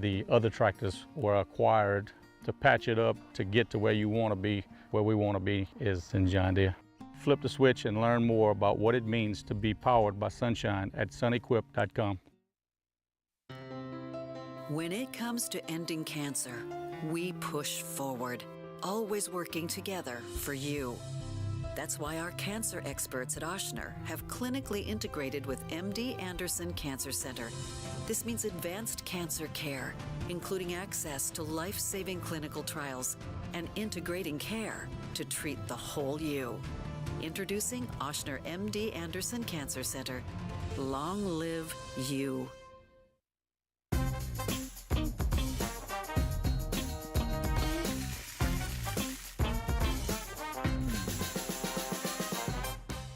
The other tractors were acquired to patch it up to get to where you want to be. Where we want to be is in John Deere. Flip the switch and learn more about what it means to be powered by sunshine at sunequip.com. When it comes to ending cancer, we push forward, always working together for you. That's why our cancer experts at Ochsner have clinically integrated with MD Anderson Cancer Center. This means advanced cancer care, including access to life-saving clinical trials and integrating care to treat the whole you. Introducing Ochsner MD Anderson Cancer Center. Long live you.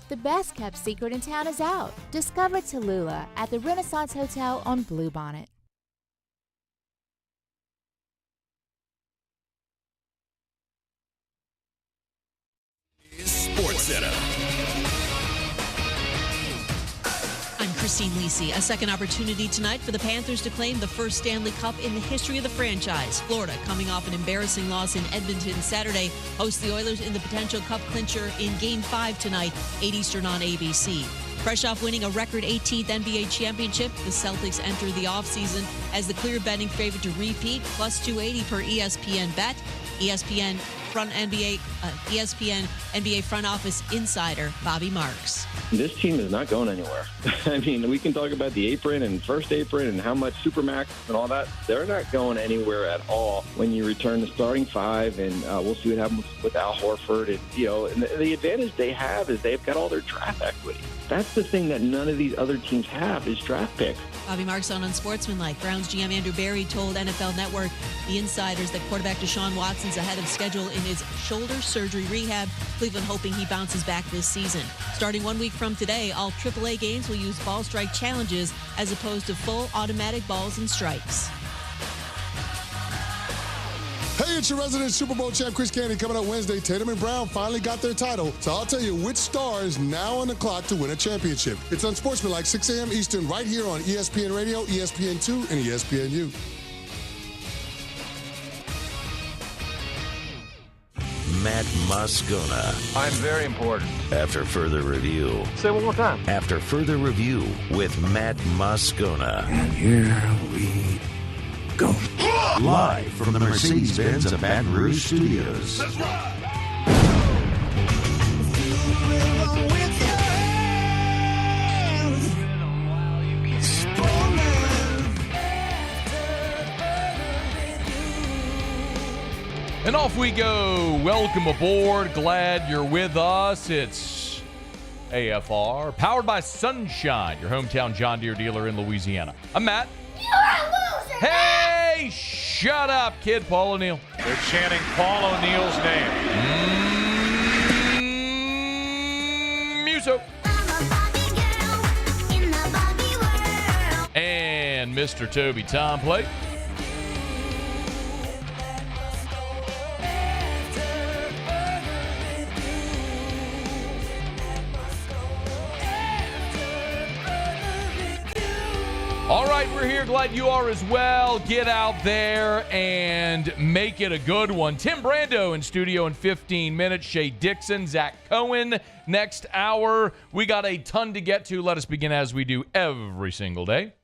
The best kept secret in town is out. Discover Tallulah at the Renaissance Hotel on Bluebonnet. Sports Center. I'm Christine Lisi. A second opportunity tonight for the Panthers to claim the first Stanley Cup in the history of the franchise. Florida, coming off an embarrassing loss in Edmonton Saturday, hosts the Oilers in the potential Cup clincher in Game 5 tonight, 8 Eastern on ABC. Fresh off winning a record 18th NBA championship, the Celtics enter the offseason as the clear betting favorite to repeat, plus 280 per ESPN bet. ESPN NBA front office insider Bobby Marks. This team is not going anywhere. I mean, we can talk about the apron and first apron and how much Supermax and all that. They're not going anywhere at all when you return to starting five, and we'll see what happens with Al Horford. And, and the advantage they have is they've got all their draft equity. That's the thing that none of these other teams have is draft picks. Bobby Marks on Unsportsmanlike. Browns GM Andrew Berry told NFL Network the insiders that quarterback Deshaun Watson's ahead of schedule in his shoulder surgery rehab. Cleveland hoping he bounces back this season. Starting 1 week from today, all AAA games will use ball strike challenges as opposed to full automatic balls and strikes. Hey, it's your resident Super Bowl champ, Chris Candy, coming up Wednesday. Tatum and Brown finally got their title, so I'll tell you which star is now on the clock to win a championship. It's Unsportsmanlike, 6 a.m. Eastern, right here on ESPN Radio, ESPN2, and ESPNU. Matt Moscona. I'm very important. After further review. Say it one more time. After further review with Matt Moscona. And here we go. Live from the Mercedes-Benz of Baton Rouge Studios. Let's ride. And off we go. Welcome aboard. Glad you're with us. It's AFR, powered by Sunshine, your hometown John Deere dealer in Louisiana. I'm Matt. You're a loser, Hey, shut up, kid. Paul O'Neill. They're chanting Paul O'Neill's name. Muso. And Mr. Toby Tomplate. All right, we're here. Glad you are as well. Get out there and make it a good one. Tim Brando in studio in 15 minutes. Shay Dixon, Zach Cohen next hour. We got a ton to get to. Let us begin as we do every single day.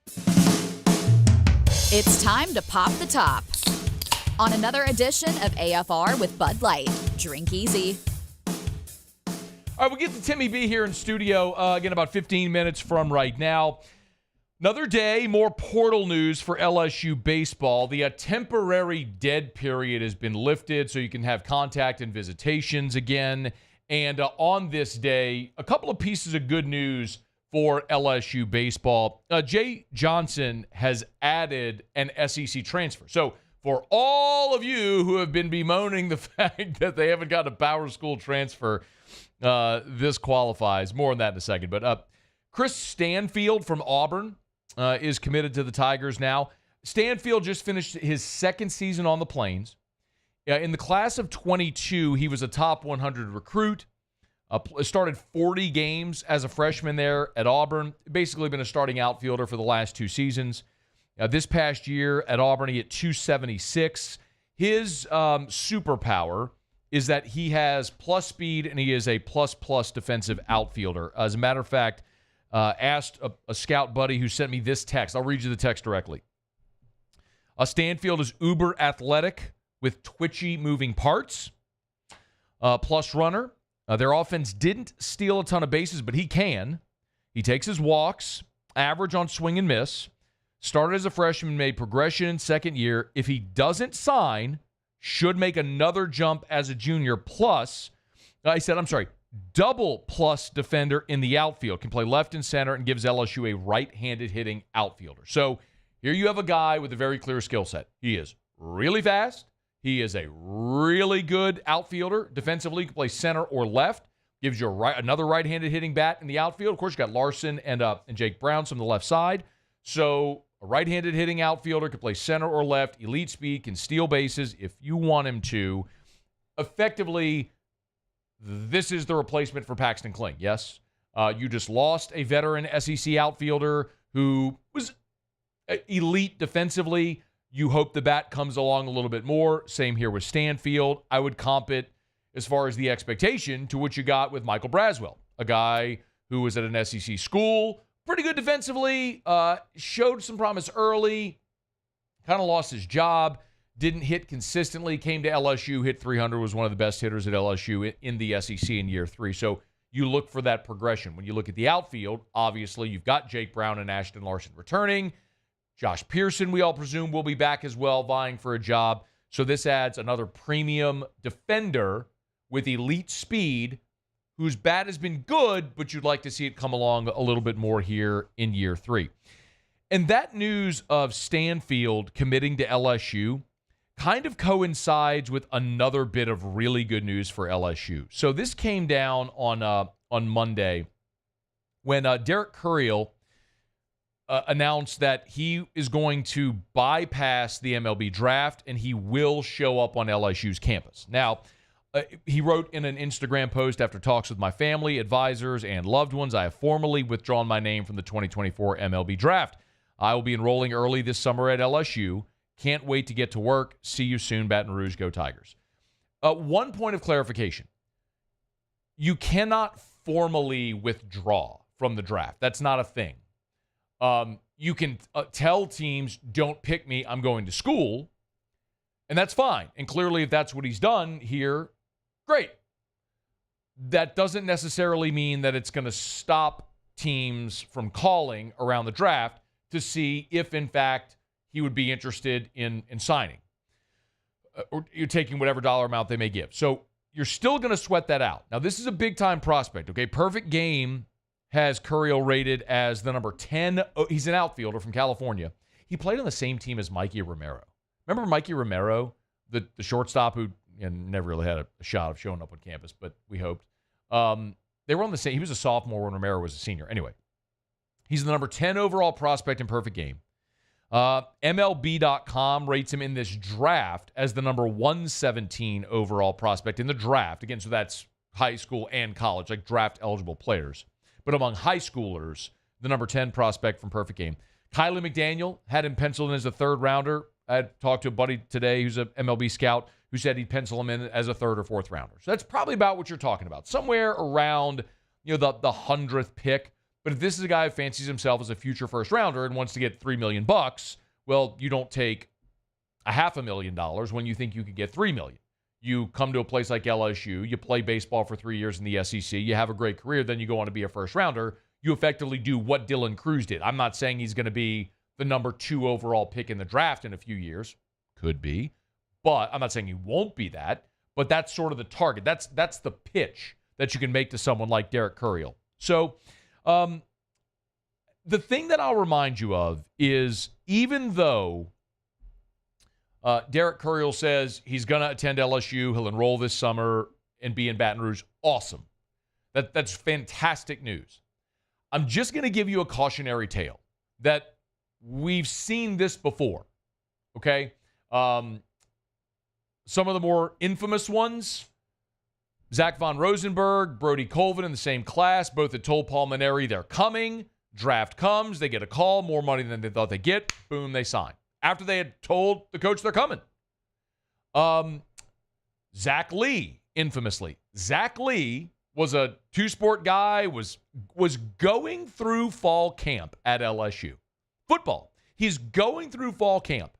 It's time to pop the top on another edition of AFR with Bud Light. Drink easy. All right, we'll get to Timmy B here in studio again about 15 minutes from right now. Another day, more portal news for LSU baseball. The temporary dead period has been lifted so you can have contact and visitations again. And on this day, a couple of pieces of good news for LSU baseball. Jay Johnson has added an SEC transfer. So for all of you who have been bemoaning the fact that they haven't got a power school transfer, this qualifies. More on that in a second. But Chris Stanfield from Auburn is committed to the Tigers now. Stanfield just finished his second season on the Plains. In the class of 22, he was a top 100 recruit. Started 40 games as a freshman there at Auburn. Basically been a starting outfielder for the last two seasons. This past year at Auburn, he hit 276. His superpower is that he has plus speed and he is a plus defensive outfielder. As a matter of fact, asked a scout buddy who sent me this text. I'll read you the text directly. Stanfield is uber athletic with twitchy moving parts. Plus runner. Their offense didn't steal a ton of bases, but he can. He takes his walks, average on swing and miss. Started as a freshman, made progression in second year. If he doesn't sign, should make another jump as a junior. Plus, double plus defender in the outfield. Can play left and center and gives LSU a right-handed hitting outfielder. So here you have a guy with a very clear skill set. He is really fast. He is a really good outfielder. Defensively, can play center or left. Gives you another right-handed hitting bat in the outfield. Of course, you got Larson and Jake Brown from the left side. So a right-handed hitting outfielder can play center or left. Elite speed, can steal bases if you want him to. Effectively, this is the replacement for Paxton Kling, yes? You just lost a veteran SEC outfielder who was elite defensively. You hope the bat comes along a little bit more. Same here with Stanfield. I would comp it as far as the expectation to what you got with Michael Braswell, a guy who was at an SEC school, pretty good defensively, showed some promise early, kind of lost his job, didn't hit consistently, came to LSU, hit 300, was one of the best hitters at LSU in the SEC in year 3. So you look for that progression. When you look at the outfield, obviously you've got Jake Brown and Ashton Larson returning. Josh Pearson, we all presume, will be back as well, vying for a job. So this adds another premium defender with elite speed whose bat has been good, but you'd like to see it come along a little bit more here in year 3. And that news of Stanfield committing to LSU kind of coincides with another bit of really good news for LSU. So this came down on Monday when Derek Curiel announced that he is going to bypass the MLB draft and he will show up on LSU's campus. Now, he wrote in an Instagram post, after talks with my family, advisors, and loved ones, I have formally withdrawn my name from the 2024 MLB draft. I will be enrolling early this summer at LSU. Can't wait to get to work. See you soon, Baton Rouge. Go Tigers. One point of clarification. You cannot formally withdraw from the draft. That's not a thing. You can tell teams, don't pick me, I'm going to school, and that's fine. And clearly, if that's what he's done here, great. That doesn't necessarily mean that it's going to stop teams from calling around the draft to see if, in fact, he would be interested in signing. Or you're taking whatever dollar amount they may give. So you're still going to sweat that out. Now, this is a big-time prospect, okay? Perfect Game has Curiel rated as the number 10. He's an outfielder from California. He played on the same team as Mikey Romero. Remember Mikey Romero, the shortstop who never really had a shot of showing up on campus, but we hoped. They were on the same. He was a sophomore when Romero was a senior. Anyway, he's the number 10 overall prospect in Perfect Game. MLB.com rates him in this draft as the number 117 overall prospect in the draft. Again, so that's high school and college, like draft-eligible players. But among high schoolers, the number 10 prospect from Perfect Game. Kylie McDaniel had him penciled in as a third-rounder. I talked to a buddy today who's an MLB scout who said he'd pencil him in as a third or fourth rounder. So that's probably about what you're talking about, somewhere around the 100th pick. But if this is a guy who fancies himself as a future first-rounder and wants to get $3 million, well, you don't take $500,000 when you think you could get $3 million. You come to a place like LSU, you play baseball for 3 years in the SEC, you have a great career, then you go on to be a first-rounder. You effectively do what Dylan Cruz did. I'm not saying he's going to be the number 2 overall pick in the draft in a few years. Could be. But I'm not saying he won't be that. But that's sort of the target. That's the pitch that you can make to someone like Derek Curiel. So the thing that I'll remind you of is even though Derek Curiel says he's going to attend LSU, he'll enroll this summer and be in Baton Rouge, awesome. That's fantastic news. I'm just going to give you a cautionary tale that we've seen this before, okay? Some of the more infamous ones, Zach Von Rosenberg, Brody Colvin in the same class, both had told Paul Maneri they're coming. Draft comes, they get a call, more money than they thought they'd get. Boom, they sign. After they had told the coach they're coming. Zach Lee, infamously. Zach Lee was a two-sport guy, was going through fall camp at LSU. Football. He's going through fall camp.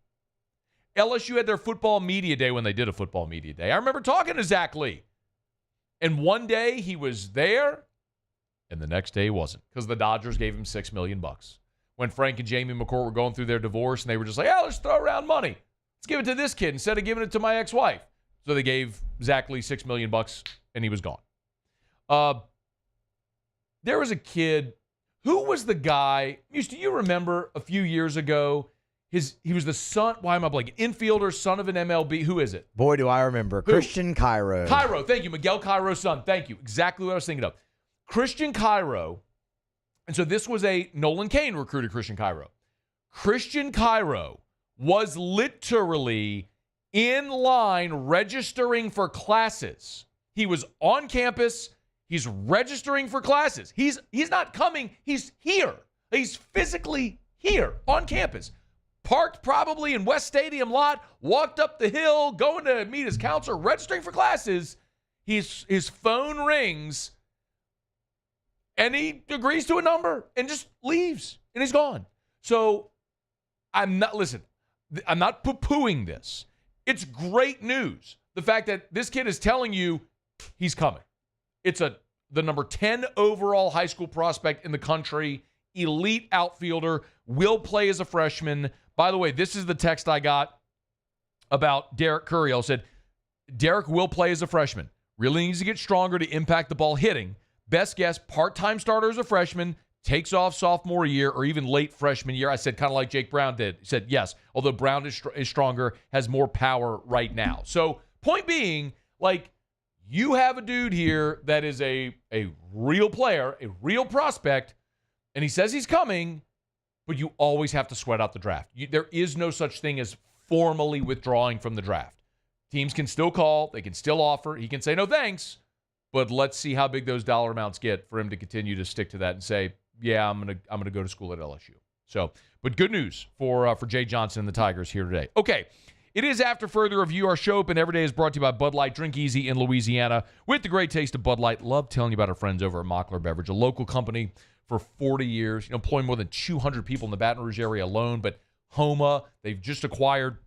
LSU had their football media day when they did a football media day. I remember talking to Zach Lee. And one day he was there, and the next day he wasn't, because the Dodgers gave him $6 million. When Frank and Jamie McCourt were going through their divorce, and they were just like, let's throw around money. Let's give it to this kid instead of giving it to my ex-wife. So they gave Zach Lee $6 million, and he was gone. There was a kid. Who was the guy? Do you remember a few years ago? He was the son. Why am I blanking? Infielder, son of an MLB. Who is it? Boy, do I remember. Who? Christian Cairo. Cairo. Thank you. Miguel Cairo's son. Thank you. Exactly what I was thinking of. Christian Cairo. And so this was a Nolan Cain recruited Christian Cairo. Christian Cairo was literally in line registering for classes. He was on campus. He's registering for classes. He's not coming. He's here. He's physically here on campus. Parked probably in West Stadium lot, walked up the hill, going to meet his counselor, registering for classes. His phone rings, and he agrees to a number and just leaves, and he's gone. So I'm not poo-pooing this. It's great news. The fact that this kid is telling you he's coming. It's the number 10 overall high school prospect in the country, elite outfielder, will play as a freshman. By the way, this is the text I got about Derek Curiel. Said, Derek will play as a freshman. Really needs to get stronger to impact the ball hitting. Best guess, part-time starter as a freshman, takes off sophomore year or even late freshman year. I said kind of like Jake Brown did. He said, yes, although Brown is stronger, has more power right now. So point being, you have a dude here that is a real player, a real prospect, and he says he's coming, but you always have to sweat out the draft. There is no such thing as formally withdrawing from the draft. Teams can still call. They can still offer. He can say, no, thanks. But let's see how big those dollar amounts get for him to continue to stick to that and say, yeah, I'm gonna go to school at LSU. So, but good news for Jay Johnson and the Tigers here today. Okay, it is After Further Review. Our show open every day is brought to you by Bud Light. Drink easy in Louisiana with the great taste of Bud Light. Love telling you about our friends over at Mockler Beverage, a local company for 40 years, employing more than 200 people in the Baton Rouge area alone. But Homa, they've just acquired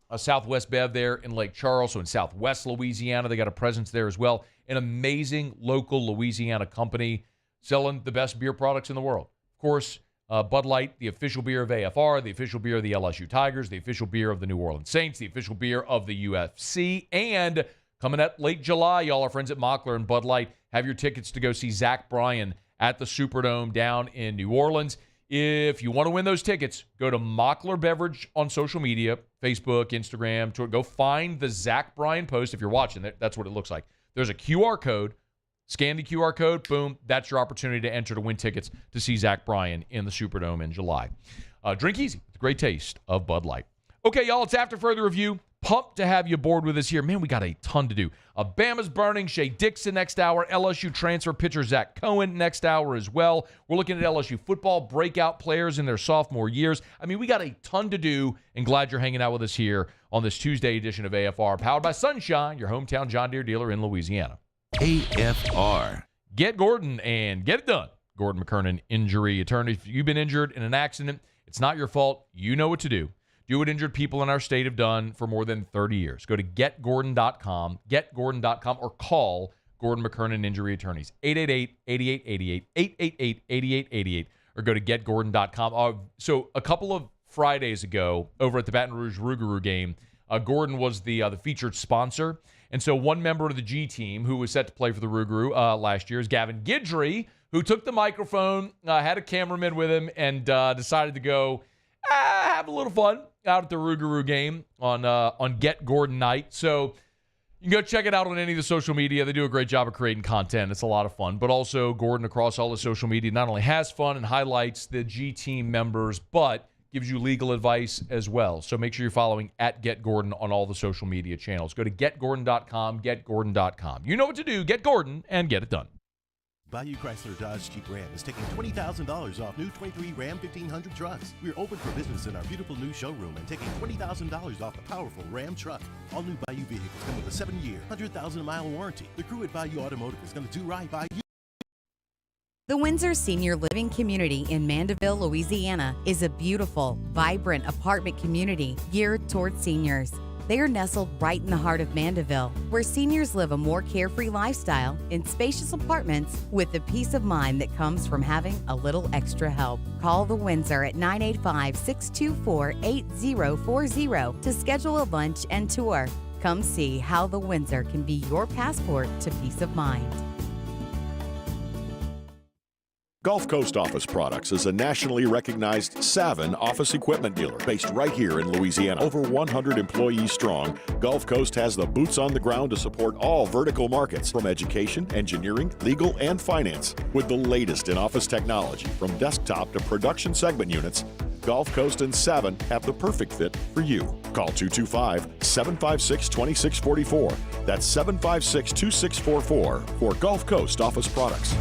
a Southwest Bev there in Lake Charles. So in Southwest Louisiana, they got a presence there as well. An amazing local Louisiana company selling the best beer products in the world. Of course, Bud Light, the official beer of AFR, the official beer of the LSU Tigers, the official beer of the New Orleans Saints, the official beer of the UFC. And coming at late July, y'all, our friends at Mockler and Bud Light have your tickets to go see Zach Bryan at the Superdome down in New Orleans. If you want to win those tickets, go to Mockler Beverage on social media, Facebook, Instagram. Go find the Zach Bryan post. If you're watching, that's what it looks like. There's a QR code. Scan the QR code. Boom. That's your opportunity to enter to win tickets to see Zach Bryan in the Superdome in July. Drink easy with the great taste of Bud Light. Okay, y'all, it's After Further Review. Pumped to have you aboard with us here. Man, we got a ton to do. Bama's burning. Shay Dixon next hour. LSU transfer pitcher Zach Cohen next hour as well. We're looking at LSU football breakout players in their sophomore years. I mean, we got a ton to do, and glad you're hanging out with us here on this Tuesday edition of AFR, powered by Sunshine, your hometown John Deere dealer in Louisiana. AFR. Get Gordon and get it done. Gordon McKernan, injury attorney. If you've been injured in an accident, it's not your fault. You know what to do. Do what injured people in our state have done for more than 30 years. Go to getgordon.com, or call Gordon McKernan Injury Attorneys, 888-8888, 888-8888, or go to getgordon.com. So a couple of Fridays ago, over at the Baton Rouge Rougarou game, Gordon was the featured sponsor. And so one member of the G team who was set to play for the Rougarou last year is Gavin Guidry, who took the microphone, had a cameraman with him, and decided to go have a little fun out at the Rougarou game on Get Gordon night. So you can go check it out on any of the social media. They do a great job of creating content. It's a lot of fun. But also, Gordon across all the social media not only has fun and highlights the G team members, but gives you legal advice as well. So make sure you're following at Get Gordon on all the social media channels. Go to getgordon.com, getgordon.com. You know what to do. Get Gordon and get it done. Bayou Chrysler Dodge Jeep Ram is taking $20,000 off new 23 Ram 1500 trucks. We're open for business in our beautiful new showroom and taking $20,000 off the powerful Ram truck. All new Bayou vehicles come with a 7-year, 100,000-mile warranty. The crew at Bayou Automotive is going to do right by you. The Windsor Senior Living Community in Mandeville, Louisiana is a beautiful, vibrant apartment community geared towards seniors. They are nestled right in the heart of Mandeville, where seniors live a more carefree lifestyle in spacious apartments with the peace of mind that comes from having a little extra help. Call the Windsor at 985-624-8040 to schedule a lunch and tour. Come see how the Windsor can be your passport to peace of mind. Gulf Coast Office Products is a nationally recognized Savin office equipment dealer based right here in Louisiana. Over 100 employees strong, Gulf Coast has the boots on the ground to support all vertical markets from education, engineering, legal, and finance. With the latest in office technology from desktop to production segment units, Gulf Coast and Savin have the perfect fit for you. Call 225-756-2644. That's 756-2644 for Gulf Coast Office Products.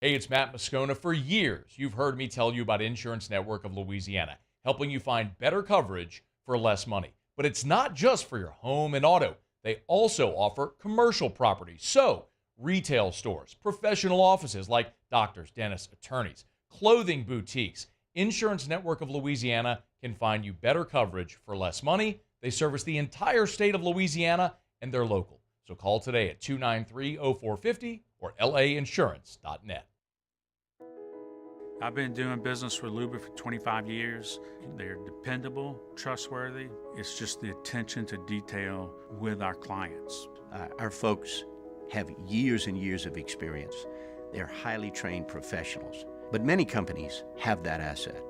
Hey, it's Matt Moscona. For years, you've heard me tell you about Insurance Network of Louisiana, helping you find better coverage for less money. But it's not just for your home and auto. They also offer commercial property. So, retail stores, professional offices like doctors, dentists, attorneys, clothing boutiques. Insurance Network of Louisiana can find you better coverage for less money. They service the entire state of Louisiana, and they're local. So call today at 293-0450 or lainsurance.net. I've been doing business with Luba for 25 years. They're dependable, trustworthy. It's just the attention to detail with our clients. Our folks have years and years of experience. They're highly trained professionals, but many companies have that asset.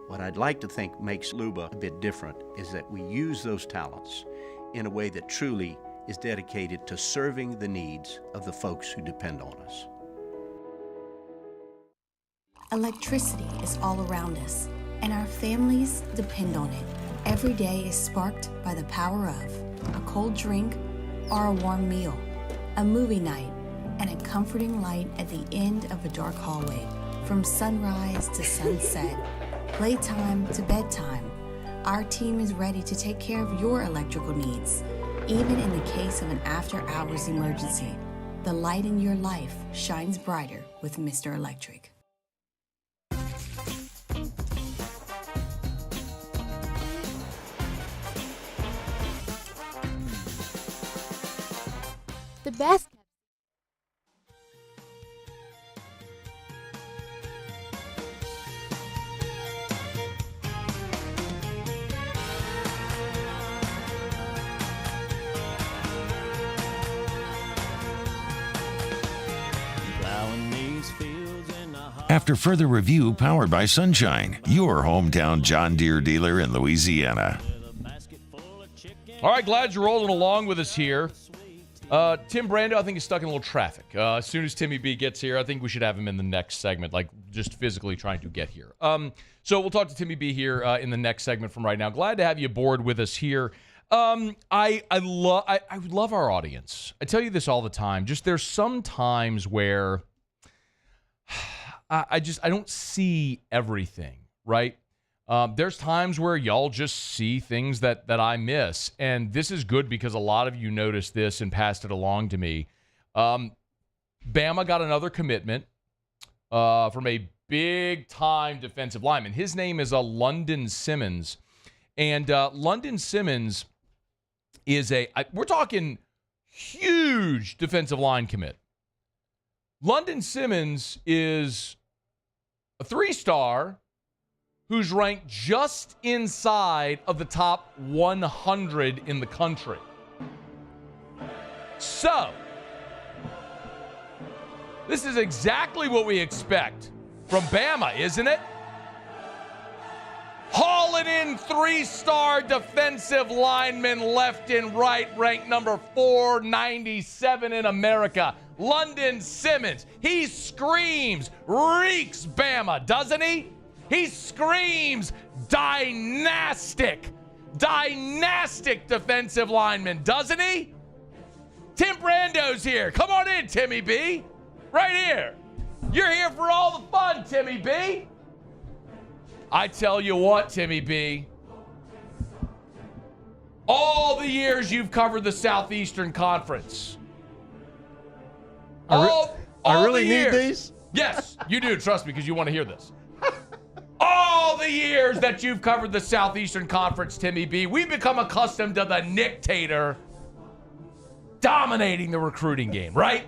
What I'd like to think makes Luba a bit different is that we use those talents in a way that truly is dedicated to serving the needs of the folks who depend on us. Electricity is all around us, and our families depend on it. Every day is sparked by the power of a cold drink or a warm meal, a movie night, and a comforting light at the end of a dark hallway. From sunrise to sunset, playtime to bedtime, our team is ready to take care of your electrical needs. Even in the case of an after-hours emergency, the light in your life shines brighter with Mr. Electric. The best. After further review, powered by Sunshine, your hometown John Deere dealer in Louisiana. All right, glad you're rolling along with us here. Tim Brando, I think, is stuck in a little traffic. As soon as Timmy B gets here, I think we should have him in the next segment, like just physically trying to get here. So we'll talk to Timmy B here in the next segment from right now. Glad to have you aboard with us here. I love our audience. I tell you this all the time. Just there's some times where I don't see everything, right? There's times where y'all just see things that I miss. And this is good because a lot of you noticed this and passed it along to me. Bama got another commitment from a big-time defensive lineman. His name is London Simmons. And London Simmons is we're talking huge defensive line commit. London Simmons is a 3-star who's ranked just inside of the top 100 in the country. So, this is exactly what we expect from Bama, isn't it? Hauling in 3-star defensive linemen left and right, ranked number 497 in America. London Simmons. He screams, reeks Bama, doesn't he? He screams dynastic defensive lineman, doesn't he? Tim Brando's here. Come on in, Timmy B. Right here. You're here for all the fun, Timmy B. I tell you what, Timmy B. All the years you've covered the Southeastern Conference. I really need these? Yes, you do. Trust me, because you want to hear this. All the years that you've covered the Southeastern Conference, Timmy B, we've become accustomed to the dictator dominating the recruiting game, right?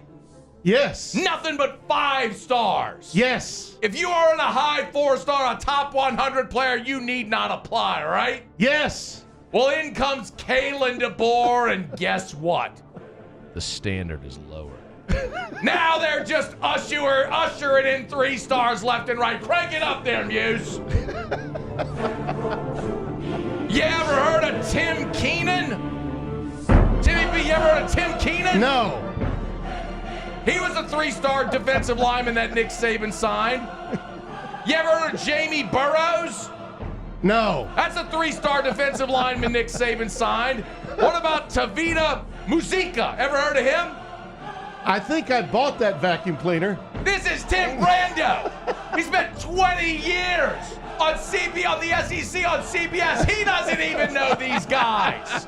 Yes. Nothing but 5 stars. Yes. If you are in a high 4-star, a top 100 player, you need not apply, right? Yes. Well, in comes Kalen DeBoer, and guess what? The standard is lower. Now they're just ushering in 3 stars left and right. Crank it up there, Muse. You ever heard of Tim Keenan? Timmy B, you ever heard of Tim Keenan? No. He was a 3-star defensive lineman that Nick Saban signed. You ever heard of Jamie Burrows? No. That's a 3-star defensive lineman Nick Saban signed. What about Tavita Muzica? Ever heard of him? I think I bought that vacuum cleaner. This is Tim Brando. He spent 20 years on the SEC, on CBS. He doesn't even know these guys.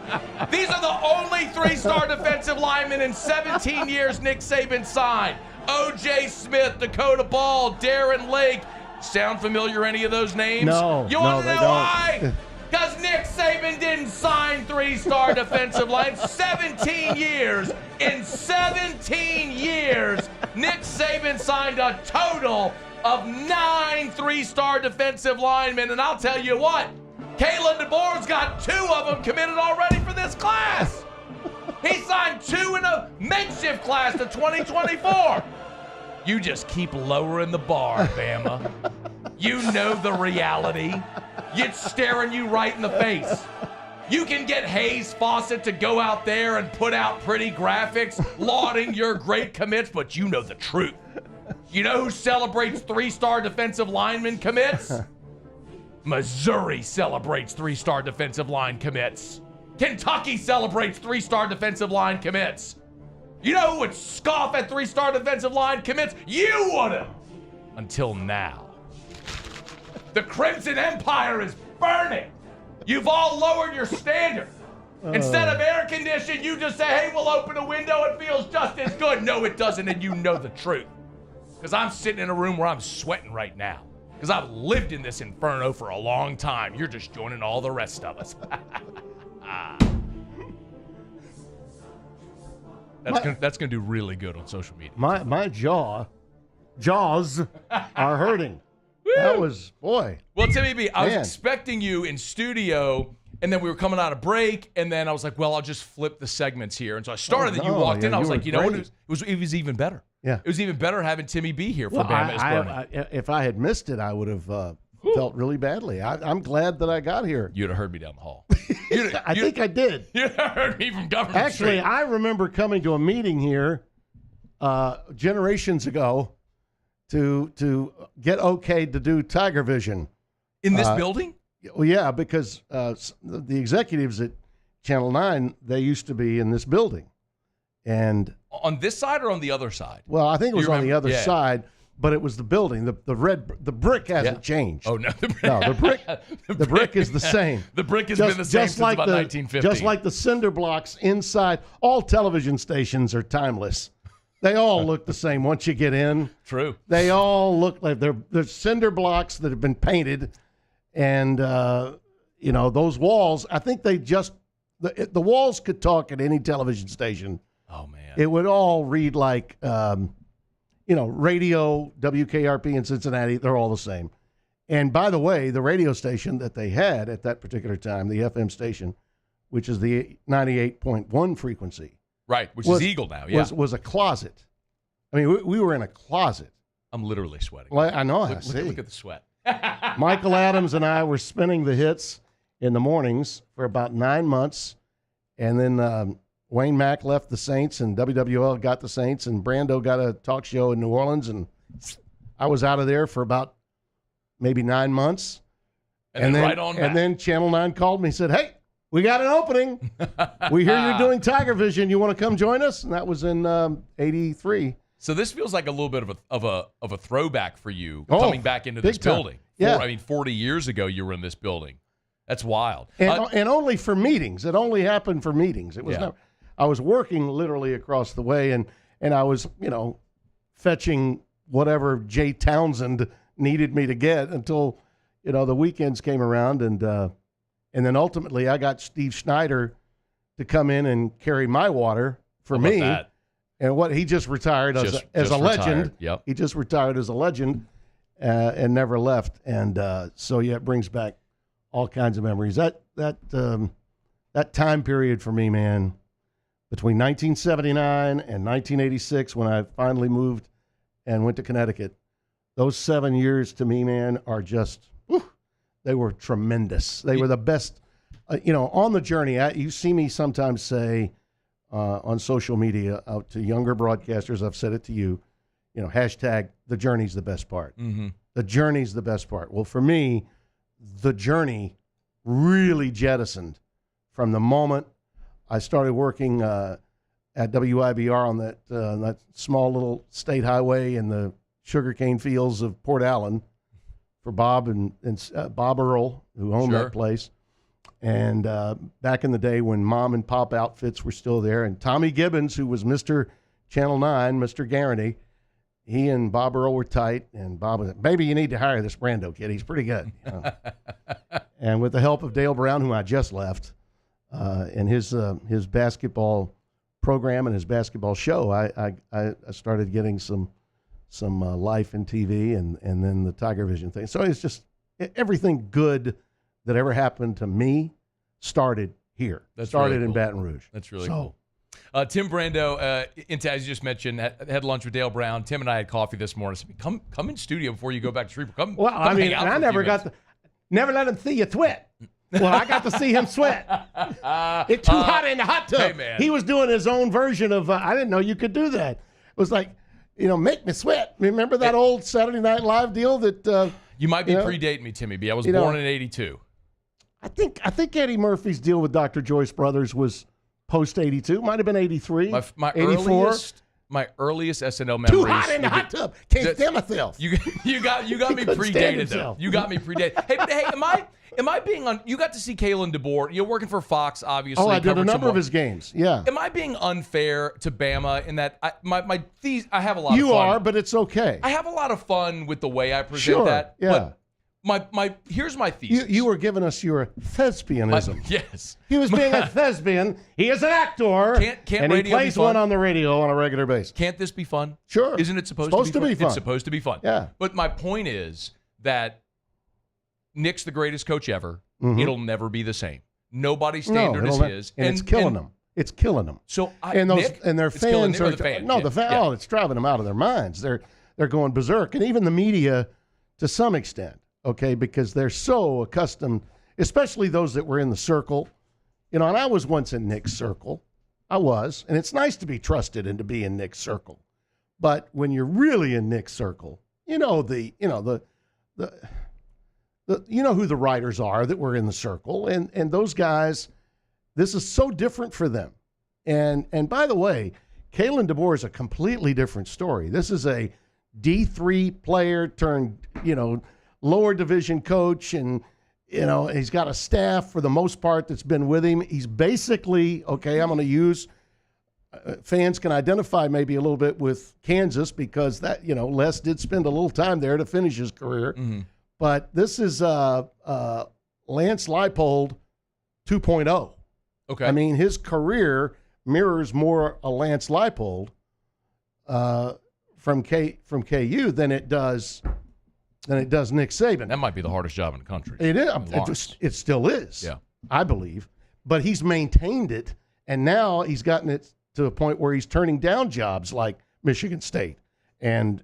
These are the only 3-star defensive linemen in 17 years Nick Saban signed. O.J. Smith, Dakota Ball, Darren Lake. Sound familiar, any of those names? No. You want to know why? Because Nick Saban didn't sign 3-star defensive lines. 17 years. In 17 years, Nick Saban signed a total of 9 3-star defensive linemen. And I'll tell you what, Kalen DeBoer's got 2 of them committed already for this class. He signed 2 in a makeshift class to 2024. You just keep lowering the bar, Bama. You know the reality. It's staring you right in the face. You can get Hayes Fawcett to go out there and put out pretty graphics lauding your great commits, but you know the truth. You know who celebrates 3-star defensive lineman commits? Missouri celebrates 3-star defensive line commits. Kentucky celebrates 3-star defensive line commits. You know who would scoff at 3-star defensive line commits? You would have. Until now. The Crimson Empire is burning. You've all lowered your standard. Instead of air conditioning, you just say, hey, we'll open a window. It feels just as good. No, it doesn't, and you know the truth. Because I'm sitting in a room where I'm sweating right now. Because I've lived in this inferno for a long time. You're just joining all the rest of us. That's gonna do really good on social media. My jaws are hurting. That was, boy. Well, Timmy B, I was expecting you in studio, and then we were coming out of break, and then I was like, well, I'll just flip the segments here. And so I started, and you walked in. I was like, you know what? It was even better. Yeah. It was even better having Timmy B here for Bama is Burning. If I had missed it, I would have felt really badly. I'm glad that I got here. You'd have heard me down the hall. I think I did. You'd have heard me from Government Actually, Street. I remember coming to a meeting here generations ago to get okayed to do Tiger Vision. In this building? Well, yeah, because the executives at Channel 9, they used to be in this building. And on this side or on the other side? Well, I think it was on the other side, but it was the building. The brick hasn't changed. Oh, no. The brick is the same. The brick has been the same since about 1950. Just like the cinder blocks inside. All television stations are timeless. They all look the same once you get in. True. They all look like they're cinder blocks that have been painted. And, those walls, I think they just, the walls could talk at any television station. Oh, man. It would all read like, radio, WKRP in Cincinnati, they're all the same. And by the way, the radio station that they had at that particular time, the FM station, which is the 98.1 frequency. Right, which is Eagle now, yeah. Was a closet. I mean, we were in a closet. I'm literally sweating. Well, I know, Look at the sweat. Michael Adams and I were spinning the hits in the mornings for about 9 months. And then Wayne Mack left the Saints, and WWL got the Saints, and Brando got a talk show in New Orleans. And I was out of there for about maybe 9 months. And then right on back. And then Channel 9 called me and said, hey, we got an opening. We hear you're doing Tiger Vision. You want to come join us? And that was in 83. So this feels like a little bit of a throwback for you coming back into this building. Yeah. 40 years ago you were in this building. That's wild. And only for meetings. It only happened for meetings. It was never. I was working literally across the way, and I was, fetching whatever Jay Townsend needed me to get until, the weekends came around, and then ultimately I got Steve Schneider to come in and carry my water for me. That? And what he just retired as a legend. Yep. He just retired as a legend and never left. And it brings back all kinds of memories. That time period for me, man, between 1979 and 1986, when I finally moved and went to Connecticut, those 7 years to me, man, are just, they were tremendous. They were the best, on the journey. You see me sometimes say on social media out to younger broadcasters, I've said it to you, hashtag the journey's the best part. Mm-hmm. The journey's the best part. Well, for me, the journey really jettisoned from the moment I started working at WIBR on that small little state highway in the sugarcane fields of Port Allen for Bob and Bob Earl, who owned that place. And back in the day when mom and pop outfits were still there, and Tommy Gibbons, who was Mr. Channel 9, Mr. Guarantee, he and Bob Earl were tight, and Bob was, baby, you need to hire this Brando kid. He's pretty good. And with the help of Dale Brown, whom I just left, and his basketball program and his basketball show, I started getting some life in TV, and then the Tiger Vision thing. So it's just everything good that ever happened to me started here. Started really in cool. Baton Rouge. That's really cool. Tim Brando, as you just mentioned, had lunch with Dale Brown. Tim and I had coffee this morning. I said, come in studio before you go back to Shreveport. Come hang out for I a never few minutes. Never let him see you sweat. Well, I got to see him sweat. It's too hot in the hot tub. Hey, man. He was doing his own version of, I didn't know you could do that. It was like, make me sweat. Remember that old Saturday Night Live deal that... you might be predating me, Timmy B. I was born in 82. I think Eddie Murphy's deal with Dr. Joyce Brothers was post-82. Might have been 83, My 84. My earliest SNL memories. Too hot in the hot tub. Can't stand myself. You got me predated though. You got me predated. Hey, am I being on? You got to see Kalen DeBoer. You're working for Fox, obviously. Oh, I did a number of his games. Yeah. Am I being unfair to Bama in that I have a lot of fun? You are, but it's okay. I have a lot of fun with the way I present that. Yeah. But here's my thesis. You were giving us your thespianism. Yes. He was being a thespian. He is an actor. Can't and he plays one on the radio on a regular basis. Can't this be fun? Sure. Isn't it supposed to be fun? It's supposed to be fun. Yeah. But my point is that Nick's the greatest coach ever. Mm-hmm. It'll never be the same. Nobody's standard is his. And it's killing them. It's killing them. So their fans are fans. No, the fans. Oh, it's driving them out of their minds. They're going berserk, and even the media, to some extent. Okay, because they're so accustomed, especially those that were in the circle. And I was once in Nick's circle. I was, and it's nice to be trusted and to be in Nick's circle. But when you're really in Nick's circle, who the writers are that were in the circle, and those guys, this is so different for them. And by the way, Kalen DeBoer is a completely different story. This is a D3 player turned, lower division coach, and he's got a staff for the most part that's been with him. He's basically, I'm going to use fans can identify maybe a little bit with Kansas because that, Les did spend a little time there to finish his career. Mm-hmm. But this is Lance Leipold 2.0. Okay. I mean, his career mirrors more a Lance Leipold from KU than it does Nick Saban. That might be the hardest job in the country. It is. It still is. Yeah. I believe. But he's maintained it, and now he's gotten it to a point where he's turning down jobs like Michigan State and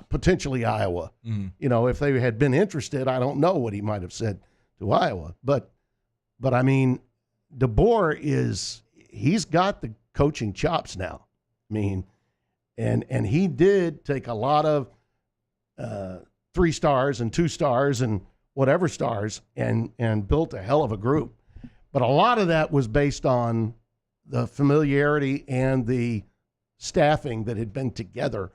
potentially Iowa. Mm-hmm. If they had been interested, I don't know what he might have said to Iowa. But I mean, DeBoer he's got the coaching chops now. I mean, and he did take a lot of 3 stars and 2 stars and whatever stars and built a hell of a group. But a lot of that was based on the familiarity and the staffing that had been together.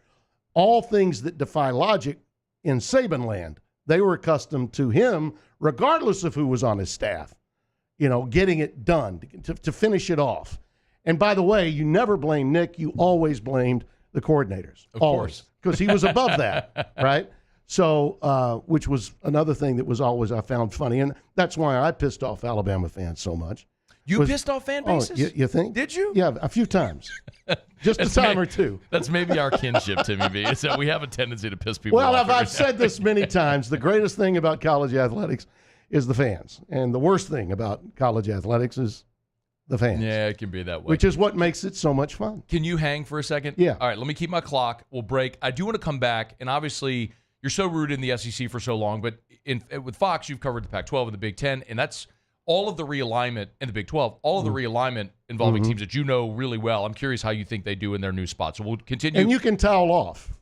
All things that defy logic in Saban land. They were accustomed to him, regardless of who was on his staff, getting it done, to finish it off. And by the way, you never blamed Nick. You always blamed the coordinators. Of always. course. Because he was above that, right? So, which was another thing that was always I found funny. And that's why I pissed off Alabama fans so much. You pissed off fan bases? You think? Did you? Yeah, a few times. Just a time or two. That's maybe our kinship, Timmy B. Is that we have a tendency to piss people off. Well, I've said this many times. The greatest thing about college athletics is the fans. And the worst thing about college athletics is the fans. Yeah, it can be that way. Which is what makes it so much fun. Can you hang for a second? Yeah. All right, let me keep my clock. We'll break. I do want to come back, and obviously you're so rooted in the SEC for so long, but with Fox, you've covered the Pac-12 and the Big Ten, and that's all of the realignment in the Big 12, all of the realignment involving teams that you know really well. I'm curious how you think they do in their new spots. So we'll continue. And you can towel off.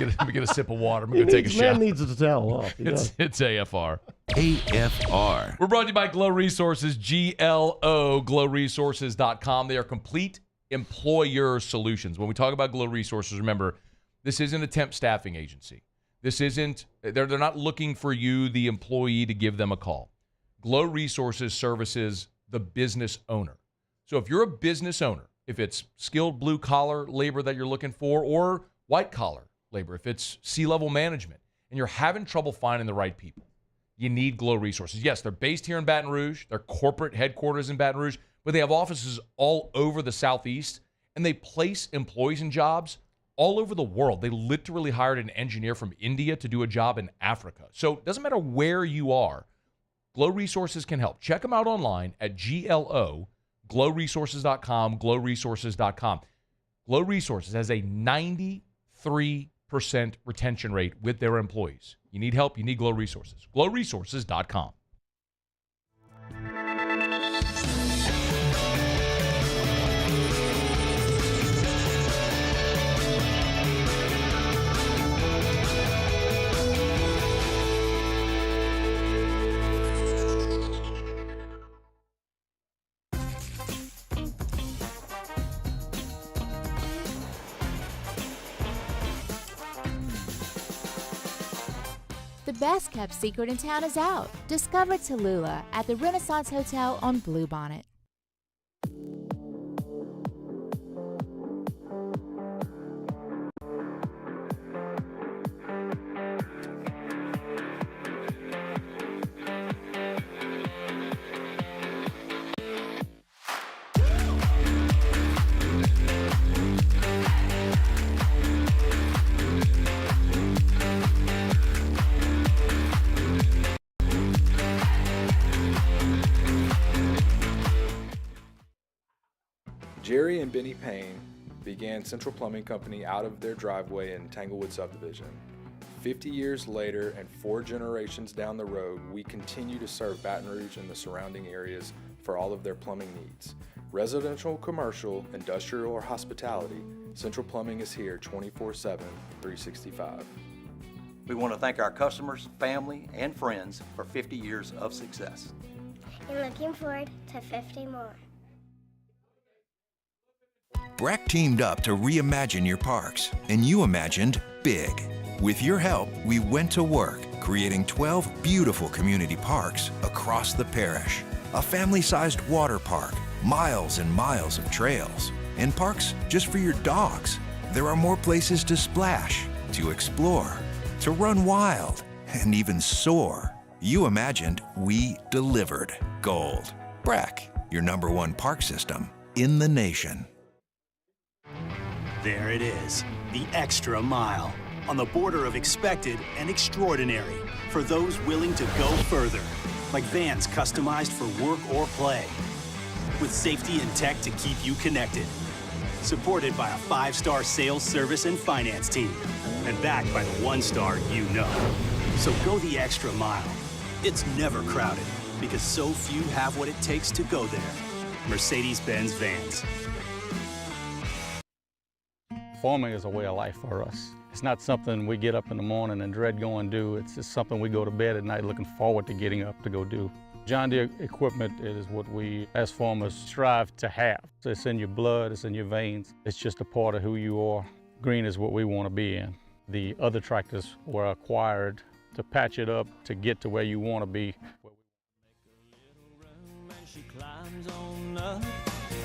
Let me get a sip of water. I'm going to take a shot. Man needs to towel off. It's AFR. AFR. We're brought to you by Glow Resources, GLO, glowresources.com. They are complete employer solutions. When we talk about Glow Resources, remember, this isn't a temp staffing agency. This isn't, they're not looking for you, the employee, to give them a call. Glow Resources services the business owner. So if you're a business owner, if it's skilled blue-collar labor that you're looking for or white-collar labor, if it's C-level management, and you're having trouble finding the right people, you need Glow Resources. Yes, they're based here in Baton Rouge. Their corporate headquarters in Baton Rouge, but they have offices all over the Southeast, and they place employees in jobs all over the world. They literally hired an engineer from India to do a job in Africa. So it doesn't matter where you are, Glow Resources can help. Check them out online at GLO, glowresources.com, glowresources.com. Glow Resources has a 93% retention rate with their employees. You need help, you need Glow Resources. glowresources.com. The best kept secret in town is out. Discover Tallulah at the Renaissance Hotel on Bluebonnet. Jerry and Benny Payne began Central Plumbing Company out of their driveway in Tanglewood subdivision. 50 years later and 4 generations down the road, we continue to serve Baton Rouge and the surrounding areas for all of their plumbing needs. Residential, commercial, industrial, or hospitality, Central Plumbing is here 24/7, 365. We want to thank our customers, family, and friends for 50 years of success. And looking forward to 50 more. Breck teamed up to reimagine your parks, and you imagined big. With your help, we went to work, creating 12 beautiful community parks across the parish. A family-sized water park, miles and miles of trails, and parks just for your dogs. There are more places to splash, to explore, to run wild, and even soar. You imagined, we delivered. Gold. Breck, your #1 park system in the nation. There it is, the extra mile, on the border of expected and extraordinary, for those willing to go further, like vans customized for work or play, with safety and tech to keep you connected, supported by a 5-star sales, service, and finance team, and backed by the 1-star you know. So go the extra mile. It's never crowded, because so few have what it takes to go there. Mercedes-Benz Vans. Farming is a way of life for us. It's not something we get up in the morning and dread going do. It's just something we go to bed at night looking forward to getting up to go do. John Deere equipment is what we, as farmers, strive to have. It's in your blood, it's in your veins. It's just a part of who you are. Green is what we want to be in. The other tractors were acquired to patch it up to get to where you want to be. She climbs on up,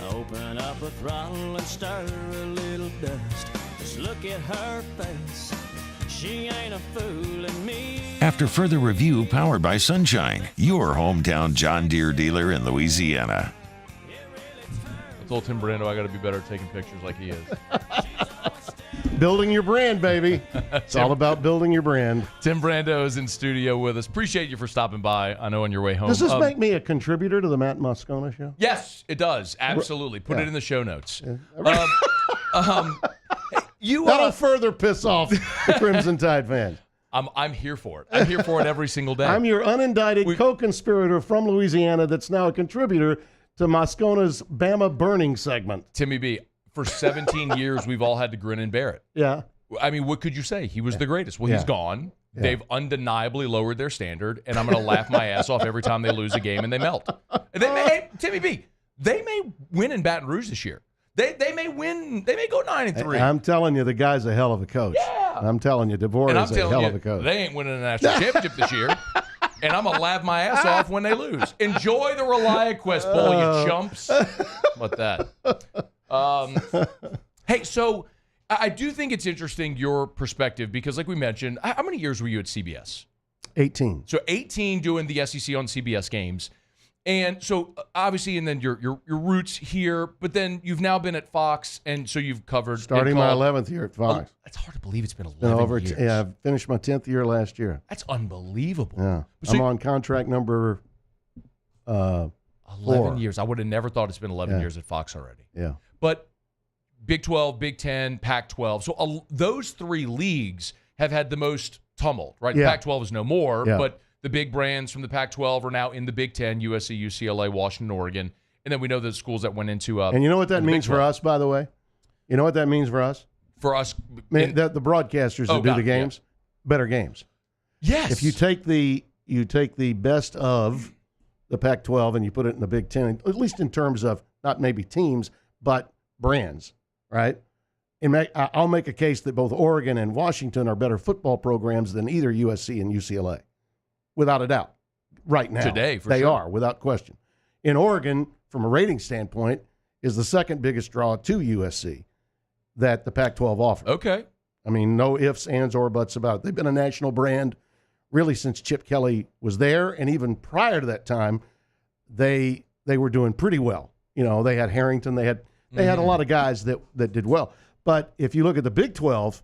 open up a throttle and stir a little dust. Just look at her face, she ain't a fooling me. After further review powered by Sunshine, your hometown John Deere dealer in Louisiana. I told Tim Brando I got to be better at taking pictures like he is. Building your brand, baby. It's all about building your brand. Tim Brando is in studio with us. Appreciate you for stopping by. I know on your way home. Does this make me a contributor to the Matt Moscona show? Yes, it does. Absolutely. Put it in the show notes. Yeah. That'll further piss off the Crimson Tide fans. I'm here for it. I'm here for it every single day. I'm your unindicted co-conspirator from Louisiana that's now a contributor to Moscona's Bama burning segment. Timmy B, for 17 years, we've all had to grin and bear it. Yeah. I mean, what could you say? He was the greatest. Well, he's gone. Yeah. They've undeniably lowered their standard, and I'm going to laugh my ass off every time they lose a game and they melt. Timmy B, they may win in Baton Rouge this year. They may win. They may go 9-3. I'm telling you, the guy's a hell of a coach. Yeah. I'm telling you, DeBoer is a hell of a coach. They ain't winning a national championship this year. And I'm going to laugh my ass off when they lose. Enjoy the ReliaQuest Bowl, you chumps. How about that? Hey, so I do think it's interesting, your perspective, because like we mentioned, how many years were you at CBS? 18. So 18 doing the SEC on CBS games. And so obviously, and then your roots here, but then you've now been at Fox, and so you've covered. Starting my 11th year at Fox. It's hard to believe it's been 11 years. Yeah, I finished my 10th year last year. That's unbelievable. Yeah. So I'm on contract number 11 4. years. I would have never thought it's been 11 years at Fox already. Yeah. But Big 12, Big 10, Pac-12. So those three leagues have had the most tumult, right? Yeah. Pac-12 is no more, Yeah. but the big brands from the Pac-12 are now in the Big 10, USC, UCLA, Washington, Oregon. And then we know the schools that went into And you know what that means for us, by the way? You know what that means for us? For us? The broadcasters that do the games, better games. Yes. If you take the best of the Pac-12 and you put it in the Big 10, at least in terms of not maybe teams, but brands, right? And I'll make a case that both Oregon and Washington are better football programs than either USC and UCLA, without a doubt. Right now, today, they are, without question. In Oregon, from a rating standpoint, is the second biggest draw to USC that the Pac-12 offers. Okay. I mean, no ifs, ands, or buts about it. They've been a national brand really since Chip Kelly was there, and even prior to that time, they were doing pretty well. You know, they had Harrington, they had a lot of guys that did well. But if you look at the Big 12,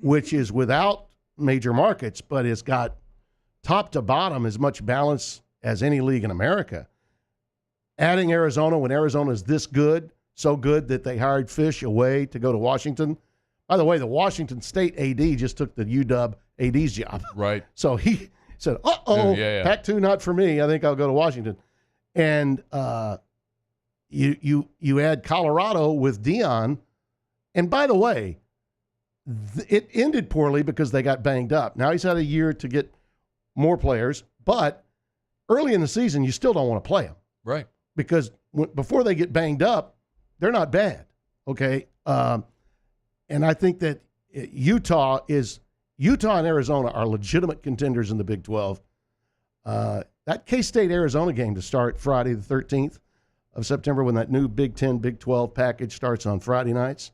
which is without major markets, but it's got top to bottom as much balance as any league in America, adding Arizona when Arizona is this good, so good that they hired Fish away to go to Washington. By the way, the Washington State AD just took the UW AD's job. Right. So he said, Pac-2 not for me. I think I'll go to Washington. And you add Colorado with Deion. And by the way, it ended poorly because they got banged up. Now he's had a year to get more players, but early in the season, you still don't want to play them. Right. Because before they get banged up, they're not bad. Okay. And I think that Utah and Arizona are legitimate contenders in the Big 12. That K-State-Arizona game to start Friday the 13th of September when that new Big 10, Big 12 package starts on Friday nights,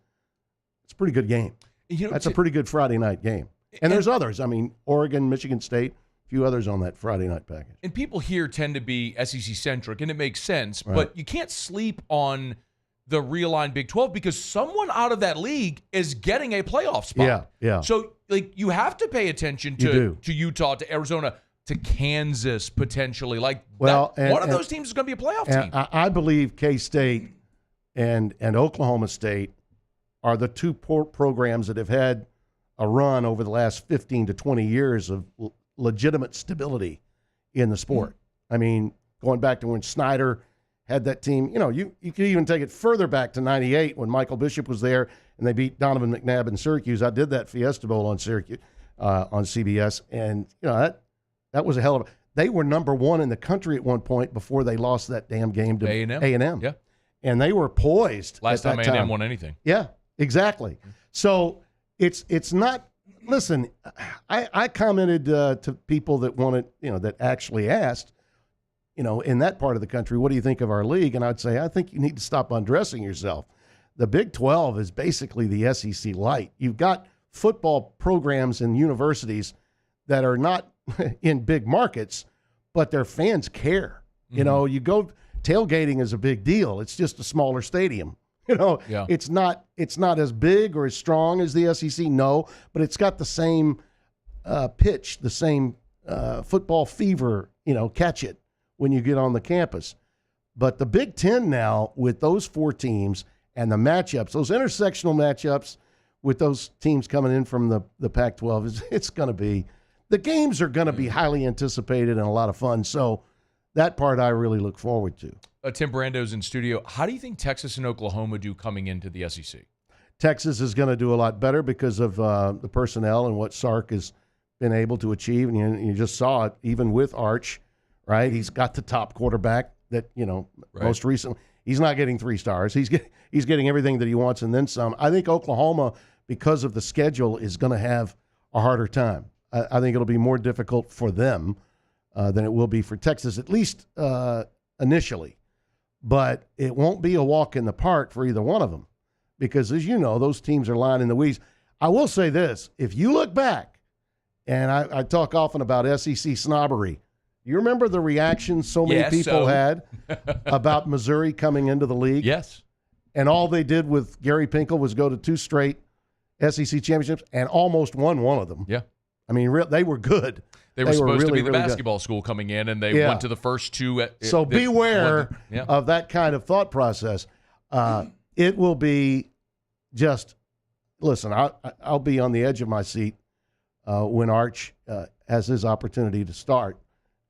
it's a pretty good game. That's a pretty good Friday night game. And there's others. I mean, Oregon, Michigan State, a few others on that Friday night package. And people here tend to be SEC-centric, and it makes sense. Right. But you can't sleep on the realigned Big 12 because someone out of that league is getting a playoff spot. Yeah. So, you have to pay attention to Utah, to Arizona, to Kansas potentially. One of those teams is going to be a playoff team. I believe K-State and Oklahoma State are the two programs that have had a run over the last 15 to 20 years of legitimate stability in the sport. I mean, going back to when Snyder had that team, you could even take it further back to 98 when Michael Bishop was there and they beat Donovan McNabb in Syracuse. I did that Fiesta Bowl on Syracuse on CBS, and that was a hell of a. They were number one in the country at one point before they lost that damn game to A&M. Yeah. And they were poised. Last at time that A&M time. won anything. Yeah, exactly. So it's not. Listen, I commented to people that wanted, that actually asked, in that part of the country, what do you think of our league? And I'd say, I think you need to stop undressing yourself. The Big 12 is basically the SEC light. You've got football programs and universities that are not in big markets, but their fans care. Mm-hmm. You go tailgating is a big deal. It's just a smaller stadium. Yeah. It's not as big or as strong as the SEC, no, but it's got the same pitch, the same football fever, catch it when you get on the campus. But the Big Ten now, with those 4 teams and the matchups, those intersectional matchups with those teams coming in from the Pac-12, it's going to be, the games are going to be highly anticipated and a lot of fun. So that part I really look forward to. Tim Brando's in studio. How do you think Texas and Oklahoma do coming into the SEC? Texas is going to do a lot better because of the personnel and what Sark has been able to achieve. And you just saw it even with Arch, right? He's got the top quarterback that, most recently. He's not getting 3 stars. He's getting everything that he wants and then some. I think Oklahoma, because of the schedule, is going to have a harder time. I think it'll be more difficult for them than it will be for Texas, at least initially. But it won't be a walk in the park for either one of them because, as you know, those teams are lying in the weeds. I will say this. If you look back, and I talk often about SEC snobbery, you remember the reaction so many people had about Missouri coming into the league? Yes. And all they did with Gary Pinkel was go to 2 straight SEC championships and almost won one of them. Yeah. I mean, they were good. They were supposed really, to be the really basketball good. school coming in, and they went to the first 2. So beware of that kind of thought process. It will be just, listen, I'll be on the edge of my seat when Arch has his opportunity to start.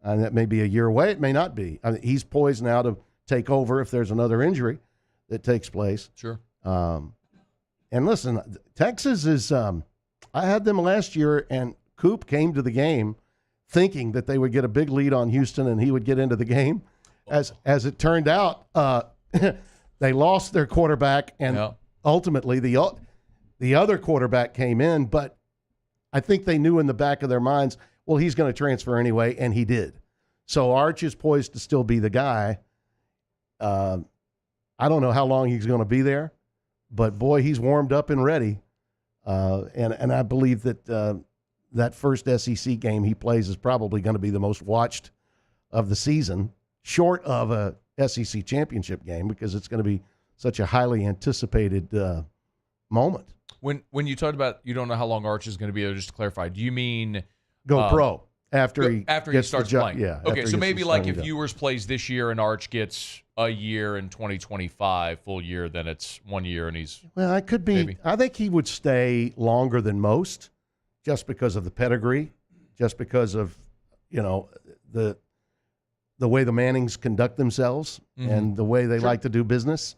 And that may be a year away. It may not be. I mean, he's poised now to take over if there's another injury that takes place. Sure. And listen, Texas is I had them last year, and Coop came to the game thinking that they would get a big lead on Houston and he would get into the game. As it turned out, they lost their quarterback, and ultimately the other quarterback came in. But I think they knew in the back of their minds, well, he's going to transfer anyway, and he did. So Arch is poised to still be the guy. I don't know how long he's going to be there, but boy, he's warmed up and ready. And I believe that that first SEC game he plays is probably going to be the most watched of the season, short of a SEC championship game, because it's going to be such a highly anticipated moment. When you talked about you don't know how long Arch is going to be there, just to clarify, do you mean go pro after he starts playing? Yeah. Okay, so maybe like if Ewers plays this year and Arch gets a year in 2025, full year, then it's 1 year and he's well. I could be. Maybe. I think he would stay longer than most, just because of the pedigree, just because of the way the Mannings conduct themselves and the way they like to do business.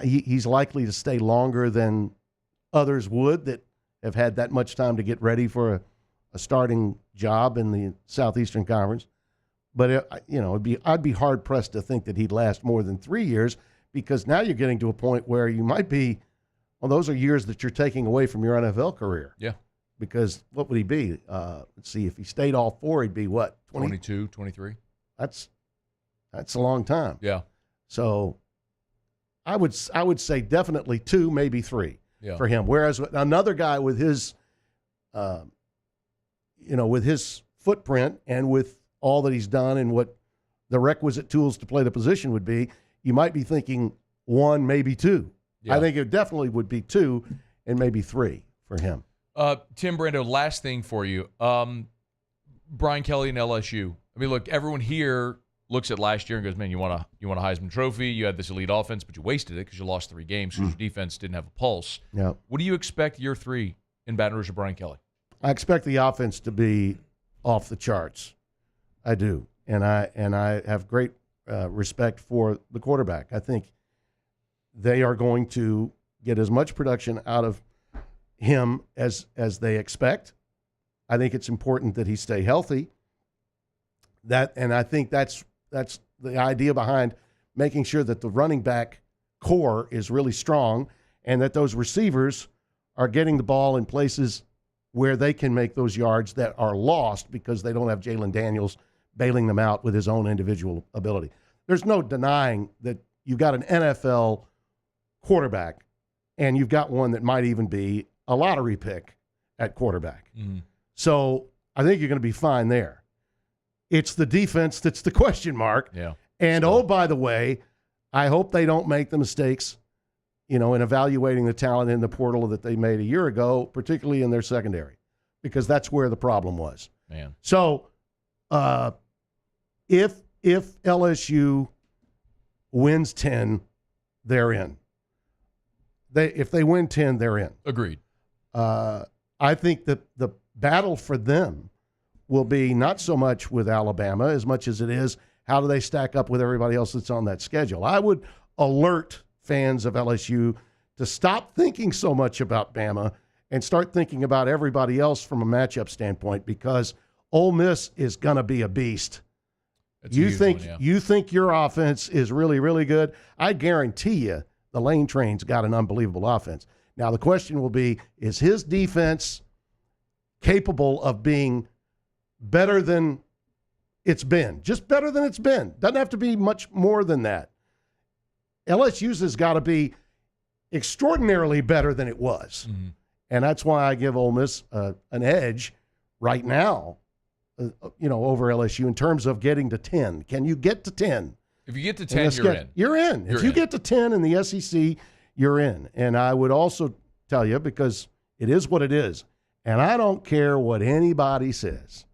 He's likely to stay longer than others would that have had that much time to get ready for a starting job in the Southeastern Conference. But I'd be hard pressed to think that he'd last more than 3 years, because now you're getting to a point where you might be. Well, those are years that you're taking away from your NFL career. Yeah. Because what would he be? Let's see. If he stayed all 4, he'd be what? 22, 23. That's a long time. Yeah. So I would say definitely 2, maybe 3 for him. Whereas another guy with his, with his footprint and with all that he's done and what the requisite tools to play the position would be, you might be thinking 1, maybe 2. Yeah. I think it definitely would be 2 and maybe 3 for him. Tim Brando, last thing for you. Brian Kelly and LSU. I mean, look, everyone here looks at last year and goes, man, you want a Heisman Trophy, you had this elite offense, but you wasted it because you lost 3 games because your defense didn't have a pulse. Yeah. What do you expect year 3 in Baton Rouge of Brian Kelly? I expect the offense to be off the charts. I do. And I have great respect for the quarterback. I think they are going to get as much production out of him as they expect. I think it's important that he stay healthy. And I think that's the idea behind making sure that the running back core is really strong and that those receivers are getting the ball in places where they can make those yards that are lost because they don't have Jalen Daniels bailing them out with his own individual ability. There's no denying that you've got an NFL quarterback and you've got one that might even be a lottery pick at quarterback. So I think you're going to be fine there. It's the defense that's the question mark. Yeah. And, oh, by the way, I hope they don't make the mistakes, in evaluating the talent in the portal that they made a year ago, particularly in their secondary, because that's where the problem was. Man. So if LSU wins 10, they're in. If they win 10, they're in. Agreed. I think that the battle for them will be not so much with Alabama as much as it is how do they stack up with everybody else that's on that schedule. I would alert fans of LSU to stop thinking so much about Bama and start thinking about everybody else from a matchup standpoint, because Ole Miss is going to be a beast. You think your offense is really, really good? I guarantee you the Lane Train's got an unbelievable offense. Now the question will be, is his defense capable of being better than it's been? Just better than it's been. Doesn't have to be much more than that. LSU's has got to be extraordinarily better than it was. Mm-hmm. And that's why I give Ole Miss an edge right now, over LSU in terms of getting to 10. Can you get to 10? If you get to 10, you're in. You're in. If you get to 10 in the SEC, you're in. And I would also tell you, because it is what it is, and I don't care what anybody says,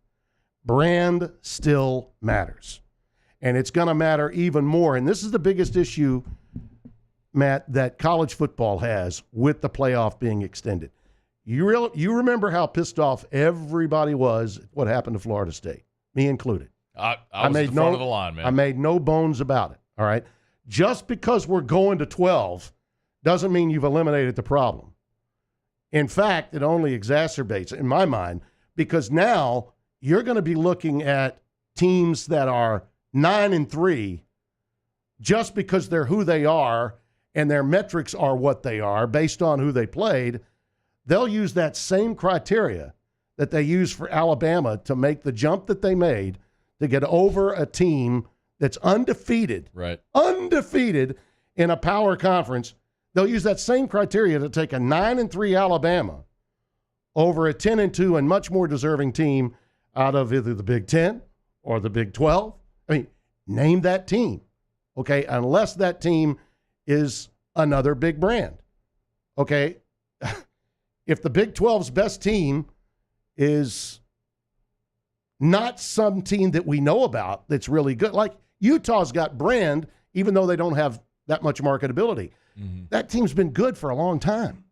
brand still matters. And it's going to matter even more. And this is the biggest issue, Matt, that college football has with the playoff being extended. You remember how pissed off everybody was at what happened to Florida State, me included. I was at the front of the line, man. I made no bones about it, all right? Just because we're going to 12 doesn't mean you've eliminated the problem. In fact, it only exacerbates it, in my mind, because now you're going to be looking at teams that are 9-3 just because they're who they are and their metrics are what they are based on who they played. They'll use that same criteria that they used for Alabama to make the jump that they made to get over a team that's undefeated. Right. Undefeated in a power conference. They'll use that same criteria to take a 9-3 Alabama over a 10-2 and much more deserving team out of either the Big Ten or the Big 12. I mean, name that team, okay, unless that team is another big brand, okay? If the Big 12's best team is not some team that we know about that's really good, like Utah's got brand, even though they don't have that much marketability. Mm-hmm. That team's been good for a long time.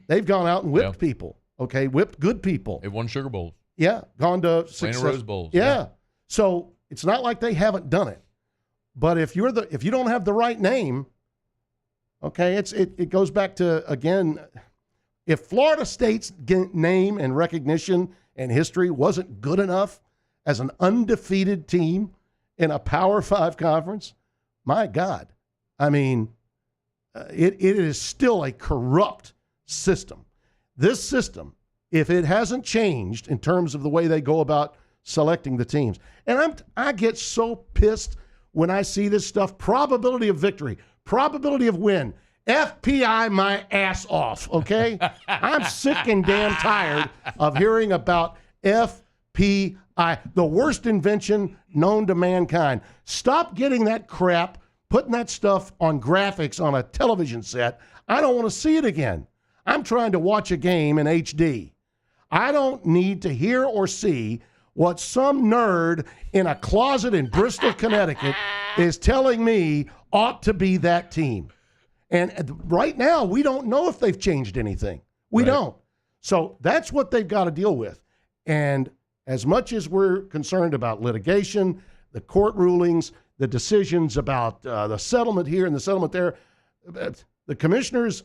They've gone out and whipped people, okay, whipped good people. They won Sugar Bowls. Yeah, gone to success. Rose Bowls. Yeah. So it's not like they haven't done it. But if you don't have the right name, okay, it goes back to, again, if Florida State's name and recognition and history wasn't good enough as an undefeated team in a Power 5 conference, my God, I mean, it is still a corrupt system. This system, if it hasn't changed in terms of the way they go about selecting the teams, and I get so pissed when I see this stuff, probability of victory, probability of win, FPI my ass off, okay? I'm sick and damn tired of hearing about FPI, the worst invention known to mankind. Stop getting that crap, putting that stuff on graphics on a television set. I don't want to see it again. I'm trying to watch a game in HD. I don't need to hear or see what some nerd in a closet in Bristol, Connecticut is telling me ought to be that team. And right now, we don't know if they've changed anything. We don't. So that's what they've got to deal with. And as much as we're concerned about litigation, the court rulings, the decisions about the settlement here and the settlement there, the commissioners,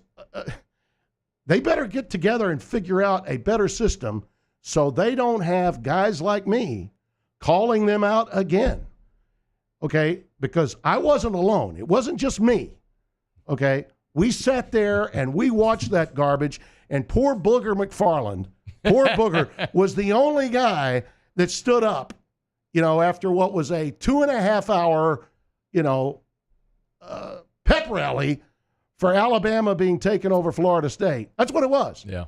they better get together and figure out a better system so they don't have guys like me calling them out again, okay, because I wasn't alone. It wasn't just me, okay? We sat there and we watched that garbage, and poor Booger McFarland, was the only guy that stood up, after what was a 2.5-hour, pep rally for Alabama being taken over Florida State. That's what it was. Yeah.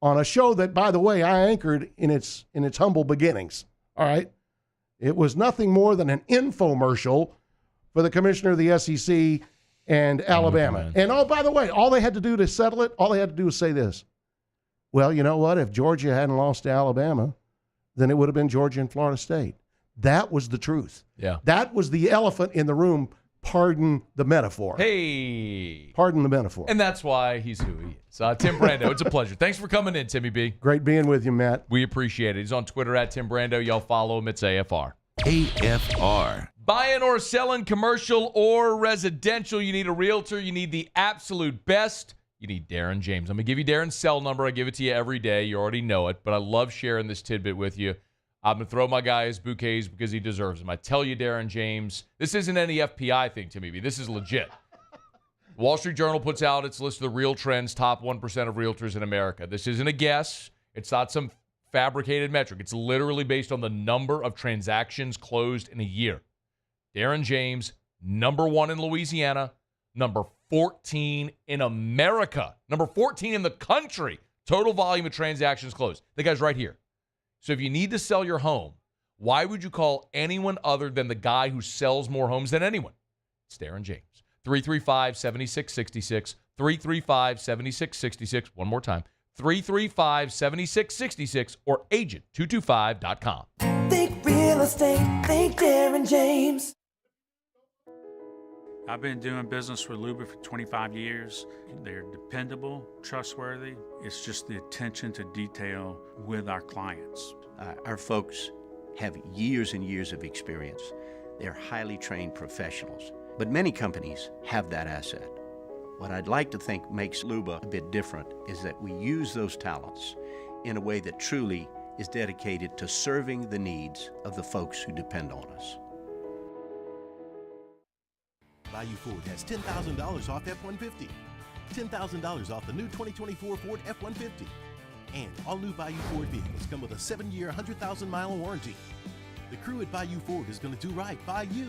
On a show that, by the way, I anchored in its humble beginnings. All right. It was nothing more than an infomercial for the commissioner of the SEC and Alabama. And by the way, all they had to do to settle it, all they had to do was say this. Well, you know what? If Georgia hadn't lost to Alabama, then it would have been Georgia and Florida State. That was the truth. Yeah. That was the elephant in the room. Pardon the metaphor. Hey. Pardon the metaphor. And that's why he's who he is. Tim Brando, it's a pleasure. Thanks for coming in, Timmy B. Great being with you, Matt. We appreciate it. He's on Twitter at Tim Brando. Y'all follow him. It's AFR. AFR. Buying or selling commercial or residential, you need a realtor. You need the absolute best. You need Darren James. I'm going to give you Darren's cell number. I give it to you every day. You already know it, but I love sharing this tidbit with you. I'm going to throw my guy his bouquets because he deserves them. I tell you, Darren James, this isn't any FPI thing, Timmy B. This is legit. Wall Street Journal puts out its list of the real trends, top 1% of realtors in America. This isn't a guess. It's not some fabricated metric. It's literally based on the number of transactions closed in a year. Darren James, number 1 in Louisiana, number 14 in America, number 14 in the country. Total volume of transactions closed. The guy's right here. So if you need to sell your home, why would you call anyone other than the guy who sells more homes than anyone? It's Darren James. 335-7666, 335-7666. One more time. 335-7666 or agent225.com. Think real estate, think Darren James. I've been doing business with Luba for 25 years. They're dependable, trustworthy. It's just the attention to detail with our clients. Our folks have years and years of experience. They're highly trained professionals, but many companies have that asset. What I'd like to think makes Luba a bit different is that we use those talents in a way that truly is dedicated to serving the needs of the folks who depend on us. Bayou Ford has $10,000 off F-150. $10,000 off the new 2024 Ford F-150. And all new Bayou Ford vehicles come with a 7-year, 100,000-mile warranty. The crew at Bayou Ford is going to do right by you.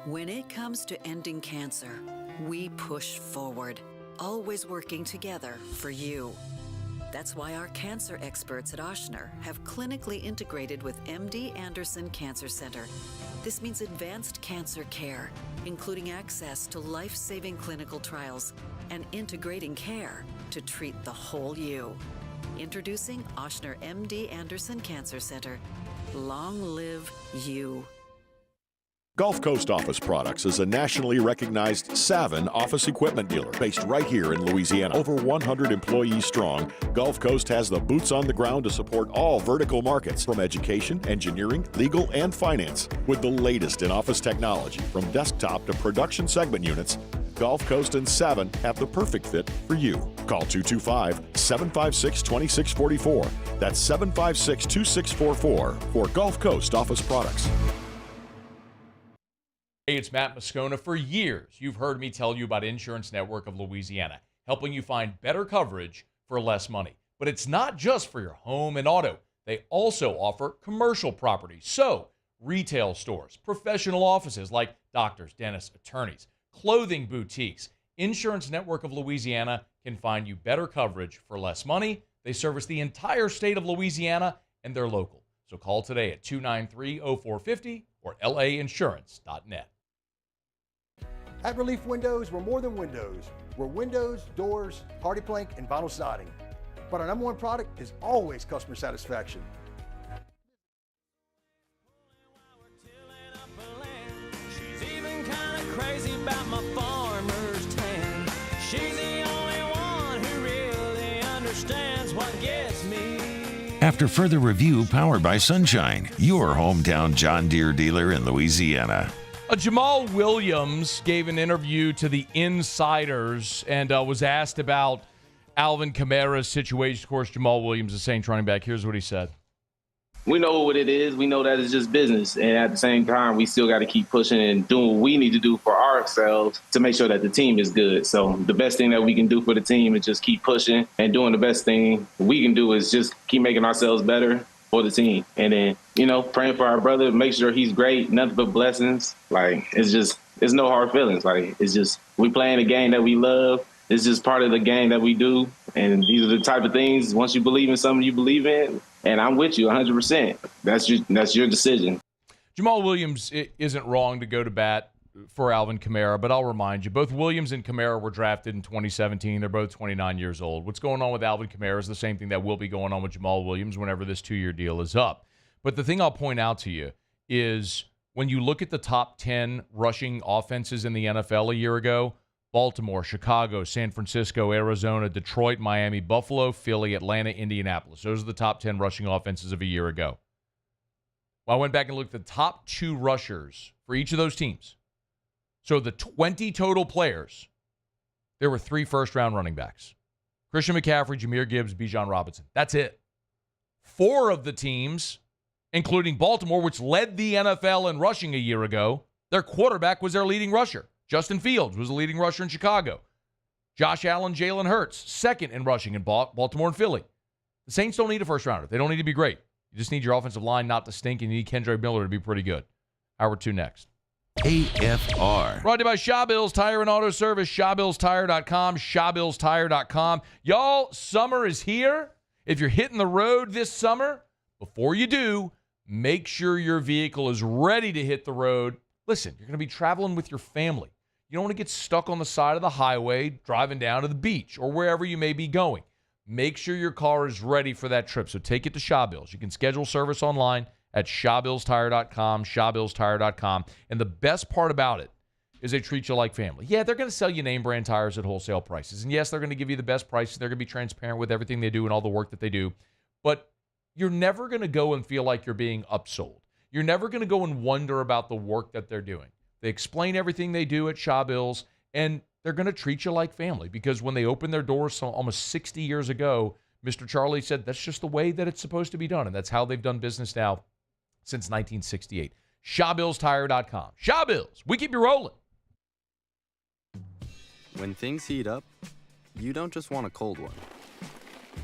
When it comes to ending cancer, we push forward, always working together for you. That's why our cancer experts at Ochsner have clinically integrated with MD Anderson Cancer Center. This means advanced cancer care, including access to life-saving clinical trials and integrating care to treat the whole you. Introducing Ochsner MD Anderson Cancer Center. Long live you. Gulf Coast Office Products is a nationally recognized Savin office equipment dealer based right here in Louisiana. Over 100 employees strong, Gulf Coast has the boots on the ground to support all vertical markets from education, engineering, legal, and finance. With the latest in office technology from desktop to production segment units, Gulf Coast and Savin have the perfect fit for you. Call 225-756-2644. That's 756-2644 for Gulf Coast Office Products. Hey, it's Matt Moscona. For years, you've heard me tell you about Insurance Network of Louisiana, helping you find better coverage for less money. But it's not just for your home and auto. They also offer commercial property. So, retail stores, professional offices like doctors, dentists, attorneys, clothing boutiques. Insurance Network of Louisiana can find you better coverage for less money. They service the entire state of Louisiana, and they're local. So call today at 293-0450 or lainsurance.net. At Relief Windows, we're more than windows. We're windows, doors, hardy plank, and vinyl siding. But our number one product is always customer satisfaction. She's even kind of crazy about my farmer's tan. She's the only one who really understands what gets me. After further review powered by Sunshine, your hometown John Deere dealer in Louisiana. Jamal Williams gave an interview to the Insiders and was asked about Alvin Kamara's situation. Of course, Jamal Williams is Saints running back. Here's what he said. We know what it is. We know that it's just business. And at the same time, we still got to keep pushing and doing what we need to do for ourselves to make sure that the team is good. So the best thing that we can do for the team is just keep pushing and doing the best thing we can do is just keep making ourselves better for the team. And then, praying for our brother, make sure he's great, nothing but blessings. It's no hard feelings. It's just we playing a game that we love. It's just part of the game that we do. And these are the type of things, once you believe in something you believe in, and I'm with you 100%. That's your decision. Jamal Williams isn't wrong to go to bat for Alvin Kamara, but I'll remind you, both Williams and Kamara were drafted in 2017. They're both 29 years old. What's going on with Alvin Kamara is the same thing that will be going on with Jamal Williams whenever this 2-year deal is up. But the thing I'll point out to you is when you look at the top 10 rushing offenses in the NFL a year ago, Baltimore, Chicago, San Francisco, Arizona, Detroit, Miami, Buffalo, Philly, Atlanta, Indianapolis. Those are the top 10 rushing offenses of a year ago. Well, I went back and looked at the top 2 rushers for each of those teams. So the 20 total players, there were 3 first-round running backs. Christian McCaffrey, Jahmyr Gibbs, Bijan Robinson. That's it. 4 of the teams, including Baltimore, which led the NFL in rushing a year ago, their quarterback was their leading rusher. Justin Fields was the leading rusher in Chicago. Josh Allen, Jalen Hurts, second in rushing in Baltimore and Philly. The Saints don't need a first-rounder. They don't need to be great. You just need your offensive line not to stink, and you need Kendre Miller to be pretty good. Hour 2 next. AFR. Brought to you by Shaw Bills Tire and Auto Service, ShawBillsTire.com, ShawBillsTire.com. Y'all, summer is here. If you're hitting the road this summer, before you do, make sure your vehicle is ready to hit the road. Listen, you're going to be traveling with your family. You don't want to get stuck on the side of the highway driving down to the beach or wherever you may be going. Make sure your car is ready for that trip. So take it to Shaw Bills. You can schedule service online at ShawBillsTire.com, ShawBillsTire.com. And the best part about it is they treat you like family. Yeah, they're going to sell you name brand tires at wholesale prices. And yes, they're going to give you the best prices. They're going to be transparent with everything they do and all the work that they do. But you're never going to go and feel like you're being upsold. You're never going to go and wonder about the work that they're doing. They explain everything they do at Shaw Bills, and they're going to treat you like family because when they opened their doors almost 60 years ago, Mr. Charlie said that's just the way that it's supposed to be done, and that's how they've done business now since 1968. ShawBillsTire.com. Shaw Bills, we keep you rolling. When things heat up, you don't just want a cold one.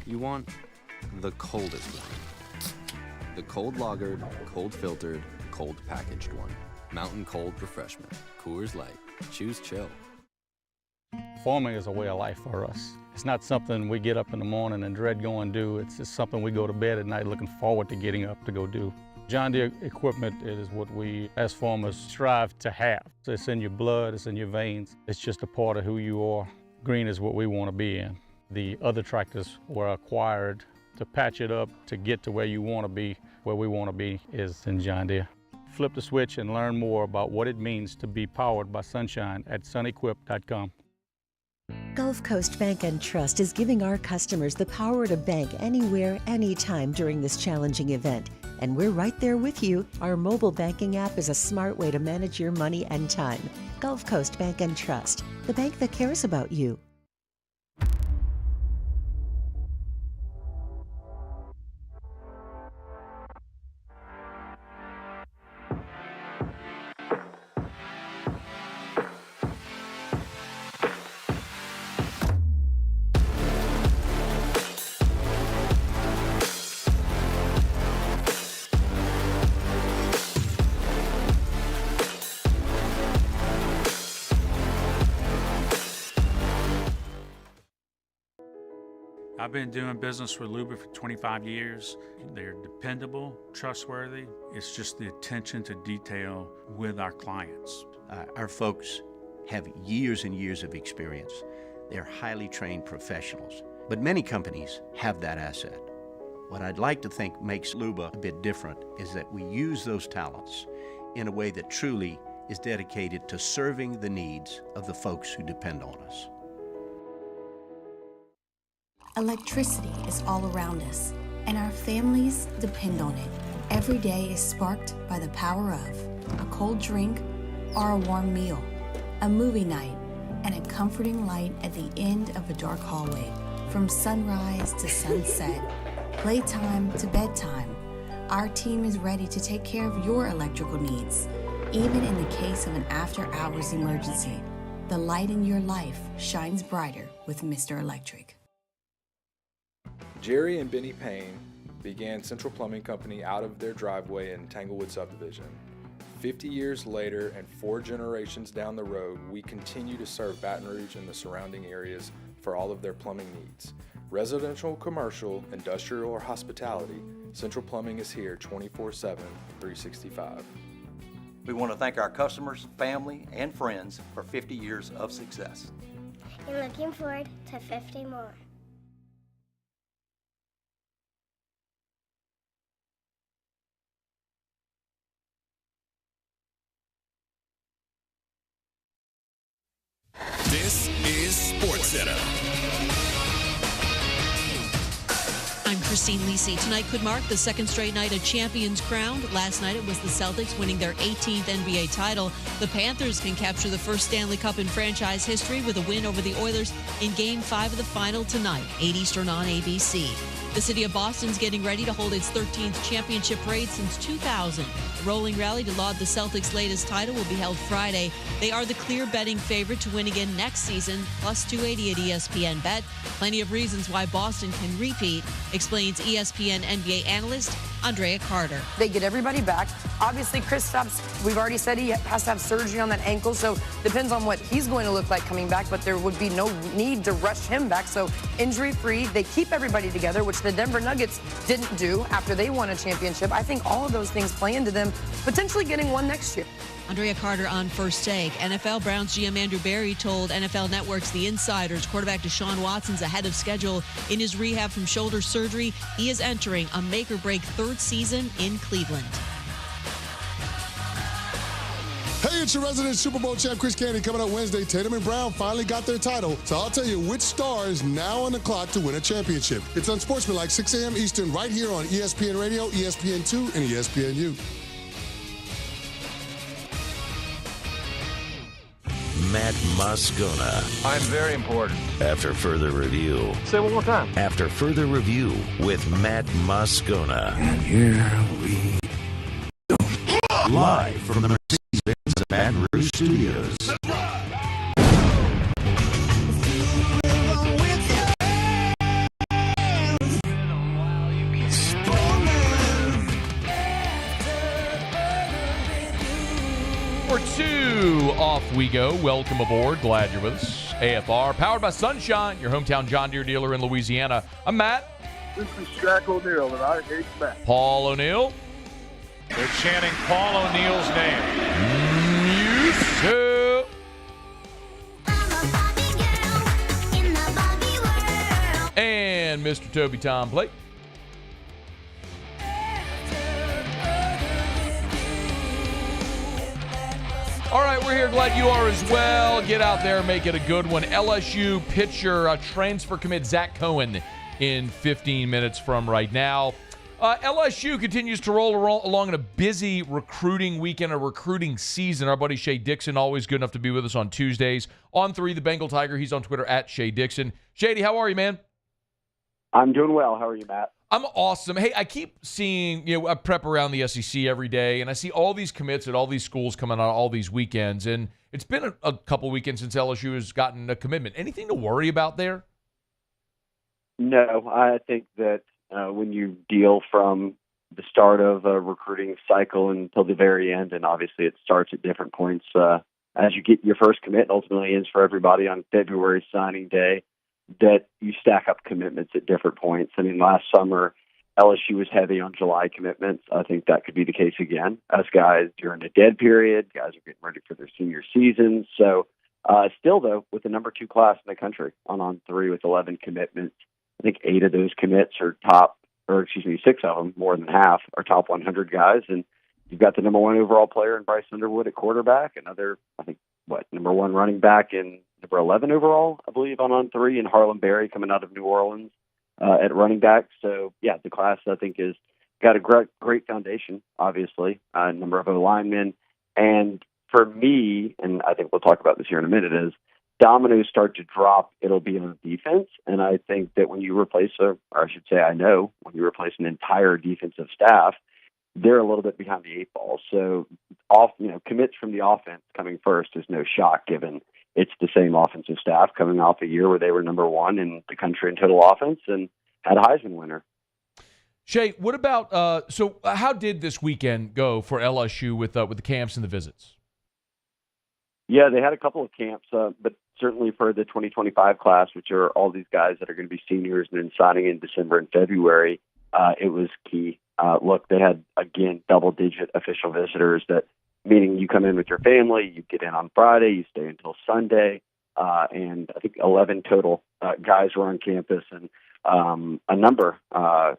You want the coldest one. The cold lagered, cold filtered, cold packaged one. Mountain Cold Refreshment. Coors Light. Choose chill. Farming is a way of life for us. It's not something we get up in the morning and dread going do. It's just something we go to bed at night looking forward to getting up to go do. John Deere equipment is what we as farmers strive to have. It's in your blood, it's in your veins. It's just a part of who you are. Green is what we want to be in. The other tractors were acquired to patch it up to get to where you want to be. Where we want to be is in John Deere. Flip the switch and learn more about what it means to be powered by Sunshine at sunequip.com. Gulf Coast Bank and Trust is giving our customers the power to bank anywhere, anytime during this challenging event. And we're right there with you. Our mobile banking app is a smart way to manage your money and time. Gulf Coast Bank and Trust, the bank that cares about you. I've been doing business with Luba for 25 years. They're dependable, trustworthy. It's just the attention to detail with our clients. Our folks have years and years of experience. They're highly trained professionals. But many companies have that asset. What I'd like to think makes Luba a bit different is that we use those talents in a way that truly is dedicated to serving the needs of the folks who depend on us. Electricity is all around us, and our families depend on it. Every day is sparked by the power of a cold drink or a warm meal, a movie night, and a comforting light at the end of a dark hallway. From sunrise to sunset, playtime to bedtime, our team is ready to take care of your electrical needs. Even in the case of an after-hours emergency, the light in your life shines brighter with Mr. Electric. Jerry and Benny Payne began Central Plumbing Company out of their driveway in Tanglewood subdivision. 50 years later and 4 generations down the road, we continue to serve Baton Rouge and the surrounding areas for all of their plumbing needs. Residential, commercial, industrial, or hospitality, Central Plumbing is here 24/7, 365. We want to thank our customers, family, and friends for 50 years of success. And looking forward to 50 more. This is SportsCenter. I'm Christine Lisi. Tonight could mark the second straight night a champions crowned. Last night it was the Celtics winning their 18th NBA title. The Panthers can capture the first Stanley Cup in franchise history with a win over the Oilers in Game 5 of the final tonight, 8 Eastern on ABC. The city of Boston's getting ready to hold its 13th championship parade since 2000. The rolling rally to laud the Celtics' latest title will be held Friday. They are the clear betting favorite to win again next season, plus 280 at ESPN Bet. Plenty of reasons why Boston can repeat, explains ESPN NBA analyst Andrea Carter. They get everybody back. Obviously, Kristaps, we've already said he has to have surgery on that ankle, so depends on what he's going to look like coming back, but there would be no need to rush him back. So injury-free, they keep everybody together, which the Denver Nuggets didn't do after they won a championship. I think all of those things play into them potentially getting one next year. Andrea Carter on First Take. NFL Browns GM Andrew Berry told NFL Network's The Insiders quarterback Deshaun Watson's ahead of schedule in his rehab from shoulder surgery. He is entering a make-or-break third season in Cleveland. Hey, it's your resident Super Bowl champ, Chris Candy. Coming up Wednesday, Tatum and Brown finally got their title. So I'll tell you which star is now on the clock to win a championship. It's Unsportsmanlike, 6 a.m. Eastern, right here on ESPN Radio, ESPN2, and ESPNU. Matt Moscona. I'm very important. After further review. Say it one more time. After further review with Matt Moscona. And here we go. Live from the Mercedes-Benz Baton Rouge Studios. For 2, off we go. Welcome aboard. Glad you're with us. AFR, powered by Sunshine, your hometown John Deere dealer in Louisiana. I'm Matt. This is Zach O'Neal, and I hate Matt. Paul O'Neal. They're chanting Paul O'Neal's name. You so. And Mr. Toby Tom Blake. All right, we're here. Glad you are as well. Get out there, make it a good one. LSU pitcher, transfer commit Zach Cohen in 15 minutes from right now. LSU continues to roll along in a busy recruiting weekend, a recruiting season. Our buddy Shay Dixon, always good enough to be with us on Tuesdays. On 3, the Bengal Tiger. He's on Twitter at Shay Dixon. Shady, how are you, man? I'm doing well. How are you, Matt? I'm awesome. Hey, I keep seeing, I prep around the SEC every day, and I see all these commits at all these schools coming out all these weekends, and it's been a couple weekends since LSU has gotten a commitment. Anything to worry about there? No, I think that when you deal from the start of a recruiting cycle until the very end, and obviously it starts at different points, as you get your first commit, ultimately ends for everybody on February signing day, that you stack up commitments at different points. I mean, last summer, LSU was heavy on July commitments. I think that could be the case again, as guys during a dead period, guys are getting ready for their senior seasons. So still, though, with the number 2 class in the country on 3 with 11 commitments, I think 8 of those commits are 6 of them, more than half, are top 100 guys. And you've got the number 1 overall player in Bryce Underwood at quarterback, another, I think, number 1 running back in number 11 overall, I believe, on 3, and Harlem Berry coming out of New Orleans at running back. So, yeah, the class, I think, is got a great foundation, obviously, a number of O-linemen. And for me, and I think we'll talk about this here in a minute, is dominoes start to drop, it'll be on defense. And I think that when you replace when you replace an entire defensive staff, they're a little bit behind the 8 ball. So, commits from the offense coming first is no shock, given it's the same offensive staff coming off a year where they were number 1 in the country in total offense and had a Heisman winner. Shay, what about so how did this weekend go for LSU with the camps and the visits? Yeah, they had a couple of camps, but certainly for the 2025 class, which are all these guys that are going to be seniors and then signing in December and February, it was key. Look, they had, again, double-digit official visitors, meaning you come in with your family, you get in on Friday, you stay until Sunday, and I think 11 total guys were on campus, and a number,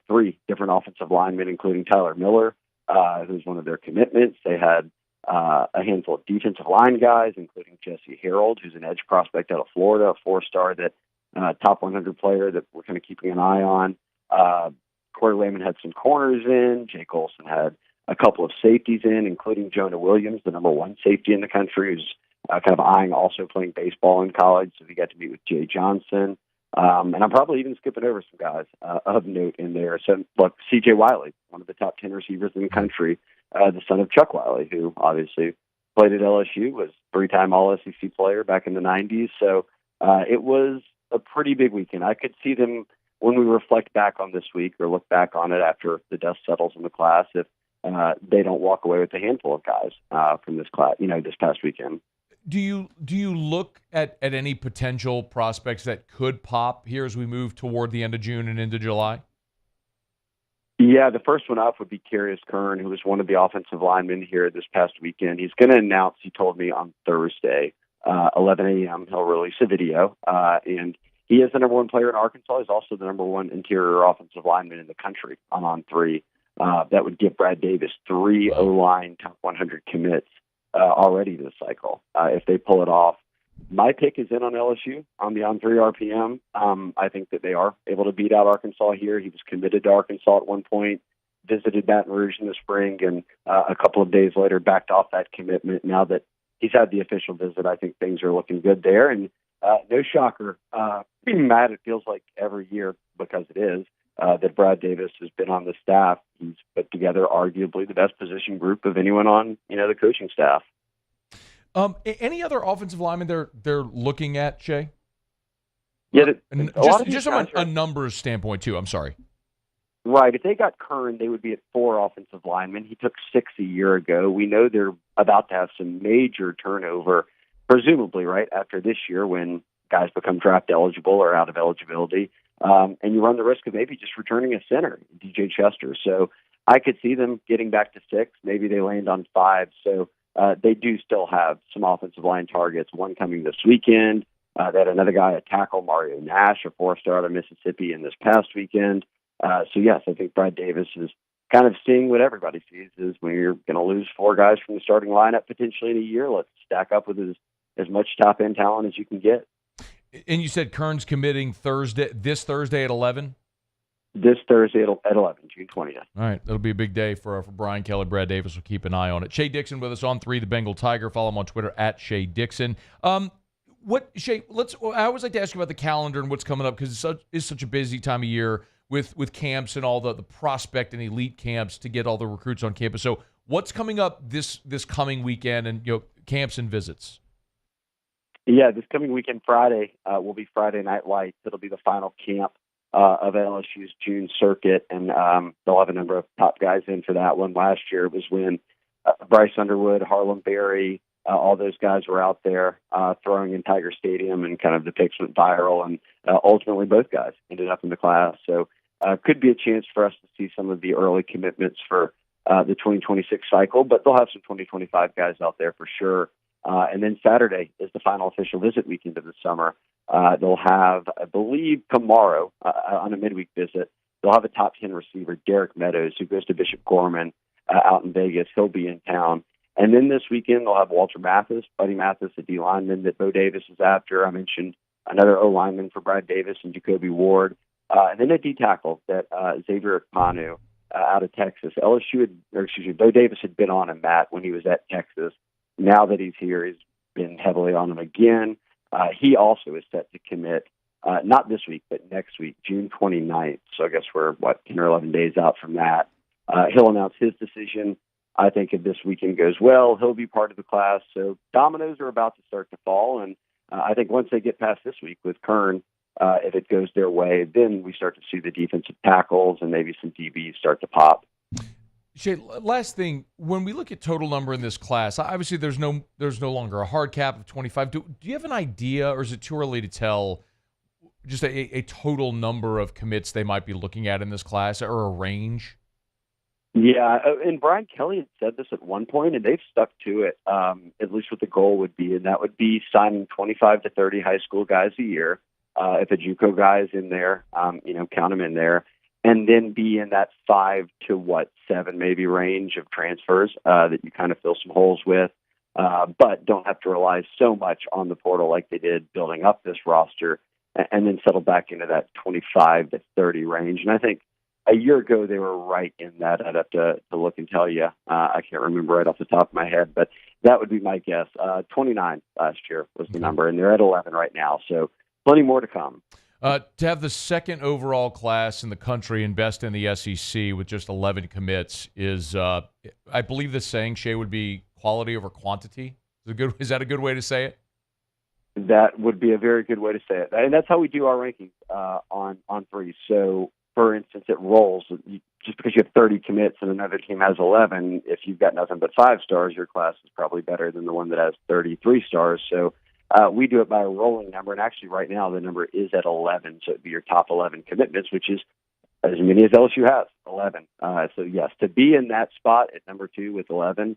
3 different offensive linemen, including Tyler Miller, who's one of their commitments. They had a handful of defensive line guys, including Jesse Harold, who's an edge prospect out of Florida, a 4-star top 100 player that we're kind of keeping an eye on. Corey Lehman had some corners in. Jake Olson had a couple of safeties in, including Jonah Williams, the number 1 safety in the country, who's kind of eyeing also playing baseball in college. So he got to meet with Jay Johnson. And I'm probably even skipping over some guys of note in there. So, look, C.J. Wiley, one of the top 10 receivers in the country, the son of Chuck Wiley, who obviously played at LSU, was 3-time All-SEC player back in the 90s. So it was a pretty big weekend. I could see them, when we reflect back on this week or look back on it after the dust settles in the class, if they don't walk away with a handful of guys from this class, this past weekend. Do you look at any potential prospects that could pop here as we move toward the end of June and into July? Yeah, the first one up would be Curiel Kern, who was one of the offensive linemen here this past weekend. He's going to announce, he told me, on Thursday, 11 a.m. He'll release a video, and he is the number 1 player in Arkansas. He's also the number 1 interior offensive lineman in the country on 3. That would give Brad Davis 3 O-line top 100 commits already this cycle. If they pull it off, my pick is in on LSU on the on 3 RPM. I think that they are able to beat out Arkansas here. He was committed to Arkansas at one point, visited Baton Rouge in the spring, and a couple of days later backed off that commitment. Now that he's had the official visit, I think things are looking good there. And no shocker, Matt, it feels like every year, because it is, that Brad Davis has been on the staff. He's put together arguably the best position group of anyone on, the coaching staff. Any other offensive linemen they're looking at, Shay? Yeah, just from a numbers standpoint too. I'm sorry. Right. If they got Kern, they would be at 4 offensive linemen. He took 6 a year ago. We know they're about to have some major turnover, presumably, right, after this year when guys become draft eligible or out of eligibility. And you run the risk of maybe just returning a center, DJ Chester. So I could see them getting back to 6. Maybe they land on 5. So they do still have some offensive line targets, one coming this weekend. They had another guy at tackle, Mario Nash, a 4-star out of Mississippi, in this past weekend. So, yes, I think Brad Davis is kind of seeing what everybody sees, is when you're going to lose 4 guys from the starting lineup potentially in a year, let's stack up with as much top-end talent as you can get. And you said Kern's committing this Thursday at 11? This Thursday at 11, June 20th. All right. That'll be a big day for Brian Kelly. Brad Davis will keep an eye on it. Shay Dixon with us on 3, the Bengal Tiger. Follow him on Twitter at Shay Dixon. Shay, I always like to ask you about the calendar and what's coming up, because it's such a busy time of year with camps and all the prospect and elite camps to get all the recruits on campus. So what's coming up this coming weekend and camps and visits? Yeah, this coming weekend, Friday, will be Friday Night Lights. It'll be the final camp of LSU's June circuit, and they'll have a number of top guys in for that one. Last year it was when Bryce Underwood, Harlem Berry, all those guys were out there throwing in Tiger Stadium, and kind of the pics went viral, and ultimately both guys ended up in the class. So could be a chance for us to see some of the early commitments for the 2026 cycle, but they'll have some 2025 guys out there for sure. And then Saturday is the final official visit weekend of the summer. They'll have, I believe, tomorrow on a midweek visit, they'll have a top 10 receiver, Derek Meadows, who goes to Bishop Gorman out in Vegas. He'll be in town. And then this weekend, they'll have Walter Mathis, Buddy Mathis, the D lineman that Bo Davis is after. I mentioned another O lineman for Brad Davis and Jacoby Ward. And then a D tackle that Xavier Akpanu out of Texas. Bo Davis had been on him, Matt, when he was at Texas. Now that he's here, he's been heavily on him again. He also is set to commit, not this week, but next week, June 29th. So I guess we're, 10 or 11 days out from that. He'll announce his decision. I think if this weekend goes well, he'll be part of the class. So dominoes are about to start to fall. And I think once they get past this week with Kern, if it goes their way, then we start to see the defensive tackles and maybe some DBs start to pop. Shay, last thing, when we look at total number in this class, obviously there's no longer a hard cap of 25. Do you have an idea, or is it too early to tell just a total number of commits they might be looking at in this class, or a range? Yeah, and Brian Kelly had said this at one point, and they've stuck to it, at least what the goal would be, and that would be signing 25 to 30 high school guys a year. If a JUCO guy is in there, count them in there, and then be in that 5 to 7 maybe range of transfers that you kind of fill some holes with, but don't have to rely so much on the portal like they did building up this roster, and then settle back into that 25 to 30 range. And I think a year ago, they were right in that. I'd have to look and tell you. I can't remember right off the top of my head, but that would be my guess. 29 last year was the number, and they're at 11 right now, so plenty more to come. To have the second overall class in the country and best in the SEC with just 11 commits is, I believe the saying, Shea, would be quality over quantity. Is that a good way to say it? That would be a very good way to say it. And that's how we do our rankings on three. So, for instance, it rolls. Just because you have 30 commits and another team has 11, if you've got nothing but 5 stars, your class is probably better than the one that has 33 stars. So we do it by a rolling number. And actually right now the number is at 11. So it'd be your top 11 commitments, which is as many as LSU has, 11. So, yes, to be in that spot at number 2 with 11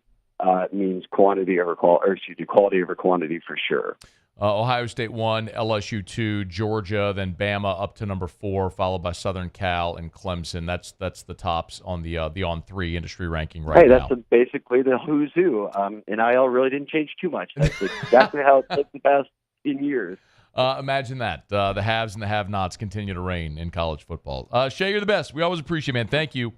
means quality over quantity for sure. Ohio State 1, LSU 2, Georgia, then Bama up to number 4, followed by Southern Cal and Clemson. That's the tops on the on-3 industry ranking right now. Hey, that's basically the who's who. NIL really didn't change too much. That's exactly how it's been the past 10 years. Imagine that. The haves and the have-nots continue to reign in college football. Shea, you're the best. We always appreciate it, man. Thank you.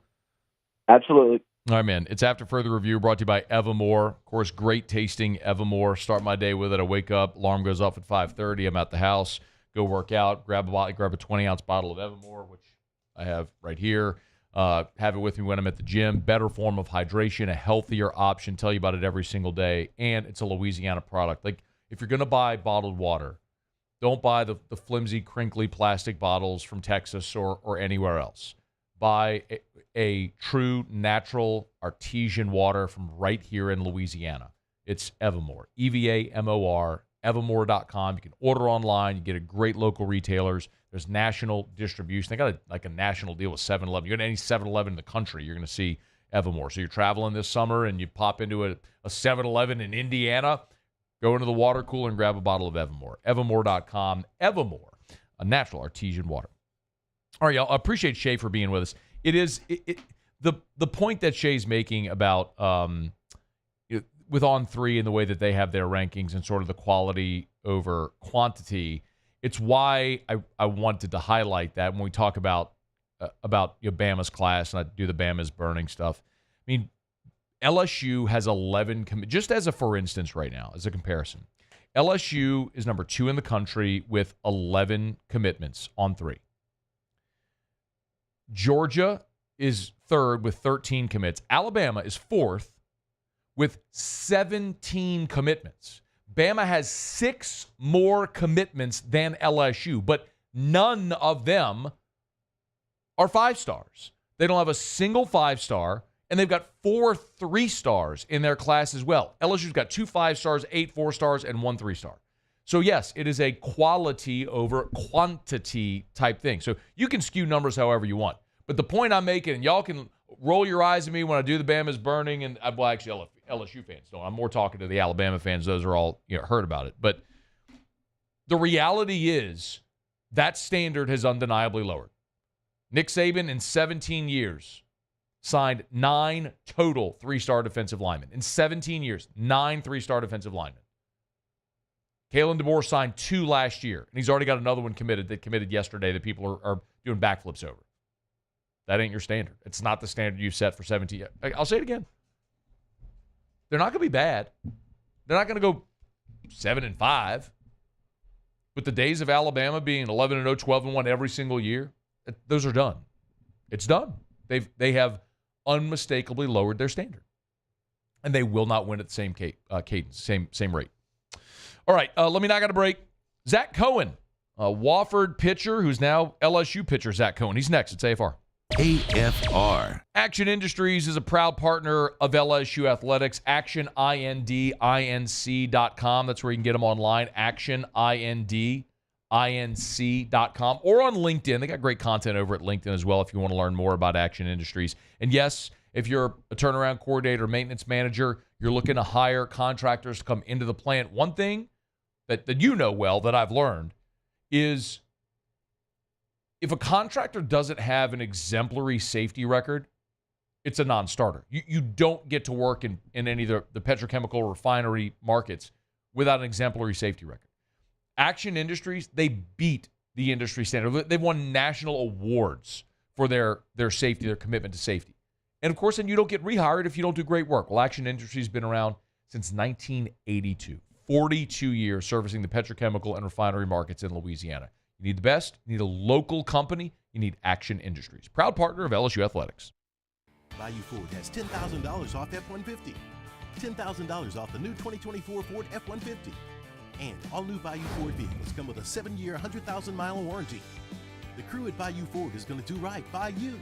Absolutely. All right, man. It's After Further Review, brought to you by Evermore. Of course, great tasting Evermore. Start my day with it. I wake up, alarm goes off at 5:30. I'm at the house, go work out, grab a 20-ounce bottle of Evermore, which I have right here. Have it with me when I'm at the gym. Better form of hydration, a healthier option. Tell you about it every single day. And it's a Louisiana product. Like, if you're going to buy bottled water, don't buy the flimsy, crinkly plastic bottles from Texas or anywhere else. Buy a true, natural, artesian water from right here in Louisiana. It's Evermore, EVAMOR, evermore.com. You can order online. You get at great local retailers. There's national distribution. They got a national deal with 7-Eleven. You go to any 7-Eleven in the country, you're going to see Evermore. So you're traveling this summer and you pop into a 7-Eleven in Indiana, go into the water cooler and grab a bottle of Evermore. Evermore.com. Evermore, a natural artesian water. All right, y'all. I appreciate Shea for being with us. It is the point that Shea's making about with On3 and the way that they have their rankings and sort of the quality over quantity. It's why I wanted to highlight that when we talk about Bama's class, and I do the Bama's burning stuff. I mean, LSU has 11 just as a for instance right now, as a comparison. LSU is number 2 in the country with 11 commitments on 3. Georgia is 3rd with 13 commits. Alabama is 4th with 17 commitments. Bama has 6 more commitments than LSU, but none of them are 5-stars. They don't have a single 5-star, and they've got 4 3-stars in their class as well. LSU's got 2 5-stars, 8 4-stars, and 1 3-star. So, yes, it is a quality over quantity type thing. So you can skew numbers however you want. But the point I'm making, and y'all can roll your eyes at me when I do the Bama's burning, and well, actually LSU fans don't. I'm more talking to the Alabama fans. Those are all heard about it. But the reality is that standard has undeniably lowered. Nick Saban in 17 years signed 9 total 3-star defensive linemen. In 17 years, 9 3-star defensive linemen. Kalen DeBoer signed 2 last year, and he's already got another one committed yesterday that people are doing backflips over. That ain't your standard. It's not the standard you set for 17. I'll say it again. They're not going to be bad. They're not going to go 7-5. With the days of Alabama being 11-0, 12-1 every single year, those are done. It's done. They have unmistakably lowered their standard, and they will not win at the same cadence, same rate. All right, let me knock out a break. Zach Cohen, Wofford pitcher, who's now LSU pitcher. Zach Cohen. He's next. It's AFR. AFR. Action Industries is a proud partner of LSU Athletics. ActionIndinc.com. That's where you can get them online. ActionIndinc.com or on LinkedIn. They got great content over at LinkedIn as well if you want to learn more about Action Industries. And yes, if you're a turnaround coordinator, maintenance manager, you're looking to hire contractors to come into the plant. One thing that you know well that I've learned is if a contractor doesn't have an exemplary safety record, it's a non-starter. You don't get to work in any of the petrochemical refinery markets without an exemplary safety record. Action Industries, they beat the industry standard. They've won national awards for their safety, their commitment to safety. And of course, then you don't get rehired if you don't do great work. Well, Action Industries has been around since 1982. 42 years servicing the petrochemical and refinery markets in Louisiana. You need the best. You need a local company. You need Action Industries. Proud partner of LSU Athletics. Bayou Ford has $10,000 off F-150. $10,000 off the new 2024 Ford F-150. And all new Bayou Ford vehicles come with a 7-year, 100,000-mile warranty. The crew at Bayou Ford is going to do right by you.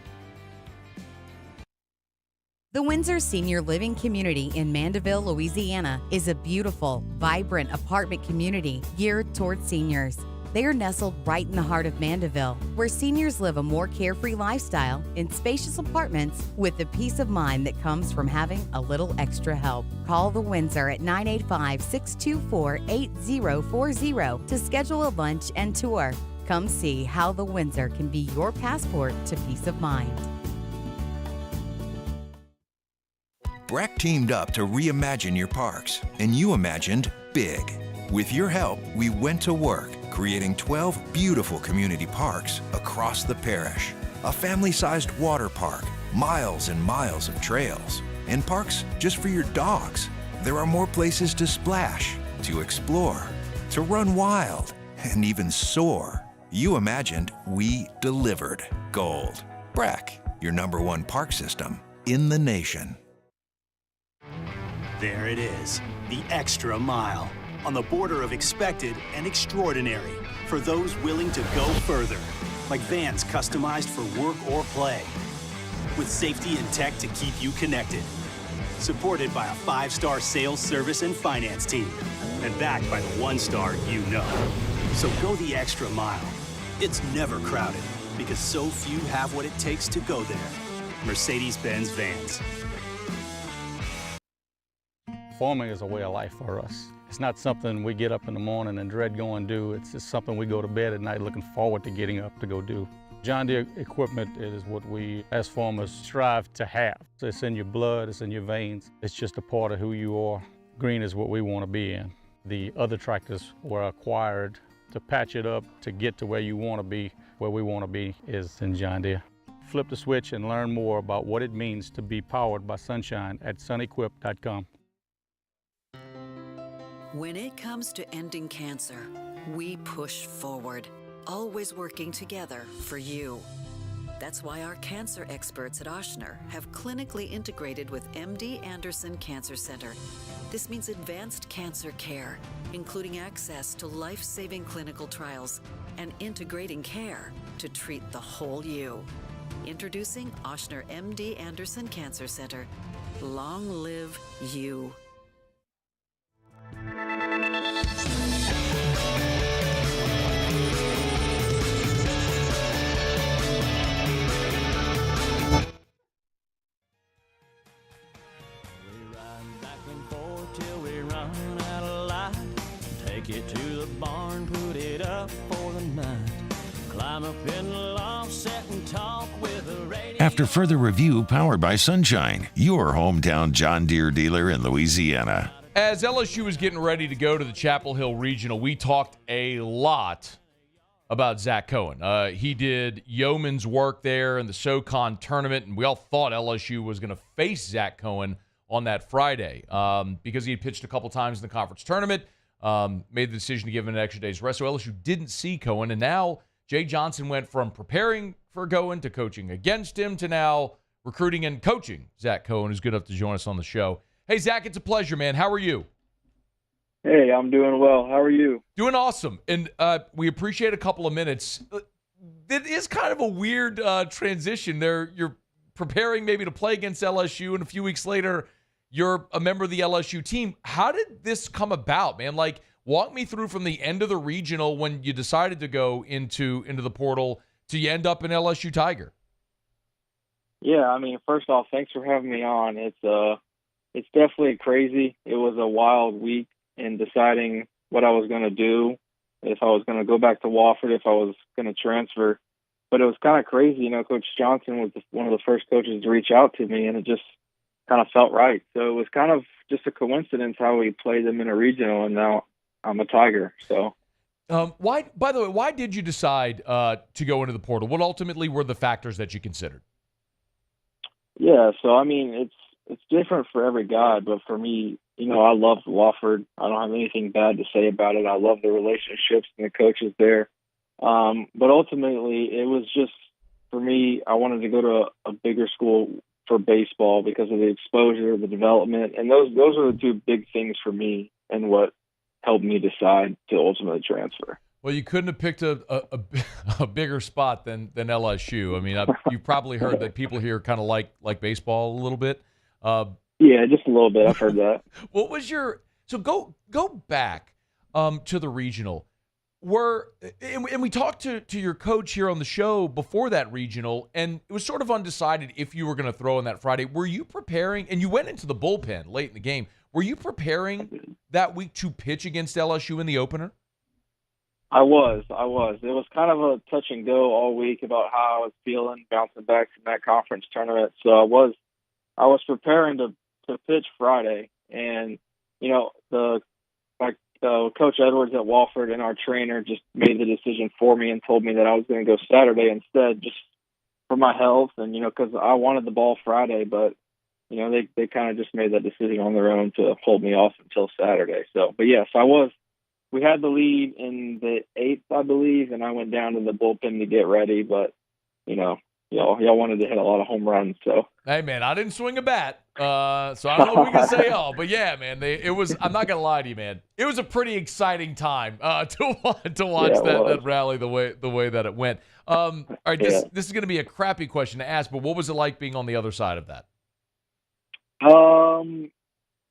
The Windsor Senior Living Community in Mandeville, Louisiana is a beautiful, vibrant apartment community geared toward seniors. They are nestled right in the heart of Mandeville, where seniors live a more carefree lifestyle in spacious apartments with the peace of mind that comes from having a little extra help. Call the Windsor at 985-624-8040 to schedule a lunch and tour. Come see how the Windsor can be your passport to peace of mind. BRAC teamed up to reimagine your parks, and you imagined big. With your help, we went to work, creating 12 beautiful community parks across the parish. A family-sized water park, miles and miles of trails, and parks just for your dogs. There are more places to splash, to explore, to run wild, and even soar. You imagined, we delivered. Gold. BRAC, your #1 park system in the nation. There it is, the extra mile, on the border of expected and extraordinary for those willing to go further, like vans customized for work or play, with safety and tech to keep you connected, supported by a 5-star sales, service, and finance team, and backed by the 1-star you know. So go the extra mile. It's never crowded, because so few have what it takes to go there. Mercedes-Benz Vans. Farming is a way of life for us. It's not something we get up in the morning and dread going do. It's just something we go to bed at night looking forward to getting up to go do. John Deere equipment is what we as farmers strive to have. So it's in your blood, it's in your veins. It's just a part of who you are. Green is what we want to be in. The other tractors were acquired to patch it up to get to where you want to be. Where we want to be is in John Deere. Flip the switch and learn more about what it means to be powered by sunshine at sunequip.com. When it comes to ending cancer, we push forward, always working together for you. That's why our cancer experts at Ochsner have clinically integrated with MD Anderson Cancer Center. This means advanced cancer care, including access to life-saving clinical trials and integrating care to treat the whole you. Introducing Ochsner MD Anderson Cancer Center. Long live you. Back and forth till we run out of light. Take it to the barn, put it up for the night. Climb up in the loft, sit and talk with the radio. After further review powered by Sunshine, your hometown John Deere dealer in Louisiana. As LSU was getting ready to go to the Chapel Hill Regional, we talked a lot about Zach Cohen. He did yeoman's work there in the SoCon tournament, and we all thought LSU was going to face Zach Cohen on that Friday because he had pitched a couple times in the conference tournament, made the decision to give him an extra day's rest. So LSU didn't see Cohen, and now Jay Johnson went from preparing for Cohen to coaching against him to now recruiting and coaching Zach Cohen, who's good enough to join us on the show. Hey, Zach, it's a pleasure, man. How are you? Hey, I'm doing well. How are you? Doing awesome. And we appreciate a couple of minutes. It is kind of a weird transition there. You're preparing maybe to play against LSU, and a few weeks later, you're a member of the LSU team. How did this come about, man? Like, walk me through from the end of the regional when you decided to go into the portal to you end up an LSU Tiger. Yeah, I mean, first off, thanks for having me on. It's definitely crazy. It was a wild week in deciding what I was going to do, if I was going to go back to Wofford, if I was going to transfer. But it was kind of crazy. You know, Coach Johnson was one of the first coaches to reach out to me, and it just kind of felt right. So it was kind of just a coincidence how we played them in a regional, and now I'm a Tiger. So, by the way, why did you decide to go into the portal? What ultimately were the factors that you considered? Yeah, so I mean, it's different for every guy, but for me, you know, I love Wofford. I don't have anything bad to say about it. I love the relationships and the coaches there. But ultimately, it was just, for me, I wanted to go to a bigger school for baseball because of the exposure, the development, and those are the two big things for me and what helped me decide to ultimately transfer. Well, you couldn't have picked a bigger spot than LSU. I mean, you've probably heard that people here kind of like baseball a little bit. Yeah, just a little bit. I've heard that. What was so go back to the regional. And we talked to your coach here on the show before that regional, and it was sort of undecided if you were going to throw on that Friday. Were you preparing, and you went into the bullpen late in the game, were you preparing that week to pitch against LSU in the opener? I was. It was kind of a touch and go all week about how I was feeling bouncing back from that conference tournament. So I was preparing to pitch Friday, and you know, Coach Edwards at Wofford and our trainer just made the decision for me and told me that I was going to go Saturday instead, just for my health and, you know, because I wanted the ball Friday, but you know, they kind of just made that decision on their own to hold me off until Saturday. So, but yes, we had the lead in the 8th, I believe, and I went down to the bullpen to get ready, but you know, y'all wanted to hit a lot of home runs. So, hey, man, I didn't swing a bat, so I don't know what we can say all. But yeah, man, it was. I'm not gonna lie to you, man. It was a pretty exciting time to watch that rally the way that it went. All right, this is gonna be a crappy question to ask, but what was it like being on the other side of that?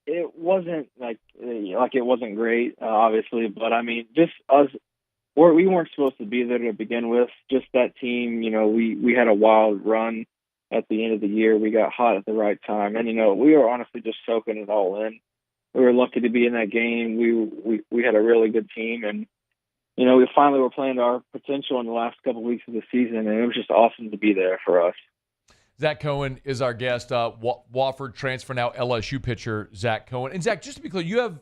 It wasn't like it wasn't great, obviously, but I mean, just us. We weren't supposed to be there to begin with. Just that team, you know, we had a wild run at the end of the year. We got hot at the right time, and you know, we were honestly just soaking it all in. We were lucky to be in that game. We had a really good team, and you know, we finally were playing to our potential in the last couple of weeks of the season, and it was just awesome to be there for us. Zach Cohen is our guest. Wofford transfer, now LSU pitcher Zach Cohen. And Zach, just to be clear, you have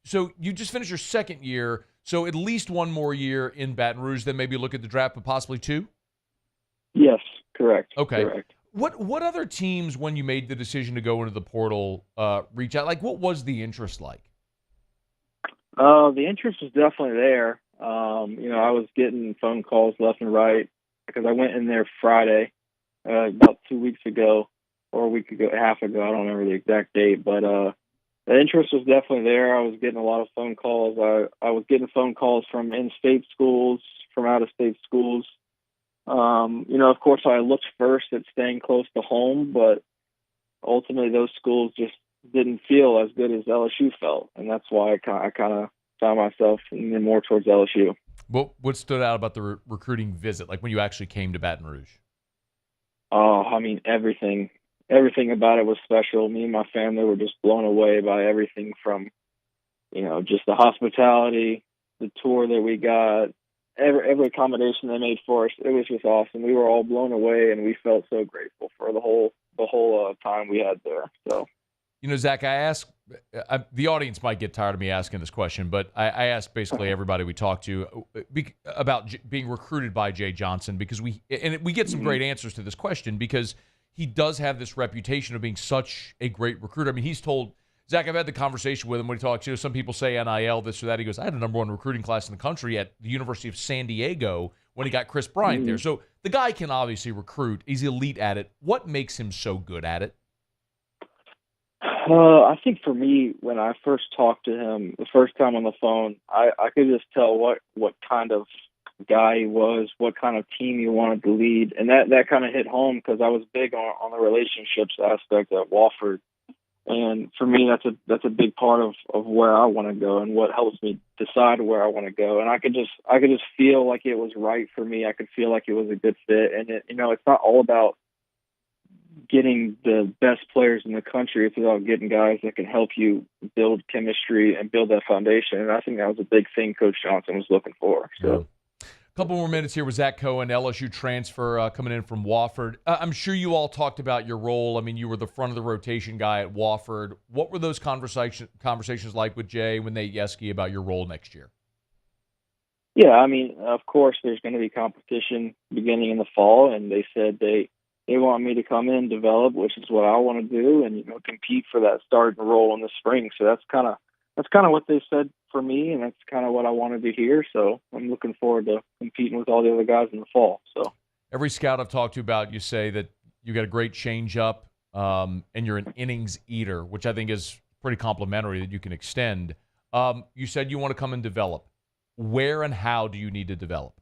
so you just finished your second year. So at least one more year in Baton Rouge, then maybe look at the draft, but possibly two? Yes, correct. Okay. Correct. What other teams, when you made the decision to go into the portal, reach out? Like, what was the interest like? The interest was definitely there. You know, I was getting phone calls left and right because I went in there Friday, about 2 weeks ago, or a week ago, half ago. I don't remember the exact date, but the interest was definitely there. I was getting a lot of phone calls. I was getting phone calls from in-state schools, from out-of-state schools. You know, of course, I looked first at staying close to home, but ultimately those schools just didn't feel as good as LSU felt, and that's why I kind of found myself leaning more towards LSU. What stood out about the recruiting visit, like when you actually came to Baton Rouge? Oh, I mean, everything. everything about it was special. Me and my family were just blown away by everything from, just the hospitality, the tour that we got, every accommodation they made for us. It was just awesome. We were all blown away, and we felt so grateful for the whole time we had there. So, Zach, I asked the audience might get tired of me asking this question, but I asked basically everybody we talked to about being recruited by Jay Johnson, because we get some great answers to this question, because he does have this reputation of being such a great recruiter. I mean, he's told Zach, I've had the conversation with him when he talks to some people say NIL, this or that. He goes, I had a #1 recruiting class in the country at the University of San Diego when he got Chris Bryant there. So the guy can obviously recruit. He's elite at it. What makes him so good at it? I think for me, when I first talked to him the first time on the phone, I could just tell what kind of guy he was, what kind of team he wanted to lead. And that kind of hit home, because I was big on the relationships aspect at Wofford. And for me, that's a big part of where I want to go and what helps me decide where I want to go. And I could just feel like it was right for me. I could feel like it was a good fit. And it's not all about getting the best players in the country. It's about getting guys that can help you build chemistry and build that foundation. And I think that was a big thing Coach Johnson was looking for. So. Couple more minutes here with Zach Cohen, LSU transfer coming in from Wofford. I'm sure you all talked about your role. I mean, you were the front of the rotation guy at Wofford. What were those conversations like with Jay when they asked you about your role next year? Yeah, I mean, of course, there's going to be competition beginning in the fall, and they said they want me to come in, develop, which is what I want to do, and compete for that starting role in the spring. So that's kind of what they said for me, and that's kind of what I wanted to hear. So I'm looking forward to competing with all the other guys in the fall. So every scout I've talked to about, you say that you got a great changeup, and you're an innings eater, which I think is pretty complimentary that you can extend. You said you want to come and develop. Where and how do you need to develop?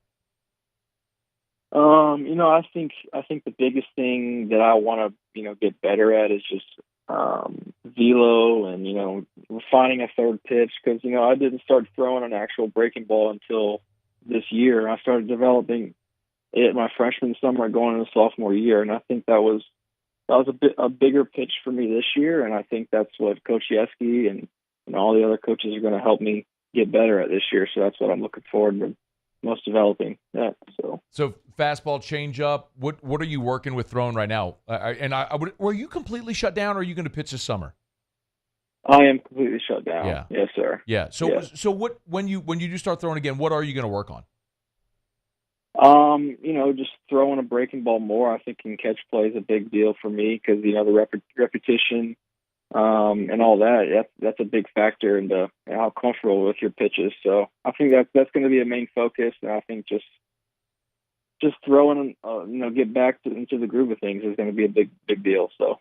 I think the biggest thing that I want to get better at is just velo and refining a third pitch, because I didn't start throwing an actual breaking ball until this year. I started developing it my freshman summer going into sophomore year, and I think that was a bigger pitch for me this year, and I think that's what Coach Yeski and all the other coaches are going to help me get better at this year. So that's what I'm looking forward to most developing. Yeah. So fastball, changeup. What are you working with throwing right now? Were you completely shut down, or are you going to pitch this summer? I am completely shut down. Yeah. Yes, sir. Yeah. So what when you do start throwing again, what are you going to work on? Just throwing a breaking ball more. I think in catch play is a big deal for me, because the repetition and all that's a big factor into how comfortable with your pitches. So I think that's going to be a main focus, and I think just throwing get back into the groove of things is going to be a big deal. So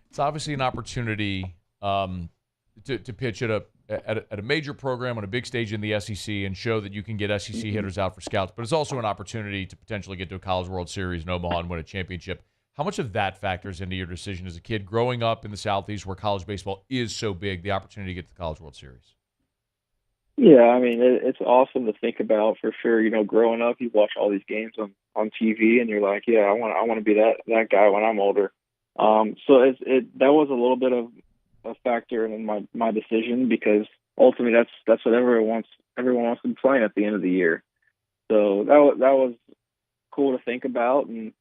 it's obviously an opportunity to pitch at a major program on a big stage in the SEC and show that you can get SEC hitters out for scouts, but it's also an opportunity to potentially get to a College World Series in Omaha and win a championship. How much of that factors into your decision as a kid growing up in the Southeast where college baseball is so big, the opportunity to get to the College World Series? Yeah, I mean, it's awesome to think about for sure. Growing up, you watch all these games on TV, and you're like, yeah, I want to be that guy when I'm older. So that was a little bit of a factor in my decision, because ultimately that's what everyone wants to be playing at the end of the year. So that was cool to think about, and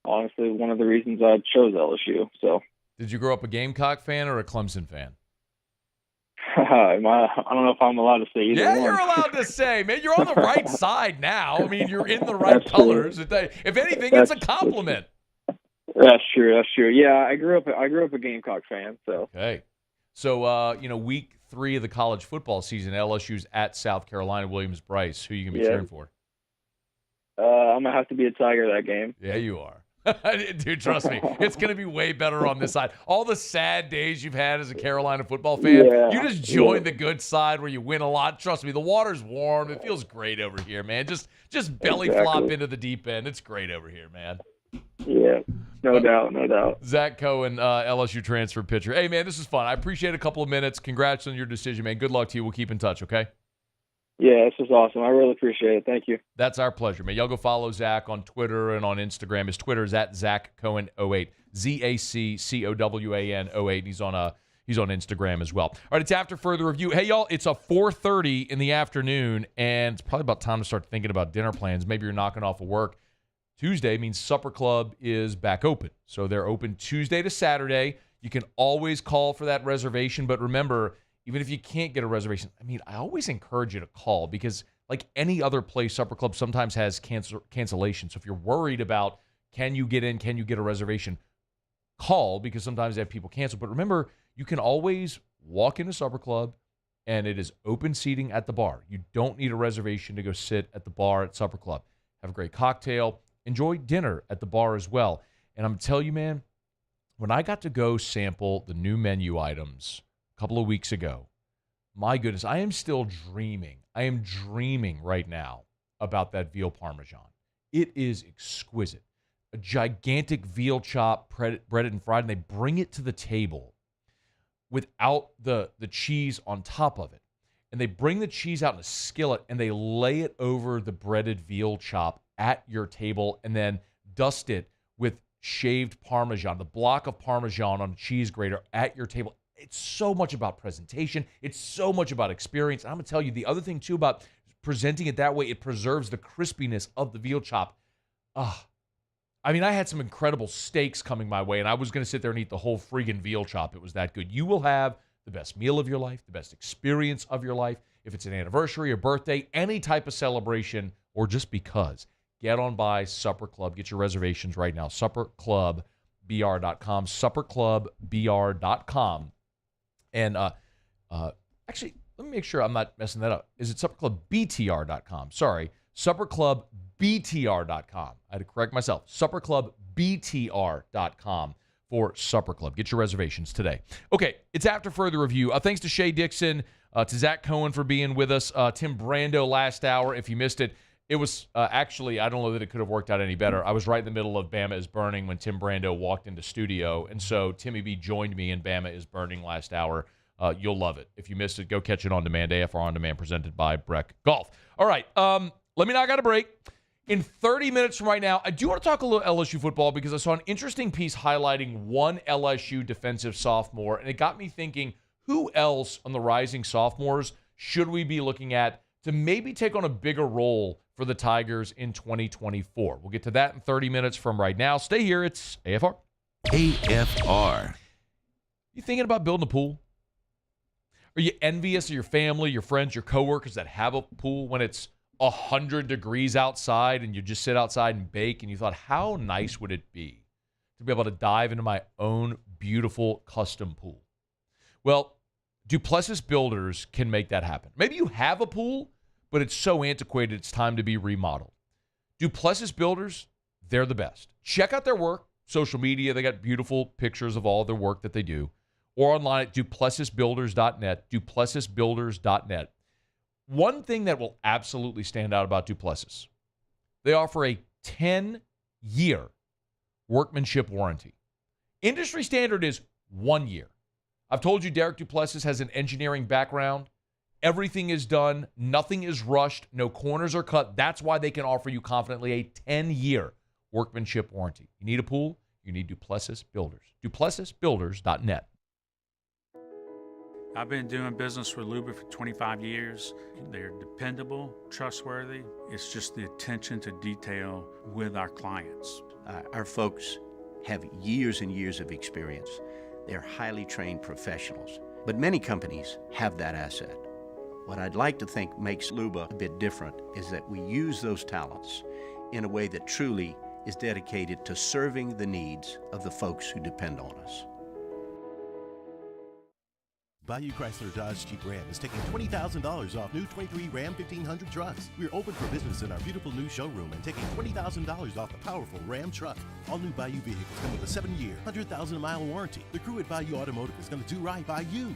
honestly, one of the reasons I chose LSU. So, did you grow up a Gamecock fan or a Clemson fan? I don't know if I'm allowed to say either one. Yeah, you're allowed to say, man. You're on the right side now. I mean, you're in the right colors. If anything, it's a compliment. That's true. Yeah, I grew up a Gamecock fan. So okay. So week 3 of the college football season, LSU's at South Carolina. Williams-Brice. Who are you gonna be cheering for? I'm gonna have to be a Tiger that game. Yeah, you are. Dude, trust me, it's going to be way better on this side. All the sad days you've had as a Carolina football fan, you just join the good side where you win a lot. Trust me, the water's warm. It feels great over here, man. Just belly flop into the deep end. It's great over here, man. Yeah, no doubt. Zach Cohen, LSU transfer pitcher. Hey, man, this is fun. I appreciate a couple of minutes. Congrats on your decision, man. Good luck to you. We'll keep in touch, okay? Yeah, this is awesome. I really appreciate it. Thank you. That's our pleasure, man. Y'all go follow Zach on Twitter and on Instagram. His Twitter is at ZachCohen08. ZACCOWAN08. He's on Instagram as well. All right, it's After Further Review. Hey, y'all, it's a 4:30 in the afternoon, and it's probably about time to start thinking about dinner plans. Maybe you're knocking off of work. Tuesday means Supper Club is back open. So they're open Tuesday to Saturday. You can always call for that reservation, but remember, even if you can't get a reservation, I always encourage you to call because like any other place, Supper Club sometimes has cancellation. So if you're worried about can you get in, can you get a reservation, call because sometimes they have people cancel. But remember, you can always walk into Supper Club and it is open seating at the bar. You don't need a reservation to go sit at the bar at Supper Club. Have a great cocktail. Enjoy dinner at the bar as well. And I'm going to tell you, man, when I got to go sample the new menu items a couple of weeks ago, my goodness, I am still dreaming. I am dreaming right now about that veal parmesan. It is exquisite. A gigantic veal chop, breaded and fried, and they bring it to the table without the cheese on top of it. And they bring the cheese out in a skillet, and they lay it over the breaded veal chop at your table and then dust it with shaved Parmesan, the block of Parmesan on a cheese grater at your table. It's so much about presentation. It's so much about experience. And I'm going to tell you the other thing, too, about presenting it that way, it preserves the crispiness of the veal chop. I had some incredible steaks coming my way, and I was going to sit there and eat the whole friggin' veal chop. It was that good. You will have the best meal of your life, the best experience of your life. If it's an anniversary, a birthday, any type of celebration, or just because, get on by Supper Club. Get your reservations right now. SupperClubBR.com. SupperClubBR.com. And actually, let me make sure I'm not messing that up. Is it SupperClubBTR.com? Sorry. SupperClubBTR.com. I had to correct myself. SupperClubBTR.com for Supper Club. Get your reservations today. Okay, it's After Further Review. Thanks to Shay Dixon, to Zach Cohen for being with us, Tim Brando last hour. If you missed it, it was actually, I don't know that it could have worked out any better. I was right in the middle of Bama is Burning when Tim Brando walked into studio, and so Timmy B joined me in Bama is Burning last hour. You'll love it. If you missed it, go catch it on demand. AFR On Demand presented by Breck Golf. All right, let me knock out a break. In 30 minutes from right now, I do want to talk a little LSU football because I saw an interesting piece highlighting one LSU defensive sophomore, and it got me thinking, who else on the rising sophomores should we be looking at to maybe take on a bigger role for the Tigers in 2024? We'll get to that in 30 minutes from right now. Stay here. It's AFR. AFR. You thinking about building a pool? Are you envious of your family, your friends, your coworkers that have a pool when it's 100 degrees outside and you just sit outside and bake, and you thought, how nice would it be to be able to dive into my own beautiful custom pool? Well, Duplessis Builders can make that happen. Maybe you have a pool, but it's so antiquated it's time to be remodeled. Duplessis Builders, they're the best. Check out their work, social media. They got beautiful pictures of all their work that they do. Or online at duplessisbuilders.net, duplessisbuilders.net. One thing that will absolutely stand out about Duplessis, they offer a 10-year workmanship warranty. Industry standard is 1 year. I've told you Derek Duplessis has an engineering background. Everything is done. Nothing is rushed. No corners are cut. That's why they can offer you confidently a 10-year workmanship warranty. You need a pool? You need Duplessis Builders. duplessisbuilders.net. I've been doing business with Luba for 25 years. They're dependable, trustworthy. It's just the attention to detail with our clients. Our folks have years and years of experience. They're highly trained professionals, but many companies have that asset. What I'd like to think makes Luba a bit different is that we use those talents in a way that truly is dedicated to serving the needs of the folks who depend on us. Bayou Chrysler Dodge Jeep Ram is taking $20,000 off new 23 Ram 1500 trucks. We're open for business in our beautiful new showroom and taking $20,000 off the powerful Ram truck. All new Bayou vehicles come with a 7-year, 100,000-mile warranty. The crew at Bayou Automotive is going to do right by you.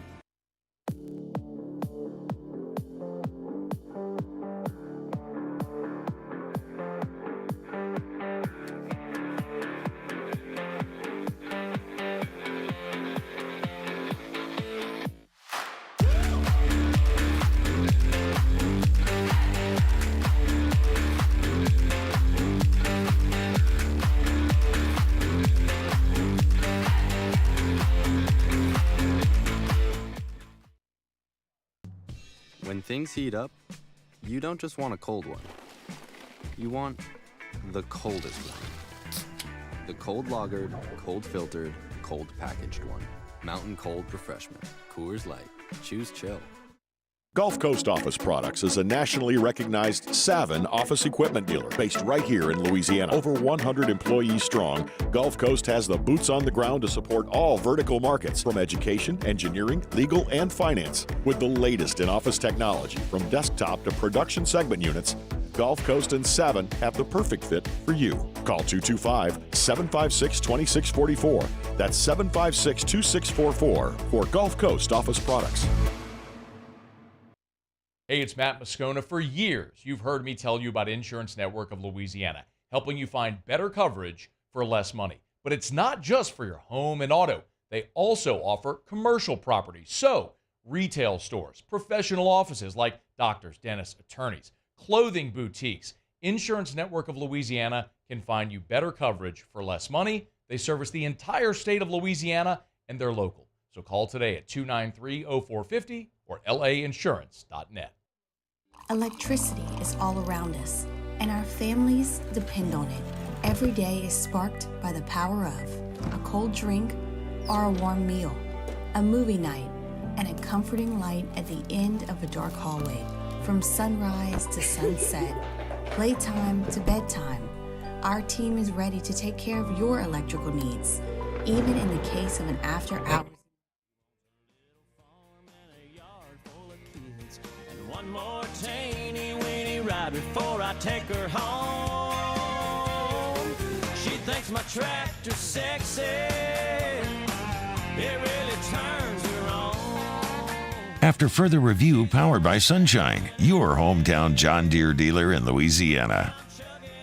When things heat up, you don't just want a cold one. You want the coldest one. The cold lagered, cold filtered, cold packaged one. Mountain Cold Refreshment. Coors Light. Choose chill. Gulf Coast Office Products is a nationally recognized Savin office equipment dealer based right here in Louisiana. Over 100 employees strong, Gulf Coast has the boots on the ground to support all vertical markets from education, engineering, legal, and finance. With the latest in office technology from desktop to production segment units, Gulf Coast and Savin have the perfect fit for you. Call 225-756-2644. That's 756-2644 for Gulf Coast Office Products. Hey, it's Matt Moscona. For years, you've heard me tell you about Insurance Network of Louisiana, helping you find better coverage for less money. But it's not just for your home and auto. They also offer commercial property. So, retail stores, professional offices like doctors, dentists, attorneys, clothing boutiques. Insurance Network of Louisiana can find you better coverage for less money. They service the entire state of Louisiana, and they're local. So call today at 293-0450 or lainsurance.net. Electricity is all around us, and our families depend on it. Every day is sparked by the power of a cold drink or a warm meal, a movie night, and a comforting light at the end of a dark hallway. From sunrise to sunset, playtime to bedtime, our team is ready to take care of your electrical needs, even in the case of an after-hours. One more teeny-weeny ride before I take her home. She thinks my tractor's sexy. It really turns her on. After further review powered by Sunshine, your hometown John Deere dealer in Louisiana.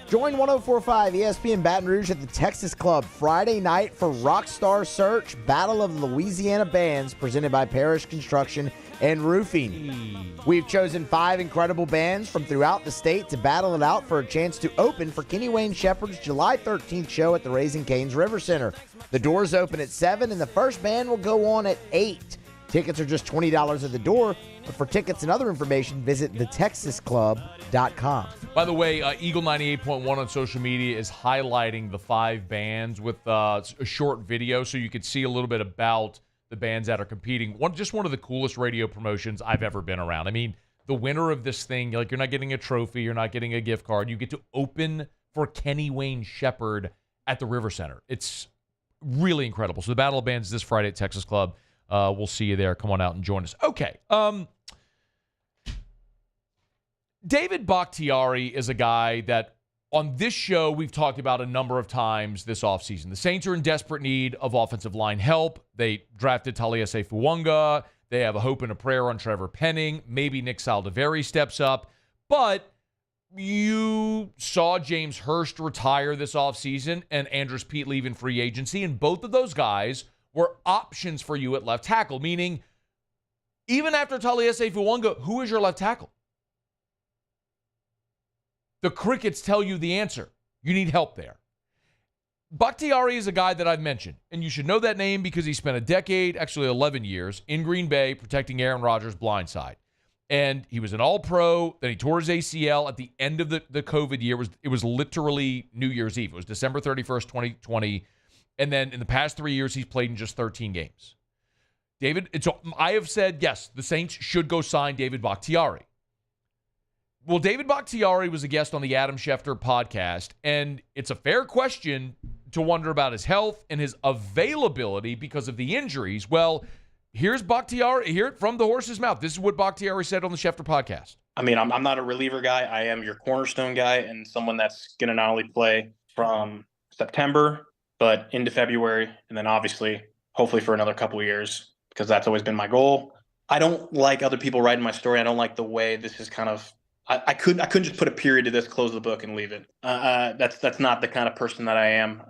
Join 104.5 ESPN Baton Rouge at the Texas Club Friday night for Rockstar Search Battle of the Louisiana Bands presented by Parish Construction and Roofing. We've chosen 5 incredible bands from throughout the state to battle it out for a chance to open for Kenny Wayne Shepherd's July 13th show at the Raising Cane's River Center. The doors open at 7 and the first band will go on at 8. Tickets are just $20 at the door, but for tickets and other information, visit thetexasclub.com. By the way, Eagle 98.1 on social media is highlighting the 5 bands with a short video so you could see a little bit about the bands that are competing. Just one of the coolest radio promotions I've ever been around. I mean, the winner of this thing, like, you're not getting a trophy, you're not getting a gift card. You get to open for Kenny Wayne Shepherd at the River Center. It's really incredible. So the Battle of Bands is this Friday at Texas Club. We'll see you there. Come on out and join us. Okay. David Bakhtiari is a guy that on this show we've talked about a number of times this offseason. The Saints are in desperate need of offensive line help. They drafted Taliesin Fuanga. They have a hope and a prayer on Trevor Penning. Maybe Nick Saldiveri steps up. But you saw James Hurst retire this offseason and Andrus Peat leave in free agency, and both of those guys were options for you at left tackle, meaning even after Taliesin Fuanga, who is your left tackle? The crickets tell you the answer. You need help there. Bakhtiari is a guy that I've mentioned, and you should know that name because he spent a decade, actually 11 years, in Green Bay protecting Aaron Rodgers' blindside. And he was an all-pro. Then he tore his ACL at the end of the COVID year. It was literally New Year's Eve. It was December 31st, 2020. And then in the past 3 years, he's played in just 13 games. I have said, yes, the Saints should go sign David Bakhtiari. Well, David Bakhtiari was a guest on the Adam Schefter podcast, and it's a fair question to wonder about his health and his availability because of the injuries. Well, here's Bakhtiari. Hear it from the horse's mouth. This is what Bakhtiari said on the Schefter podcast. I mean, I'm not a reliever guy. I am your cornerstone guy and someone that's going to not only play from September, but into February, and then obviously, hopefully for another couple of years, because that's always been my goal. I don't like other people writing my story. I don't like the way this is kind of I couldn't just put a period to this, close the book, and leave it. That's not the kind of person that I am.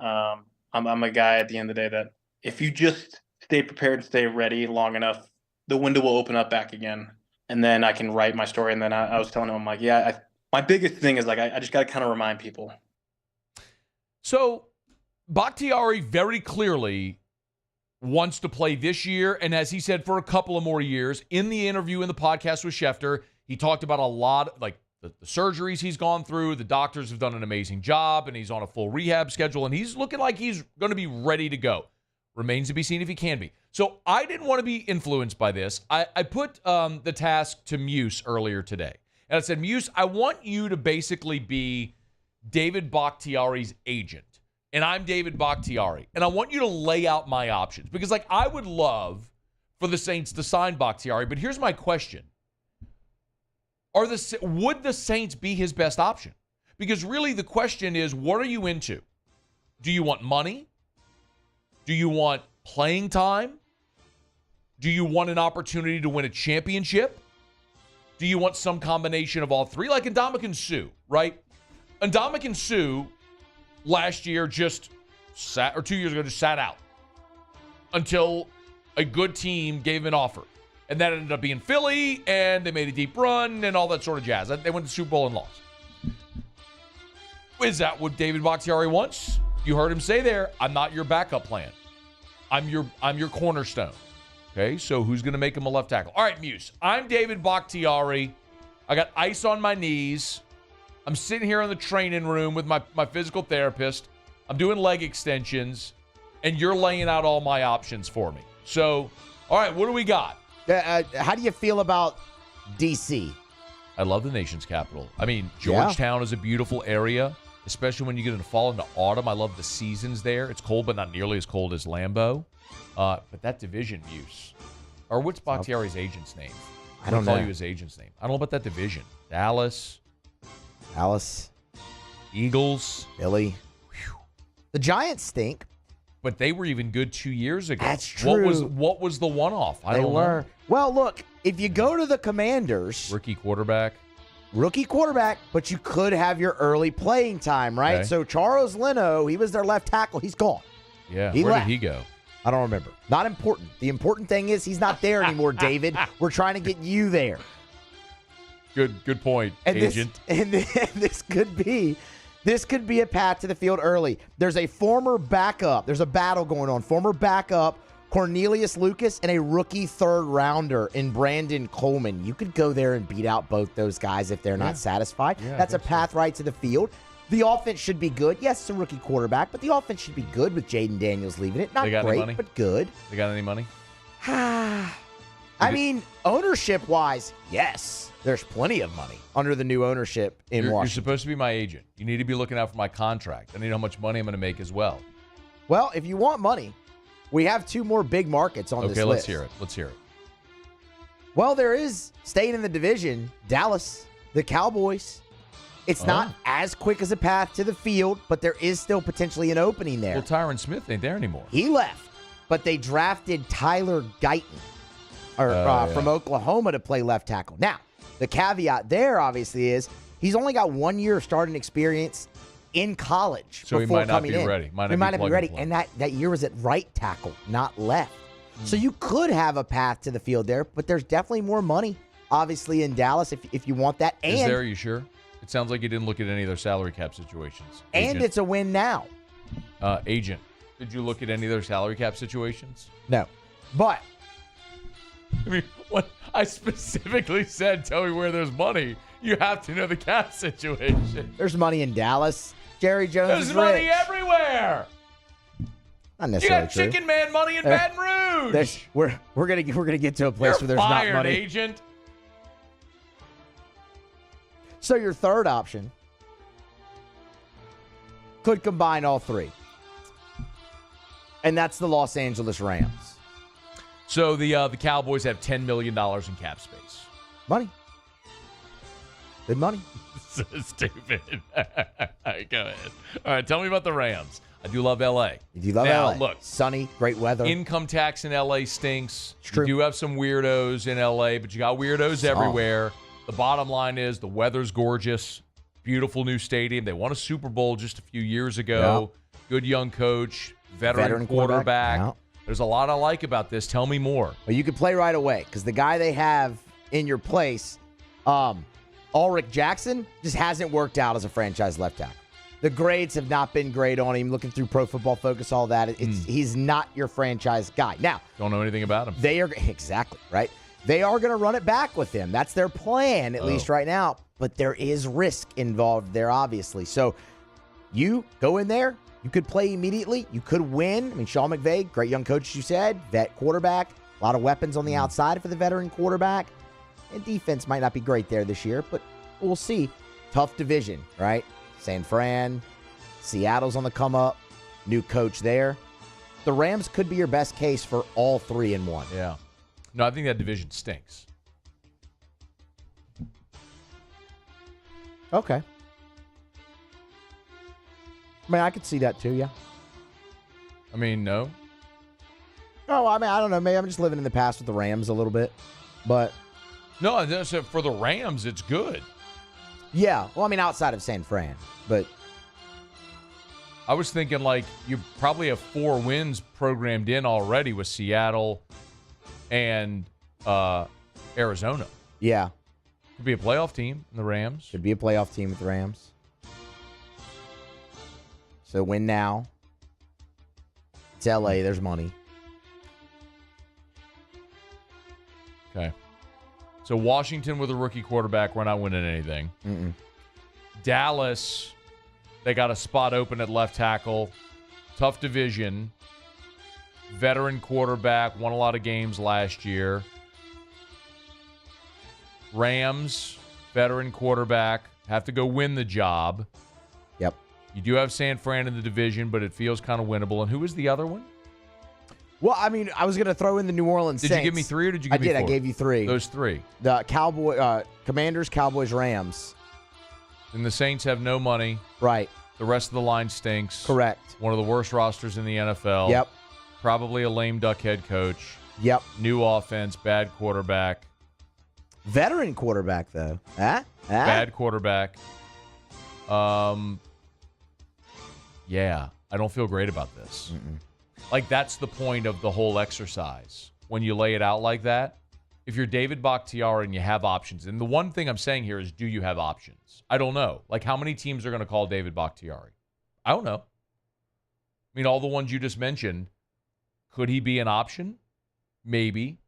I'm a guy at the end of the day that if you just stay prepared and stay ready long enough, the window will open up back again, and then I can write my story. And then I was telling him, I'm like, my biggest thing is like I just got to kind of remind people. So Bakhtiari very clearly wants to play this year, and as he said, for a couple of more years. In the interview in the podcast with Schefter, he talked about a lot, like the surgeries he's gone through. The doctors have done an amazing job, and he's on a full rehab schedule, and he's looking like he's going to be ready to go. Remains to be seen if he can be. So I didn't want to be influenced by this. I put the task to Muse earlier today, and I said, Muse, I want you to basically be David Bakhtiari's agent. And I'm David Bakhtiari. And I want you to lay out my options. Because, like, I would love for the Saints to sign Bakhtiari. But here's my question. Would the Saints be his best option? Because really the question is, what are you into? Do you want money? Do you want playing time? Do you want an opportunity to win a championship? Do you want some combination of all three? Like Ndamukong Suh, right? Ndamukong Suh last year just sat, or 2 years ago, just sat out until a good team gave him an offer. And that ended up being Philly, and they made a deep run and all that sort of jazz. They went to the Super Bowl and lost. Is that what David Bakhtiari wants? You heard him say there, I'm not your backup plan. I'm your cornerstone. Okay, so who's going to make him a left tackle? All right, Muse. I'm David Bakhtiari. I got ice on my knees. I'm sitting here in the training room with my physical therapist. I'm doing leg extensions, and you're laying out all my options for me. So, all right, what do we got? How do you feel about D.C.? I love the nation's capital. I mean, Georgetown is a beautiful area, especially when you get into fall into autumn. I love the seasons there. It's cold, but not nearly as cold as Lambeau. But that division, Muse. Or what's Bakhtiari's agent's name? I don't know. I'll tell you his agent's name. I don't know about that division. Dallas. Eagles. Philly. The Giants stink. But they were even good 2 years ago. That's true. What was the one-off? I don't know. Well, look, if you go to the Commanders. Rookie quarterback, but you could have your early playing time, right? Okay. So Charles Leno, he was their left tackle. He's gone. Yeah. He Where left. did he go? I don't remember. Not important. The important thing is he's not there anymore, David. We're trying to get you there. Good point, agent. This could be a path to the field early. There's a former backup. There's a battle going on. Former backup Cornelius Lucas and a rookie third rounder in Brandon Coleman. You could go there and beat out both those guys if they're not satisfied. Yeah, that's a path right to the field. The offense should be good. Yes, it's a rookie quarterback, but the offense should be good with Jaden Daniels leaving it. Not They got any great, money? but good. They got any money? I mean, ownership-wise, yes. There's plenty of money under the new ownership in You're Washington. supposed to be my agent. You need to be looking out for my contract. I need to know how much money I'm going to make as well. Well, if you want money, we have two more big markets on this list. Okay, let's hear it. Let's hear it. Well, there is, staying in the division, Dallas, the Cowboys. It's not as quick as a path to the field, but there is still potentially an opening there. Well, Tyron Smith ain't there anymore. He left, but they drafted Tyler Guyton from Oklahoma to play left tackle. Now, the caveat there obviously is he's only got 1 year of starting experience in college So he before might not coming be in. ready. He might not be ready, and that year was at right tackle, not left. So you could have a path to the field there, but there's definitely more money, obviously, in Dallas if you want that. And, Is there? Are you sure? It sounds like you didn't look at any of their salary cap situations. And it's a win now. Agent, did you look at any of their salary cap situations? No. But I mean, what I specifically said, tell me where there's money. You have to know the cap situation. There's money in Dallas. Jerry Jones There's is money rich. everywhere. Not You necessarily got true. Chicken Man money in Baton Rouge. We're gonna get to a place You're where there's fired, not money. agent. So your third option could combine all three, and that's the Los Angeles Rams. So the Cowboys have $10 million in cap space. Money. Good money. So stupid. Go ahead. All right, tell me about the Rams. I do love L.A. You do love now, LA. Look, sunny, great weather. Income tax in L.A. stinks. It's true. You do have some weirdos in L.A., but you got weirdos everywhere. The bottom line is the weather's gorgeous. Beautiful new stadium. They won a Super Bowl just a few years ago. Yeah. Good young coach. Veteran quarterback. Yeah. There's a lot I like about this. Tell me more. Well, you could play right away because the guy they have in your place, Ulrich Jackson, just hasn't worked out as a franchise left tackle. The grades have not been great on him. Looking through Pro Football Focus, all that, he's not your franchise guy. Now, don't know anything about him. They are exactly right. They are going to run it back with him. That's their plan, at least right now. But there is risk involved there, obviously. So you go in there. You could play immediately. You could win. I mean, Sean McVay, great young coach, as you said, vet quarterback. A lot of weapons on the outside for the veteran quarterback. And defense might not be great there this year, but we'll see. Tough division, right? San Fran, Seattle's on the come up, new coach there. The Rams could be your best case for all 3-1. Yeah. No, I think that division stinks. Okay. I mean, I could see that too, yeah. I mean, no. Oh, I mean, I don't know. Maybe I'm just living in the past with the Rams a little bit. But no, for the Rams, it's good. Yeah. Well, I mean, outside of San Fran. But I was thinking, like, you probably have 4 wins programmed in already with Seattle and Arizona. Yeah. Could be a playoff team in the Rams. Could be a playoff team with the Rams. So win now. It's LA. There's money. Okay. So Washington with a rookie quarterback, we're not winning anything. Mm-mm. Dallas, they got a spot open at left tackle. Tough division. Veteran quarterback, won a lot of games last year. Rams, veteran quarterback, have to go win the job. Yep. You do have San Fran in the division, but it feels kind of winnable. And who was the other one? Well, I mean, I was going to throw in the New Orleans Saints. Did you give me 3 or did you give me 4? I gave you 3. Those 3. The Commanders, Cowboys, Rams. And the Saints have no money. Right. The rest of the line stinks. Correct. One of the worst rosters in the NFL. Yep. Probably a lame duck head coach. Yep. New offense, bad quarterback. Veteran quarterback, though. Bad quarterback. Yeah, I don't feel great about this. Mm-mm. Like, that's the point of the whole exercise. When you lay it out like that, if you're David Bakhtiari and you have options, and the one thing I'm saying here is, do you have options? I don't know. Like, how many teams are going to call David Bakhtiari? I don't know. I mean, all the ones you just mentioned, could he be an option? Maybe.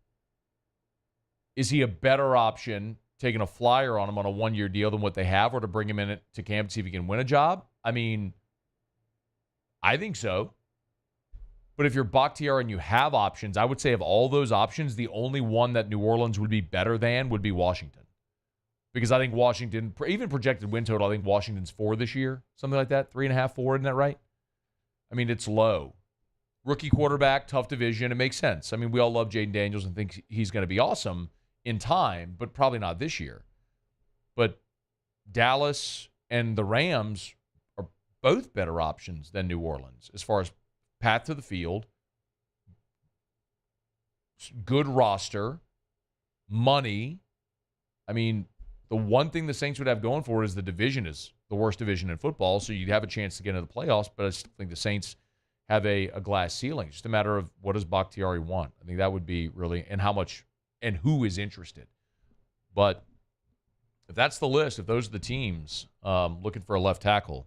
Is he a better option, taking a flyer on him on a 1-year deal than what they have, or to bring him in to camp to see if he can win a job? I mean, I think so. But if you're Bakhtiari and you have options, I would say of all those options, the only one that New Orleans would be better than would be Washington. Because I think Washington, even projected win total, I think Washington's 4 this year. Something like that. 3.5, 4, isn't that right? I mean, it's low. Rookie quarterback, tough division. It makes sense. I mean, we all love Jaden Daniels and think he's going to be awesome in time, but probably not this year. But Dallas and the Rams are both better options than New Orleans as far as path to the field, good roster, money. I mean, the one thing the Saints would have going for it is the division is the worst division in football, so you'd have a chance to get into the playoffs, but I still think the Saints have a glass ceiling. It's just a matter of what does Bakhtiari want. I think that would be really, and how much, and who is interested. But if that's the list, if those are the teams looking for a left tackle,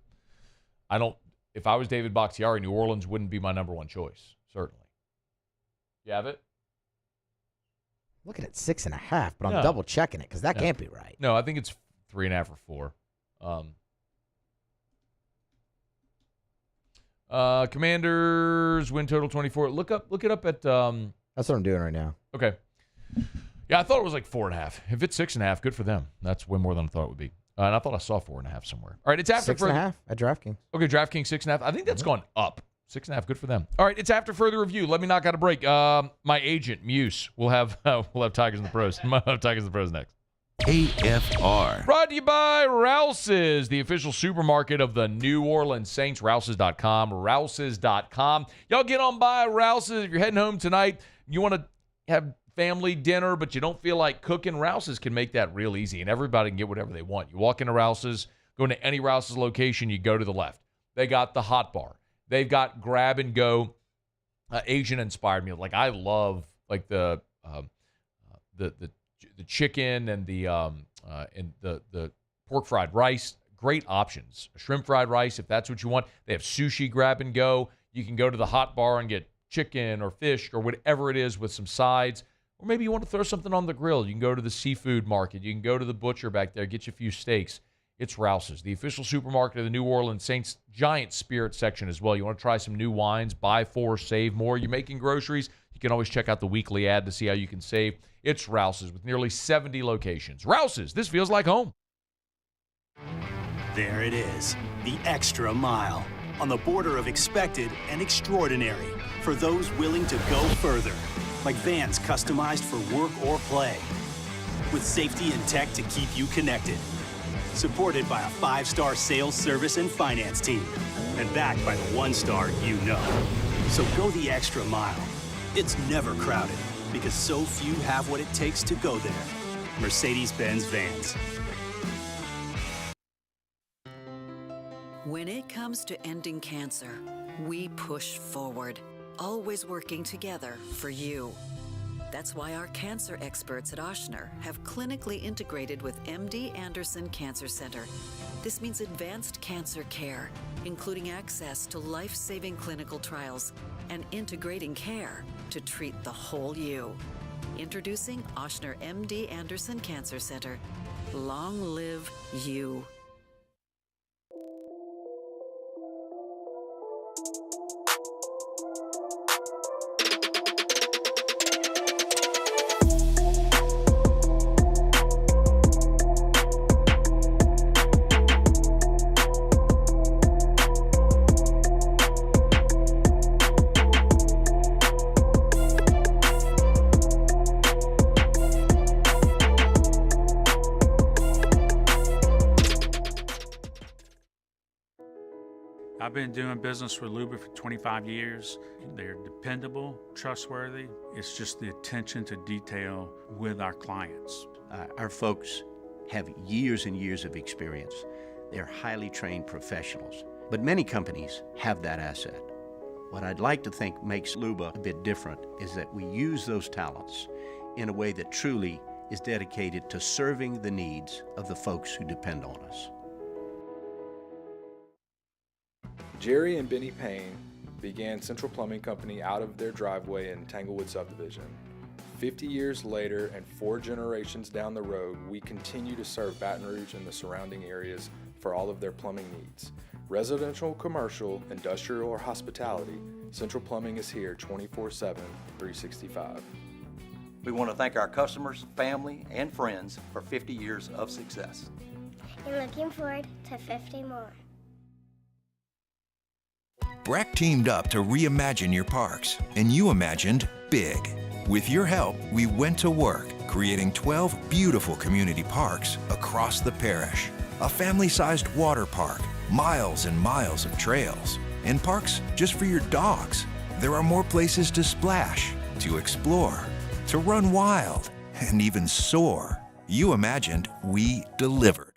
if I was David Bakhtiari, New Orleans wouldn't be my number one choice, certainly. You have it? Looking at 6.5, but I'm double checking it because that can't be right. No, I think it's 3.5 or 4. Commanders win total 24. Look it up at. That's what I'm doing right now. Okay. Yeah, I thought it was like 4.5. If it's 6.5, good for them. That's way more than I thought it would be. And I thought I saw 4.5 somewhere. All right, it's after 6.5 at DraftKings. Okay, DraftKings 6.5. I think that's gone up. 6.5, good for them. All right, it's after further review. Let me knock out a break. My agent Muse will have Tigers in the Pros. Tigers in the Pros next. AFR. Brought to you by Rouse's, the official supermarket of the New Orleans Saints. Rouse's.com. Rouse's.com. Y'all get on by Rouse's. If you're heading home tonight, you want to have family dinner, but you don't feel like cooking, Rouse's can make that real easy, and everybody can get whatever they want. You walk into Rouse's, go into any Rouse's location, you go to the left. They got the hot bar. They've got grab-and-go Asian-inspired meals. Like, I love, like, the chicken and the pork fried rice, great options. Shrimp fried rice, if that's what you want. They have sushi grab and go. You can go to the hot bar and get chicken or fish or whatever it is with some sides. Or maybe you want to throw something on the grill. You can go to the seafood market. You can go to the butcher back there, get you a few steaks. It's Rouse's, the official supermarket of the New Orleans Saints giant spirit section as well. You want to try some new wines, buy 4, save more. You're making groceries, you can always check out the weekly ad to see how you can save. It's Rouse's with nearly 70 locations. Rouse's, this feels like home. There it is, the extra mile, on the border of expected and extraordinary, for those willing to go further, like vans customized for work or play, with safety and tech to keep you connected. Supported by a 5-star sales, service, and finance team. And backed by the 1-star you know. So go the extra mile. It's never crowded because so few have what it takes to go there. Mercedes-Benz Vans. When it comes to ending cancer, we push forward, always working together for you. That's why our cancer experts at Ochsner have clinically integrated with MD Anderson Cancer Center. This means advanced cancer care, including access to life-saving clinical trials and integrating care to treat the whole you. Introducing Ochsner MD Anderson Cancer Center. Long live you. I've been doing business with Luba for 25 years. They're dependable, trustworthy. It's just the attention to detail with our clients. Our folks have years and years of experience. They're highly trained professionals. But many companies have that asset. What I'd like to think makes Luba a bit different is that we use those talents in a way that truly is dedicated to serving the needs of the folks who depend on us. Jerry and Benny Payne began Central Plumbing Company out of their driveway in Tanglewood subdivision. 50 years later and 4 generations down the road, we continue to serve Baton Rouge and the surrounding areas for all of their plumbing needs. Residential, commercial, industrial, or hospitality, Central Plumbing is here 24/7, 365. We want to thank our customers, family, and friends for 50 years of success. And looking forward to 50 more. Breck teamed up to reimagine your parks, and you imagined big. With your help, we went to work, creating 12 beautiful community parks across the parish. A family-sized water park, miles and miles of trails, and parks just for your dogs. There are more places to splash, to explore, to run wild, and even soar. You imagined, we delivered.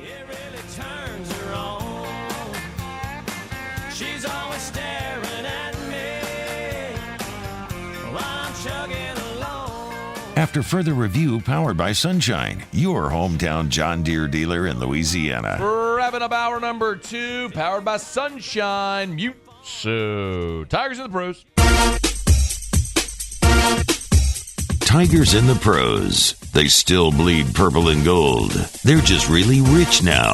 It really turns her on. She's always staring at me while I'm chugging along. After further review powered by Sunshine, your hometown John Deere dealer in Louisiana. Wrapping up hour number 2, powered by Sunshine. Mute. So, Tigers in the pros. Tigers in the pros. They still bleed purple and gold. They're just really rich now.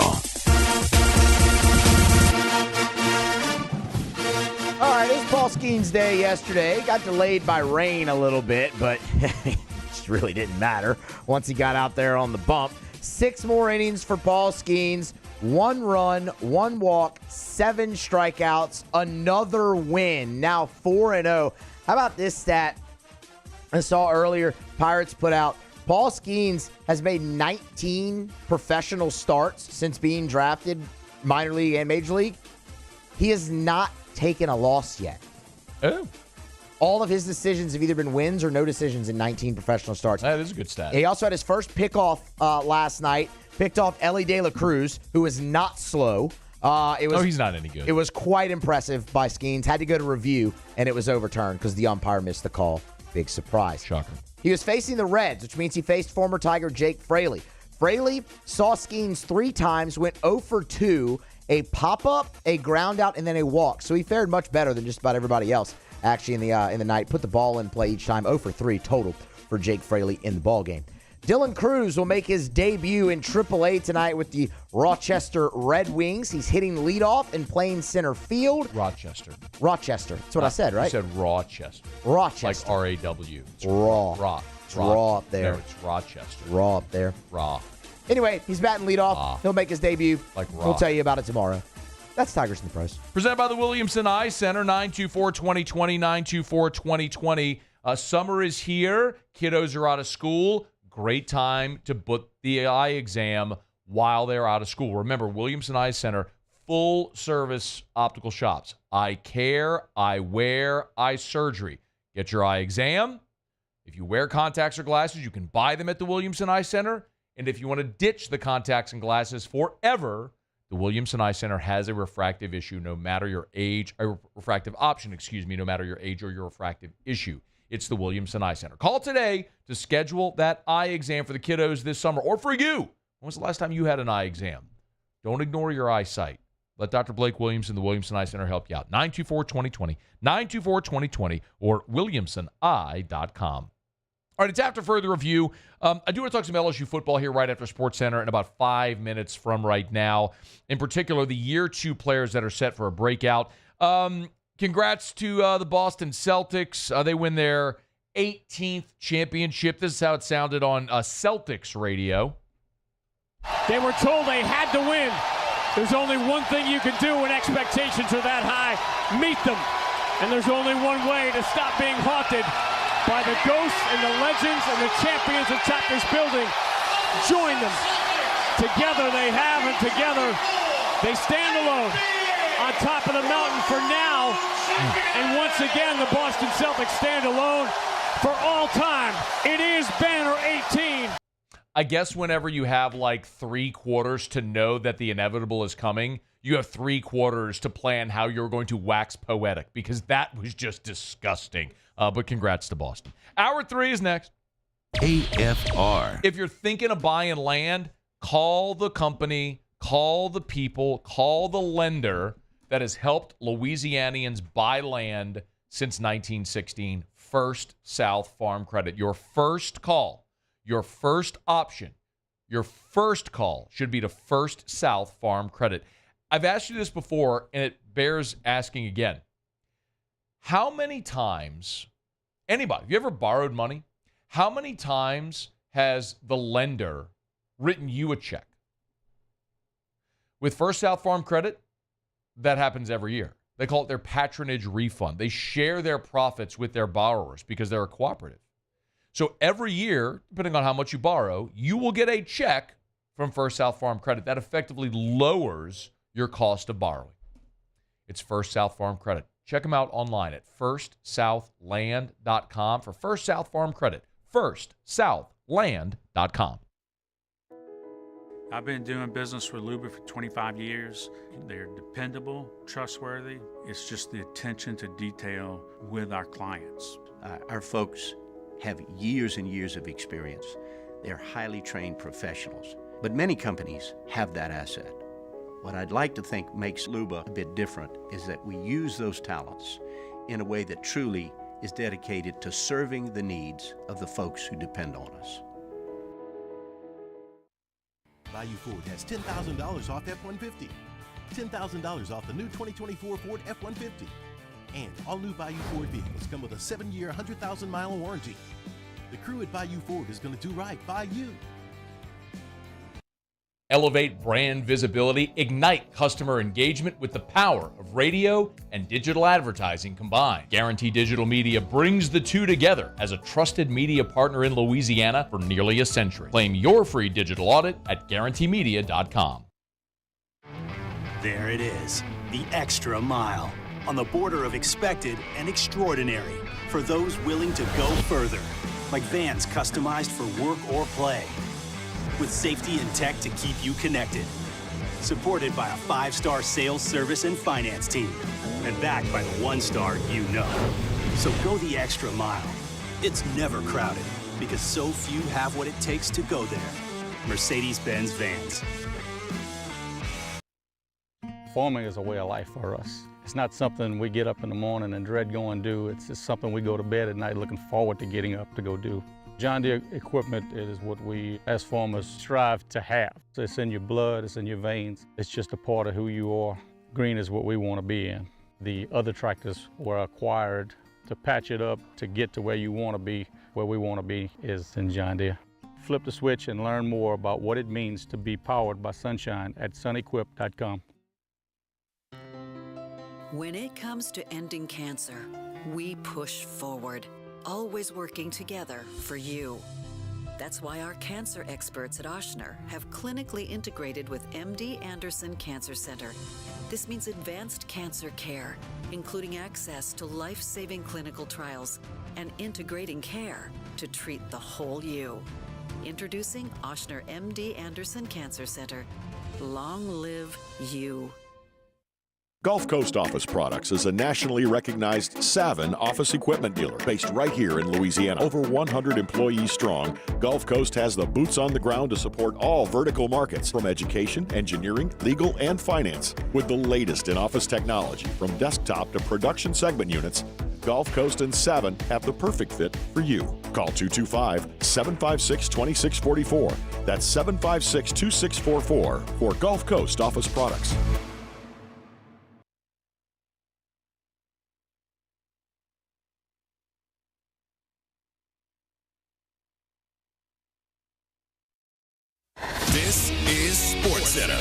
All right, it was Paul Skeens' day yesterday. Got delayed by rain a little bit, but it just really didn't matter once he got out there on the bump. 6 more innings for Paul Skeens. 1 run, 1 walk, 7 strikeouts, another win. Now 4-0. How about this stat? I saw earlier, Pirates put out, Paul Skeens has made 19 professional starts since being drafted, minor league and major league. He has not taken a loss yet. Oh. All of his decisions have either been wins or no decisions in 19 professional starts. That is a good stat. He also had his first pickoff last night. Picked off Ellie De La Cruz, who is not slow. He's not any good. It was quite impressive by Skeens. Had to go to review, and it was overturned because the umpire missed the call. big surprise. Shocker. He was facing the Reds, which means he faced former Tiger Jake Fraley. Fraley saw Skeens 3 times, went 0 for 2, a pop-up, a ground out, and then a walk. So he fared much better than just about everybody else actually in the night. Put the ball in play each time. 0 for 3 total for Jake Fraley in the ballgame. Dylan Cruz will make his debut in AAA tonight with the Rochester Red Wings. He's hitting leadoff and playing center field. Rochester. That's what I said, right? You said Rochester. Rochester. Like R-A-W. It's Raw. Raw. It's raw up there. No, it's Rochester. Raw up there. Raw. Anyway, he's batting leadoff. He'll make his debut. Like raw. We'll tell you about it tomorrow. That's Tigers in the Pros. Presented by the Williamson Eye Center, 924-2020, 924-2020. Summer is here. Kiddos are out of school. Great time to book the eye exam while they're out of school. Remember, Williamson Eye Center, full-service optical shops. Eye care, eye wear, eye surgery. Get your eye exam. If you wear contacts or glasses, you can buy them at the Williamson Eye Center. And if you want to ditch the contacts and glasses forever, the Williamson Eye Center has a refractive issue no matter your age, a refractive option, no matter your age or your refractive issue. It's the Williamson Eye Center. Call today to schedule that eye exam for the kiddos this summer or for you. When was the last time you had an eye exam? Don't ignore your eyesight. Let Dr. Blake Williamson, the Williamson Eye Center, help you out. 924-2020, 924-2020, or williamsoneye.com. All right, it's after further review. I do want to talk some LSU football here right after Sports Center in about 5 minutes from right now. In particular, the year 2 players that are set for a breakout. Congrats to the Boston Celtics. They win their 18th championship. This is how it sounded on Celtics radio. They were told they had to win. There's only one thing you can do when expectations are that high. Meet them. And there's only one way to stop being haunted by the ghosts and the legends and the champions atop this building. Join them. Together they have, and together they stand alone on top of the mountain for now. And once again, the Boston Celtics stand alone for all time. It is banner 18. I guess whenever you have like 3 quarters to know that the inevitable is coming, you have 3 quarters to plan how you're going to wax poetic, because that was just disgusting. But congrats to Boston. Hour 3 is next. AFR. If you're thinking of buying land, call the company, call the people, call the lender that has helped Louisianians buy land since 1916, First South Farm Credit. Your first call, your first option, your first call should be to First South Farm Credit. I've asked you this before, and it bears asking again. How many times, anybody, have you ever borrowed money? How many times has the lender written you a check? With First South Farm Credit, that happens every year. They call it their patronage refund. They share their profits with their borrowers because they're a cooperative. So every year, depending on how much you borrow, you will get a check from First South Farm Credit that effectively lowers your cost of borrowing. It's First South Farm Credit. Check them out online at firstsouthland.com for First South Farm Credit. firstsouthland.com. I've been doing business with Luba for 25 years. They're dependable, trustworthy. It's just the attention to detail with our clients. Our folks have years and years of experience. They're highly trained professionals. But many companies have that asset. What I'd like to think makes Luba a bit different is that we use those talents in a way that truly is dedicated to serving the needs of the folks who depend on us. Bayou Ford has $10,000 off F-150. $10,000 off the new 2024 Ford F-150. And all new Bayou Ford vehicles come with a 7-year, 100,000-mile warranty. The crew at Bayou Ford is going to do right by you. Elevate brand visibility, ignite customer engagement with the power of radio and digital advertising combined. Guarantee Digital Media brings the two together as a trusted media partner in Louisiana for nearly a century. Claim your free digital audit at guaranteemedia.com. There it is, the extra mile, on the border of expected and extraordinary for those willing to go further, like vans customized for work or play, with safety and tech to keep you connected. Supported by a 5-star sales, service, and finance team. And backed by the 1-star you know. So go the extra mile. It's never crowded because so few have what it takes to go there. Mercedes-Benz Vans. Farming is a way of life for us. It's not something we get up in the morning and dread going do. It's just something we go to bed at night looking forward to getting up to go do. John Deere equipment is what we as farmers strive to have. So it's in your blood, it's in your veins. It's just a part of who you are. Green is what we want to be in. The other tractors were acquired to patch it up to get to where you want to be. Where we want to be is in John Deere. Flip the switch and learn more about what it means to be powered by sunshine at sunequip.com. When it comes to ending cancer, we push forward, always working together for you. That's why our cancer experts at Ochsner have clinically integrated with MD Anderson Cancer Center. This means advanced cancer care, including access to life-saving clinical trials and integrating care to treat the whole you. Introducing Ochsner MD Anderson Cancer Center. Long live you. Gulf Coast Office Products is a nationally recognized Savin office equipment dealer based right here in Louisiana. Over 100 employees strong, Gulf Coast has the boots on the ground to support all vertical markets from education, engineering, legal, and finance. With the latest in office technology from desktop to production segment units, Gulf Coast and Savin have the perfect fit for you. Call 225-756-2644. That's 756-2644 for Gulf Coast Office Products. This is SportsCenter.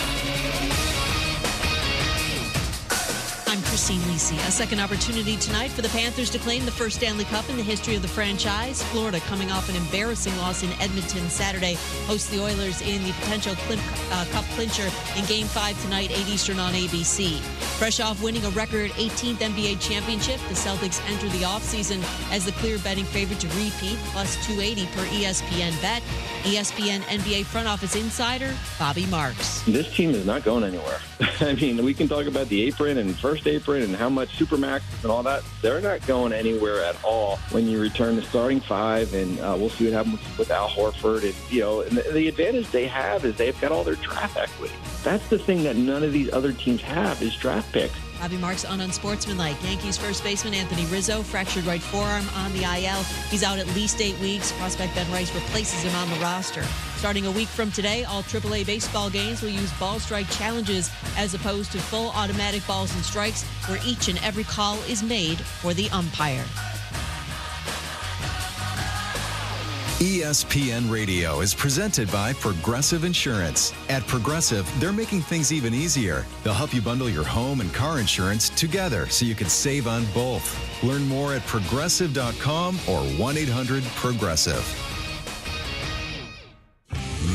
I'm Christine Lisi. A second opportunity tonight for the Panthers to claim the first Stanley Cup in the history of the franchise. Florida, coming off an embarrassing loss in Edmonton Saturday, hosts the Oilers in the potential Cup clincher in Game 5 tonight, 8 Eastern on ABC. Fresh off winning a record 18th NBA championship, the Celtics enter the offseason as the clear betting favorite to repeat, plus 280 per ESPN bet. ESPN NBA front office insider Bobby Marks. This team is not going anywhere. I mean, we can talk about the apron and first apron and how much Supermax and all that. They're not going anywhere at all when you return to starting five, and we'll see what happens with Al Horford. And, and the advantage they have is they've got all their draft equity. That's the thing that none of these other teams have is draft picks. Bobby Marks on Unsportsmanlike. Yankees first baseman Anthony Rizzo, fractured right forearm on the IL. He's out at least 8 weeks. Prospect Ben Rice replaces him on the roster. Starting a week from today, all AAA baseball games will use ball strike challenges as opposed to full automatic balls and strikes, where each and every call is made for the umpire. ESPN Radio is presented by Progressive Insurance. At Progressive, they're making things even easier. They'll help you bundle your home and car insurance together so you can save on both. Learn more at progressive.com or 1-800-PROGRESSIVE.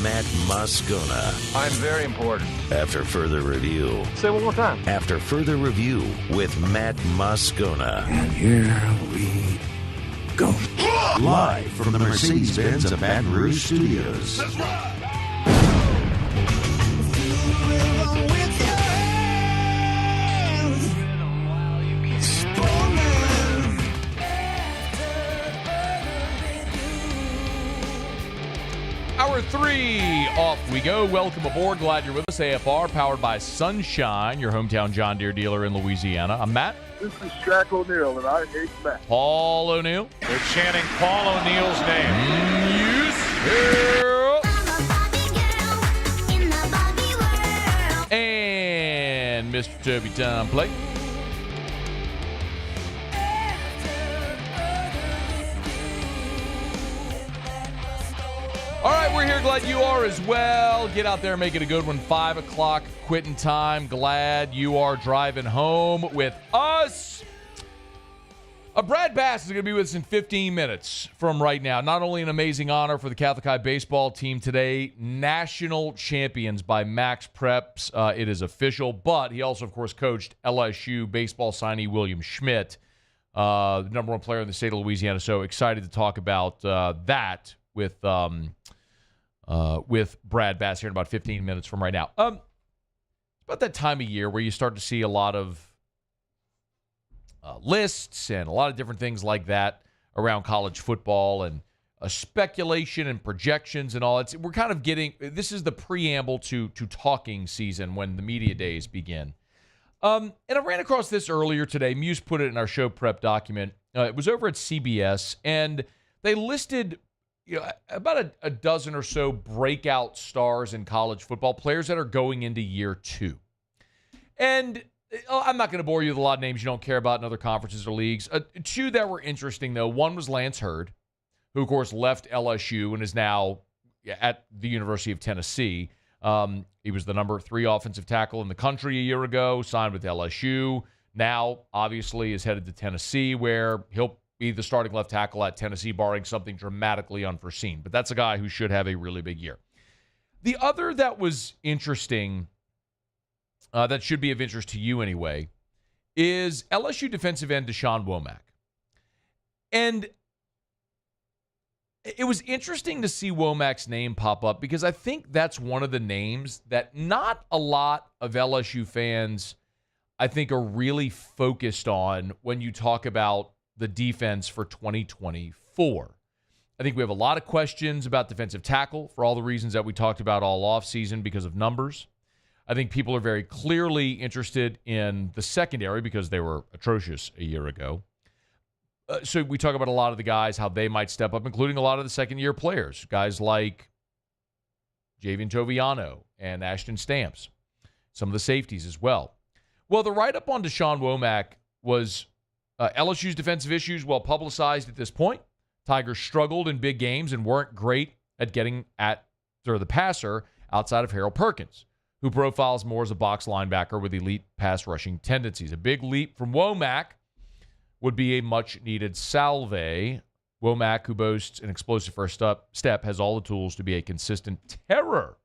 Matt Moscona. I'm very important. After further review. Say it one more time. After further review with Matt Moscona. And here we go. Live from the Mercedes-Benz of Baton Rouge Studios. Let's ride. Hour 3, off we go. Welcome aboard. Glad you're with us. AFR, powered by Sunshine, your hometown John Deere dealer in Louisiana. I'm Matt. This is Shaq O'Neal, and I hate Matt. Paul O'Neal. They're chanting Paul O'Neal's name. Yes. And Mr. Toby Tom Plate. All right, we're here. Glad you are as well. Get out there, make it a good one. 5 o'clock quitting time. Glad you are driving home with us. Brad Bass is going to be with us in 15 minutes from right now. Not only an amazing honor for the Catholic High baseball team today, national champions by Max Preps. It is official, but he also, of course, coached LSU baseball signee William Schmidt, the number 1 player in the state of Louisiana. So excited to talk about that with Brad Bass here in about 15 minutes from right now. It's about that time of year where you start to see a lot of lists and a lot of different things like that around college football and speculation and projections and all. We're kind of this is the preamble to talking season when the media days begin. And I ran across this earlier today. Muse put it in our show prep document. It was over at CBS, and they listed about a dozen or so breakout stars in college football, players that are going into year 2. And I'm not going to bore you with a lot of names you don't care about in other conferences or leagues. 2 that were interesting, though. One was Lance Hurd, who, of course, left LSU and is now at the University of Tennessee. He was the number 3 offensive tackle in the country a year ago, signed with LSU. Now, obviously, is headed to Tennessee, where he'll be the starting left tackle at Tennessee, barring something dramatically unforeseen. But that's a guy who should have a really big year. The other that was interesting, that should be of interest to you anyway, is LSU defensive end Deshaun Womack. And it was interesting to see Womack's name pop up because I think that's one of the names that not a lot of LSU fans, I think, are really focused on when you talk about the defense for 2024. I think we have a lot of questions about defensive tackle for all the reasons that we talked about all offseason because of numbers. I think people are very clearly interested in the secondary because they were atrocious a year ago. So we talk about a lot of the guys, how they might step up, including a lot of the second-year players, guys like Javian Toviano and Ashton Stamps, some of the safeties as well. Well, the write-up on Deshaun Womack was LSU's defensive issues well publicized at this point. Tigers struggled in big games and weren't great at getting at the passer outside of Harold Perkins, who profiles more as a box linebacker with elite pass rushing tendencies. A big leap from Womack would be a much-needed salve. Womack, who boasts an explosive first step, has all the tools to be a consistent terror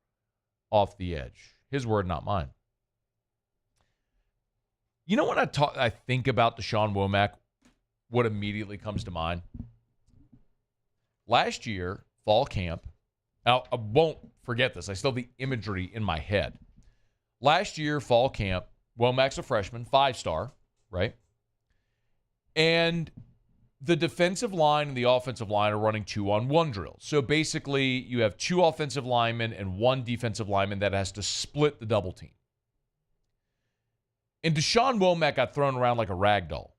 off the edge. His word, not mine. You know when I think about Deshaun Womack, what immediately comes to mind? Last year, fall camp, now I won't forget this. I still have the imagery in my head. Last year, fall camp, Womack's a freshman, 5-star, right? And the defensive line and the offensive line are running 2-on-1 drills. So basically, you have 2 offensive linemen and 1 defensive lineman that has to split the double team. And Deshaun Womack got thrown around like a rag doll.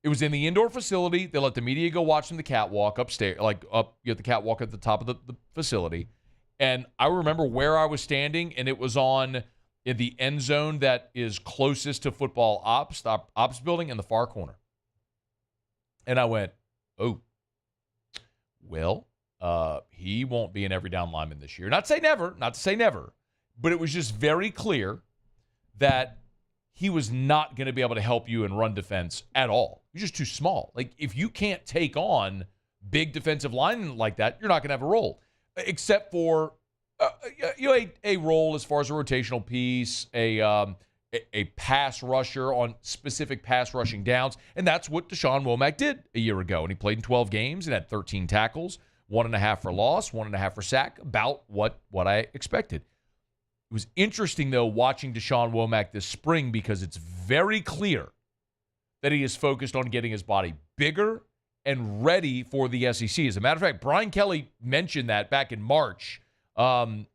It was in the indoor facility. They let the media go watch from the catwalk upstairs, you have the catwalk at the top of the facility. And I remember where I was standing, and it was in the end zone that is closest to football ops, the ops building in the far corner. And I went, oh, well, he won't be an every down lineman this year. Not to say never, but it was just very clear that he was not going to be able to help you in run defense at all. He's just too small. Like, if you can't take on big defensive linemen like that, you're not going to have a role, except for a role as far as a rotational piece, a pass rusher on specific pass rushing downs. And that's what Deshaun Womack did a year ago. And he played in 12 games and had 13 tackles, 1.5 for loss, 1.5 for sack, about what I expected. It was interesting, though, watching Deshaun Womack this spring because it's very clear that he is focused on getting his body bigger and ready for the SEC. As a matter of fact, Brian Kelly mentioned that back in March when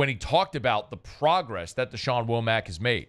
he talked about the progress that Deshaun Womack has made.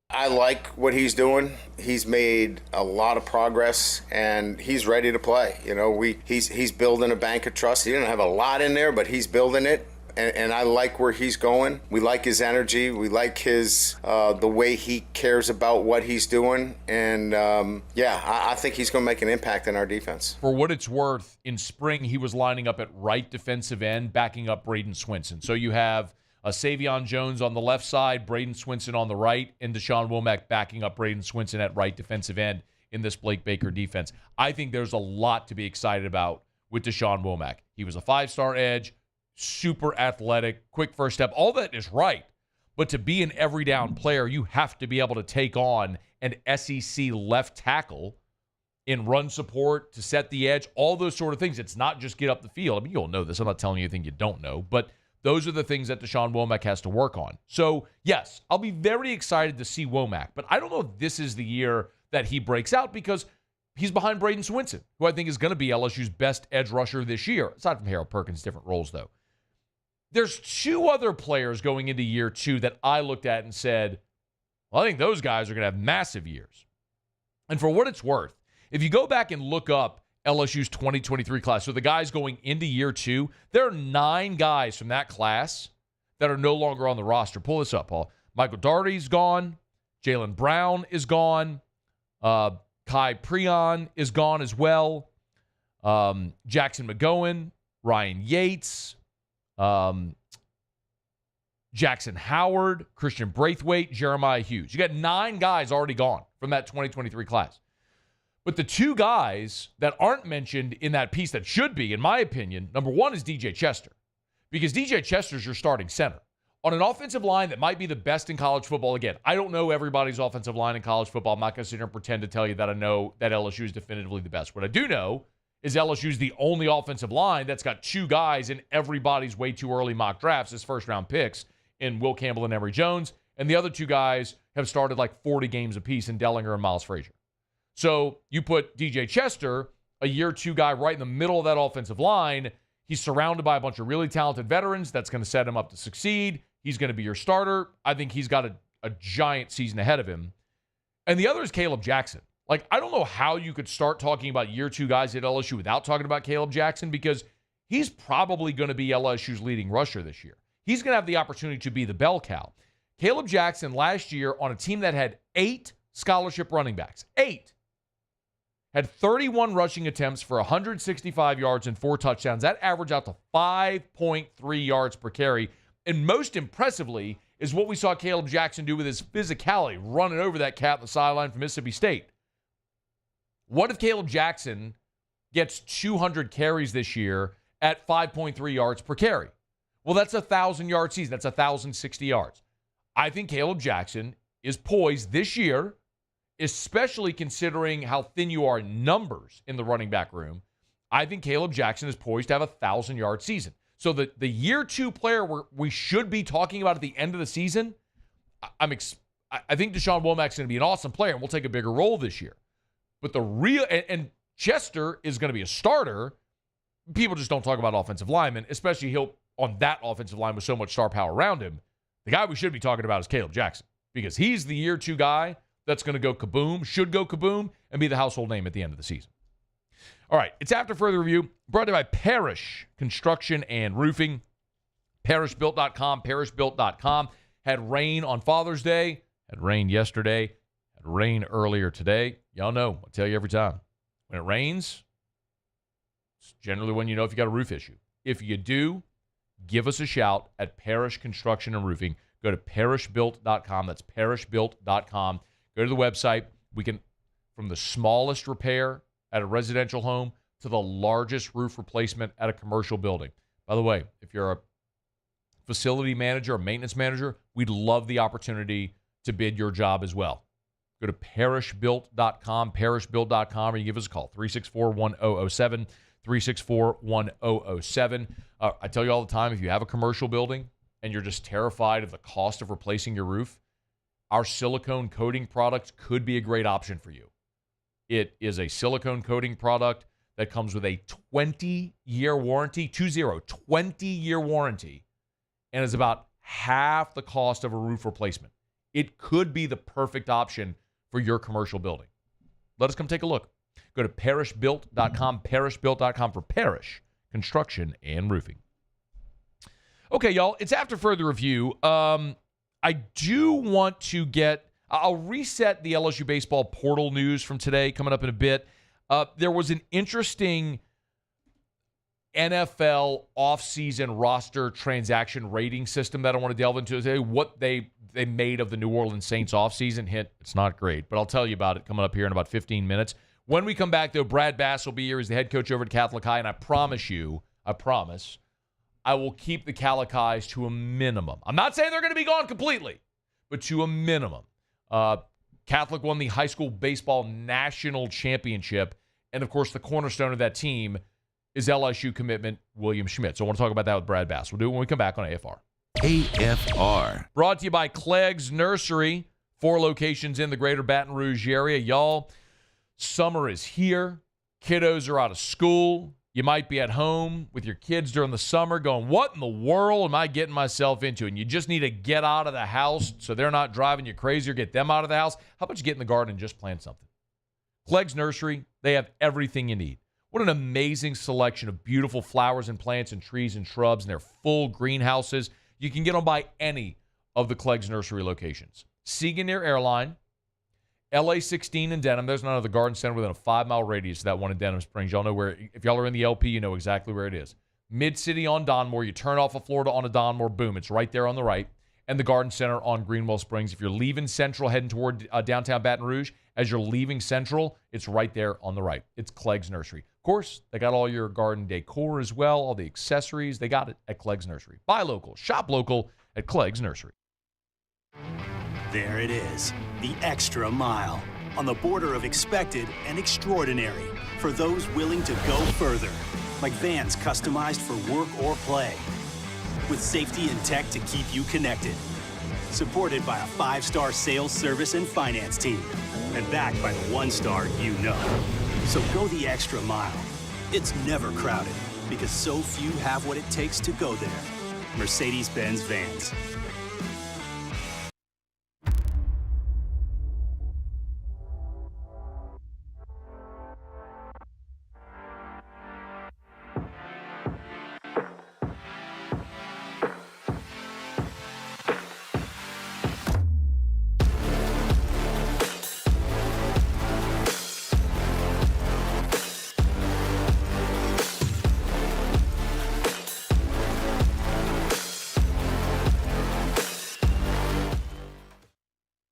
I like what he's doing. He's made a lot of progress, and he's ready to play. You know, he's building a bank of trust. He didn't have a lot in there, but he's building it. And I like where he's going. We like his energy. We like his the way he cares about what he's doing. And, I think he's going to make an impact in our defense. For what it's worth, in spring, he was lining up at right defensive end, backing up Braden Swinson. So you have Savion Jones on the left side, Braden Swinson on the right, and Deshaun Womack backing up Braden Swinson at right defensive end in this Blake Baker defense. I think there's a lot to be excited about with Deshaun Womack. He was a 5-star edge, super athletic, quick first step. All that is right. But to be an every down player, you have to be able to take on an SEC left tackle in run support, to set the edge, all those sort of things. It's not just get up the field. I mean, you'll know this. I'm not telling you anything you don't know. But those are the things that Deshaun Womack has to work on. So, yes, I'll be very excited to see Womack. But I don't know if this is the year that he breaks out because he's behind Braden Swinson, who I think is going to be LSU's best edge rusher this year, aside from Harold Perkins, different roles, though. There's two other players going into year 2 that I looked at and said, well, I think those guys are going to have massive years. And for what it's worth, if you go back and look up LSU's 2023 class, so the guys going into year 2, there are 9 guys from that class that are no longer on the roster. Pull this up, Paul. Michael Daugherty's gone. Jalen Brown is gone. Kai Preon is gone as well. Jackson McGowan, Ryan Yates, Jackson Howard, Christian Braithwaite, Jeremiah Hughes. You got 9 guys already gone from that 2023 class. But the 2 guys that aren't mentioned in that piece that should be, in my opinion, number 1 is DJ Chester. Because DJ Chester's your starting center. On an offensive line that might be the best in college football, again, I don't know everybody's offensive line in college football. I'm not going to sit here and pretend to tell you that I know that LSU is definitively the best. What I do know is LSU's the only offensive line that's got 2 guys in everybody's way too early mock drafts as first-round picks in Will Campbell and Emory Jones. And the other 2 guys have started like 40 games apiece in Dellinger and Miles Frazier. So you put DJ Chester, a year 2 guy, right in the middle of that offensive line. He's surrounded by a bunch of really talented veterans. That's going to set him up to succeed. He's going to be your starter. I think he's got a giant season ahead of him. And the other is Caleb Jackson. Like, I don't know how you could start talking about year 2 guys at LSU without talking about Caleb Jackson, because he's probably going to be LSU's leading rusher this year. He's going to have the opportunity to be the bell cow. Caleb Jackson last year on a team that had 8 scholarship running backs, 8, had 31 rushing attempts for 165 yards and 4 touchdowns. That averaged out to 5.3 yards per carry. And most impressively is what we saw Caleb Jackson do with his physicality, running over that cat on the sideline from Mississippi State. What if Caleb Jackson gets 200 carries this year at 5.3 yards per carry? Well, that's a 1,000-yard season. That's 1,060 yards. I think Caleb Jackson is poised this year, especially considering how thin you are in numbers in the running back room. I think Caleb Jackson is poised to have a 1,000-yard season. So the year 2 player we should be talking about at the end of the season, I think Deshaun Womack's going to be an awesome player, and we'll take a bigger role this year. But the real, and Chester is going to be a starter. People just don't talk about offensive linemen, especially on that offensive line with so much star power around him. The guy we should be talking about is Caleb Jackson, because he's the year 2 guy that's going to go kaboom, should go kaboom, and be the household name at the end of the season. All right, it's After Further Review, brought to you by Parrish Construction and Roofing. ParishBuilt.com, ParishBuilt.com. Had rain on Father's Day, had rain yesterday, had rain earlier today. Y'all know, I tell you every time, when it rains, it's generally when you know if you got a roof issue. If you do, give us a shout at Parrish Construction and Roofing. Go to ParishBuilt.com. That's ParishBuilt.com. Go to the website. We can, from the smallest repair at a residential home to the largest roof replacement at a commercial building. By the way, if you're a facility manager, a maintenance manager, we'd love the opportunity to bid your job as well. Go to ParishBuilt.com, ParishBuilt.com, or you give us a call, 364-1007, 364-1007. I tell you all the time, if you have a commercial building and you're just terrified of the cost of replacing your roof, our silicone coating product could be a great option for you. It is a silicone coating product that comes with a 20-year warranty, 20-year warranty, and is about half the cost of a roof replacement. It could be the perfect option for your commercial building. Let us come take a look. Go to ParishBuilt.com, ParishBuilt.com for Parrish Construction and Roofing. Okay, y'all, it's After Further Review. I do want to I'll reset the LSU baseball portal news from today coming up in a bit. There was an interesting NFL offseason roster transaction rating system that I want to delve into today. What they made of the New Orleans Saints offseason. Hint, it's not great, but I'll tell you about it coming up here in about 15 minutes. When we come back, though, Brad Bass will be here. He's the head coach over at Catholic High, and I promise, I will keep the Calic-Highs to a minimum. I'm not saying they're going to be gone completely, but to a minimum. Catholic won the high school baseball national championship, and, of course, the cornerstone of that team is LSU commitment William Schmidt. So I want to talk about that with Brad Bass. We'll do it when we come back on AFR. AFR. Brought to you by Clegg's Nursery, 4 locations in the greater Baton Rouge area. Y'all, Summer is here. Kiddos are out of school. You might be at home with your kids during the summer going, what in the world am I getting myself into? And you just need to get out of the house so they're not driving you crazy or get them out of the house. How about you get in the garden and just plant something? Clegg's Nursery, they have everything you need. What an amazing selection of beautiful flowers and plants and trees and shrubs, and their full greenhouses. You can get them by any of the Clegg's Nursery locations. Seagoneer Airline, LA 16 in Denham. There's none of the garden center within a 5-mile radius of that one in Denham Springs. Y'all know where, if y'all are in the LP, you know exactly where it is. Mid-City on Donmore. You turn off of Florida onto Donmore, boom, it's right there on the right. And the garden center on Greenwell Springs. If you're leaving Central, heading toward downtown Baton Rouge, as you're leaving Central, it's right there on the right. It's Clegg's Nursery. Of course, they got all your garden decor as well, all the accessories. They got it at Clegg's Nursery. Buy local, shop local at Clegg's Nursery. There it is, the extra mile, on the border of expected and extraordinary for those willing to go further, like vans customized for work or play, with safety and tech to keep you connected, supported by a 5-star sales, service, and finance team, and backed by the 1-star you know. So go the extra mile. It's never crowded because so few have what it takes to go there. Mercedes-Benz Vans.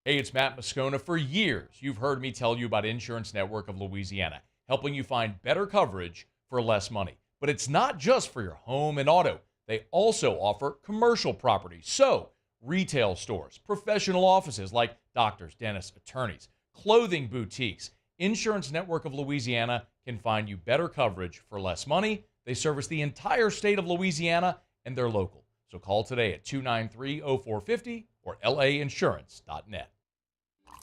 Hey, it's Matt Moscona. For years, you've heard me tell you about Insurance Network of Louisiana, helping you find better coverage for less money. But it's not just for your home and auto. They also offer commercial property. So, retail stores, professional offices like doctors, dentists, attorneys, clothing boutiques. Insurance Network of Louisiana can find you better coverage for less money. They service the entire state of Louisiana, and they're local. So call today at 293-0450 or lainsurance.net.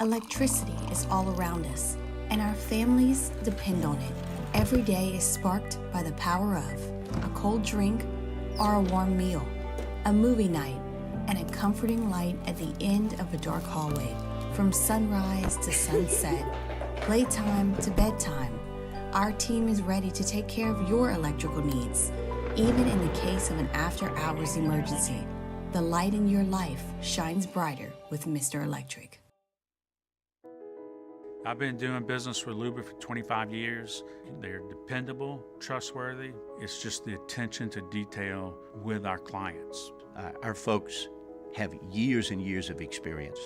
Electricity is all around us, and our families depend on it. Every day is sparked by the power of a cold drink or a warm meal, a movie night, and a comforting light at the end of a dark hallway. From sunrise to sunset, playtime to bedtime, our team is ready to take care of your electrical needs. Even in the case of an after-hours emergency, the light in your life shines brighter with Mr. Electric. I've been doing business with Luba for 25 years. They're dependable, trustworthy. It's just the attention to detail with our clients. Our folks have years and years of experience.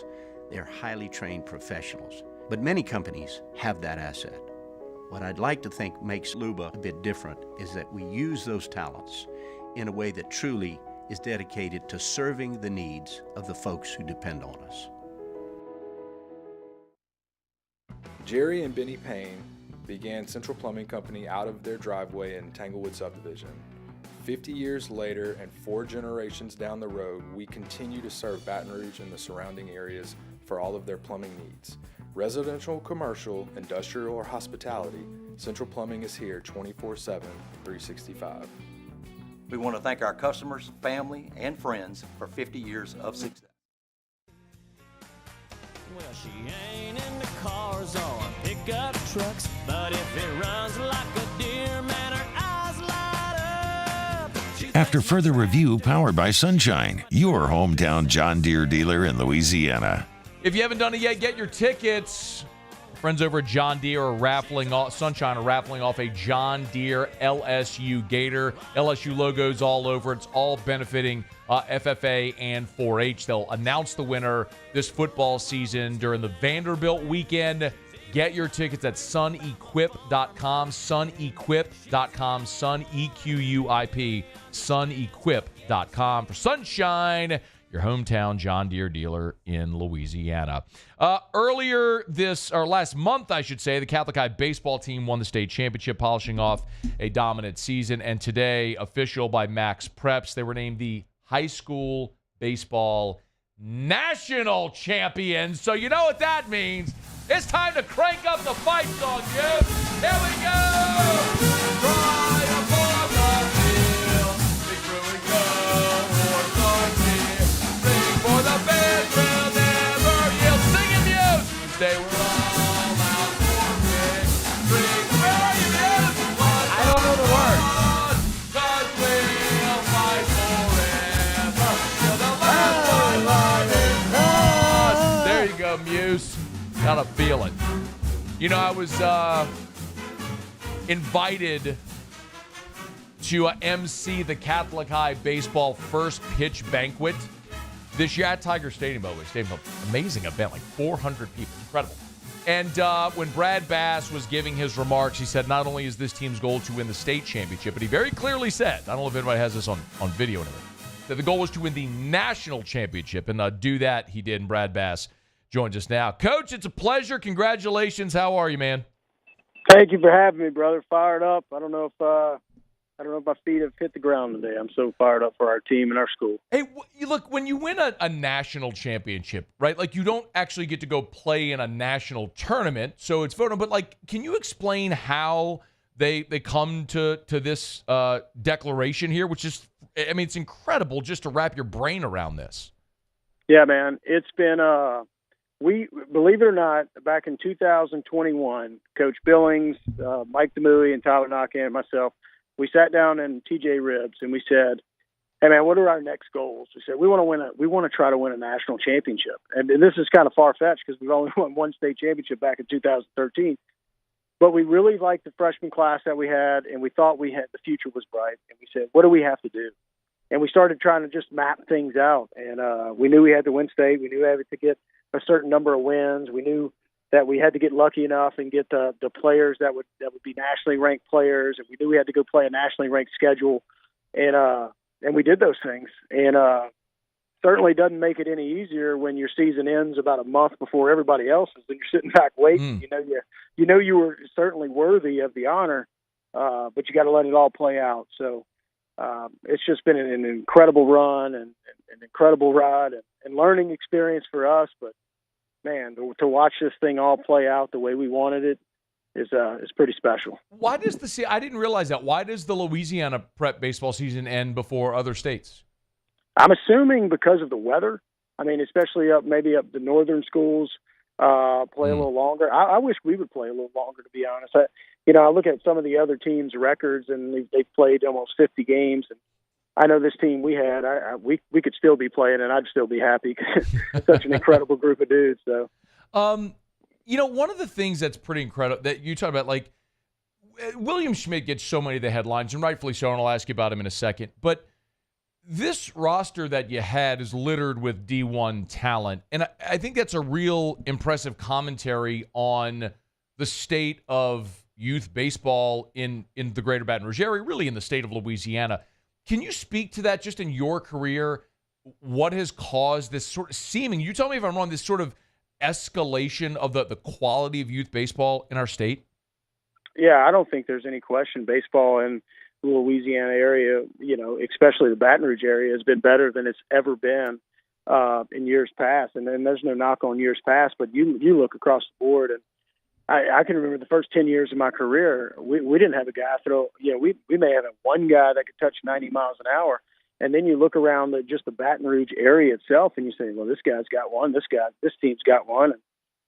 They're highly trained professionals, but many companies have that asset. What I'd like to think makes Luba a bit different is that we use those talents in a way that truly is dedicated to serving the needs of the folks who depend on us. Jerry and Benny Payne began Central Plumbing Company out of their driveway in Tanglewood Subdivision. 50 years later and 4 generations down the road, we continue to serve Baton Rouge and the surrounding areas for all of their plumbing needs. Residential, commercial, industrial, or hospitality, Central Plumbing is here 24/7, 365. We want to thank our customers, family, and friends for 50 years of success. Well, she ain't into cars or pickup trucks, but if it runs like a deer, man, her eyes light up. After further review powered by Sunshine, your hometown John Deere dealer in Louisiana. If you haven't done it yet, get your tickets. Friends over at John Deere are raffling off, Sunshine are raffling off a John Deere LSU Gator. LSU logos all over. It's all benefiting FFA and 4-H. They'll announce the winner this football season during the Vanderbilt weekend. Get your tickets at sunequip.com, sunequip.com, sunequip, sunequip.com for Sunshine, your hometown John Deere dealer in Louisiana. Last month, I should say, the Catholic High baseball team won the state championship, polishing off a dominant season. And today, official by Max Preps, they were named the high school baseball national champions. So you know what that means. It's time to crank up the fight song, dude. Here we go. Triumph on the field. Big brewing go or Thornfield. Sing for the band will never yield. Sing it, Muse. They were all out for victory. Where are you, Muse? I don't know the words. 'Cause we'll fight forever till the last one is lost. There you go, Muse. Gotta feel it. You know, I was invited to MC the Catholic High baseball first pitch banquet this year at Tiger Stadium, by the way. Stadium, amazing event, like 400 people. Incredible. And when Brad Bass was giving his remarks, he said not only is this team's goal to win the state championship, but he very clearly said, I don't know if anybody has this on video and everything, that the goal was to win the national championship. And do that, he did, and Brad Bass joins us now. Coach, it's a pleasure. Congratulations. How are you, man? Thank you for having me, brother. Fired up. I don't know if my feet have hit the ground today. I'm so fired up for our team and our school. Hey, look, when you win a national championship, right, like you don't actually get to go play in a national tournament, so it's voting, but like, can you explain how they come to this declaration here, which is, I mean, it's incredible just to wrap your brain around this. Yeah, man. It's been we, believe it or not, back in 2021, Coach Billings, Mike Demouy, and Tyler Knockan and myself, we sat down in TJ Ribs and we said, "Hey, man, what are our next goals?" We said, "We want to try to win a national championship." And this is kind of far fetched because we've only won one state championship back in 2013. But we really liked the freshman class that we had, and we thought the future was bright. And we said, "What do we have to do?" And we started trying to just map things out. And we knew we had to win state. We knew we had to get a certain number of wins. We knew that we had to get lucky enough and get the players that would be nationally ranked players, and we knew we had to go play a nationally ranked schedule, and we did those things. And certainly doesn't make it any easier when your season ends about a month before everybody else's, and you're sitting back waiting. You know you were certainly worthy of the honor, but you got to let it all play out. So it's just been an incredible run and an incredible ride and learning experience for us, but man, to watch this thing all play out the way we wanted it is pretty special. Why does I didn't realize that. Why does the Louisiana prep baseball season end before other states? I'm assuming because of the weather. I mean, especially maybe up the northern schools play a little longer. I wish we would play a little longer, to be honest. I look at some of the other teams' records, and they've played almost 50 games, and I know this team we had, we could still be playing, and I'd still be happy because it's such an incredible group of dudes. So, one of the things that's pretty incredible that you talk about, like William Schmidt gets so many of the headlines, and rightfully so, and I'll ask you about him in a second. But this roster that you had is littered with D1 talent, and I think that's a real impressive commentary on the state of youth baseball in the greater Baton Rouge area, really in the state of Louisiana. Can you speak to that just in your career? What has caused this sort of you tell me if I'm wrong, this sort of escalation of the quality of youth baseball in our state? Yeah, I don't think there's any question. Baseball in the Louisiana area, especially the Baton Rouge area, has been better than it's ever been in years past. And then there's no knock on years past, but you look across the board, and I can remember the first 10 years of my career, we didn't have a guy throw, we may have one guy that could touch 90 miles an hour. And then you look around just the Baton Rouge area itself and you say, well, this guy's got one, this team's got one. And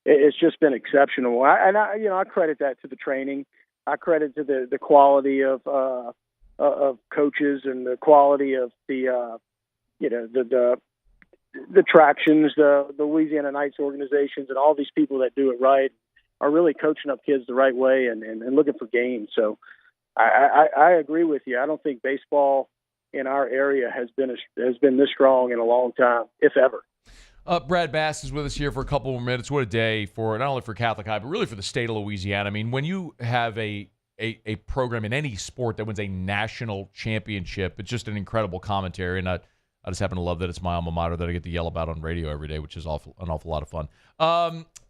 it's just been exceptional. I credit that to the training. I credit to the quality of coaches and the quality of the tractions, the Louisiana Knights organizations, and all these people that do it right are really coaching up kids the right way and looking for gains. So I agree with you. I don't think baseball in our area has been this strong in a long time, if ever. Brad Bass is with us here for a couple more minutes. What a day for not only for Catholic High, but really for the state of Louisiana. I mean, when you have a program in any sport that wins a national championship, it's just an incredible commentary. And I just happen to love that it's my alma mater that I get to yell about on radio every day, which is an awful lot of fun.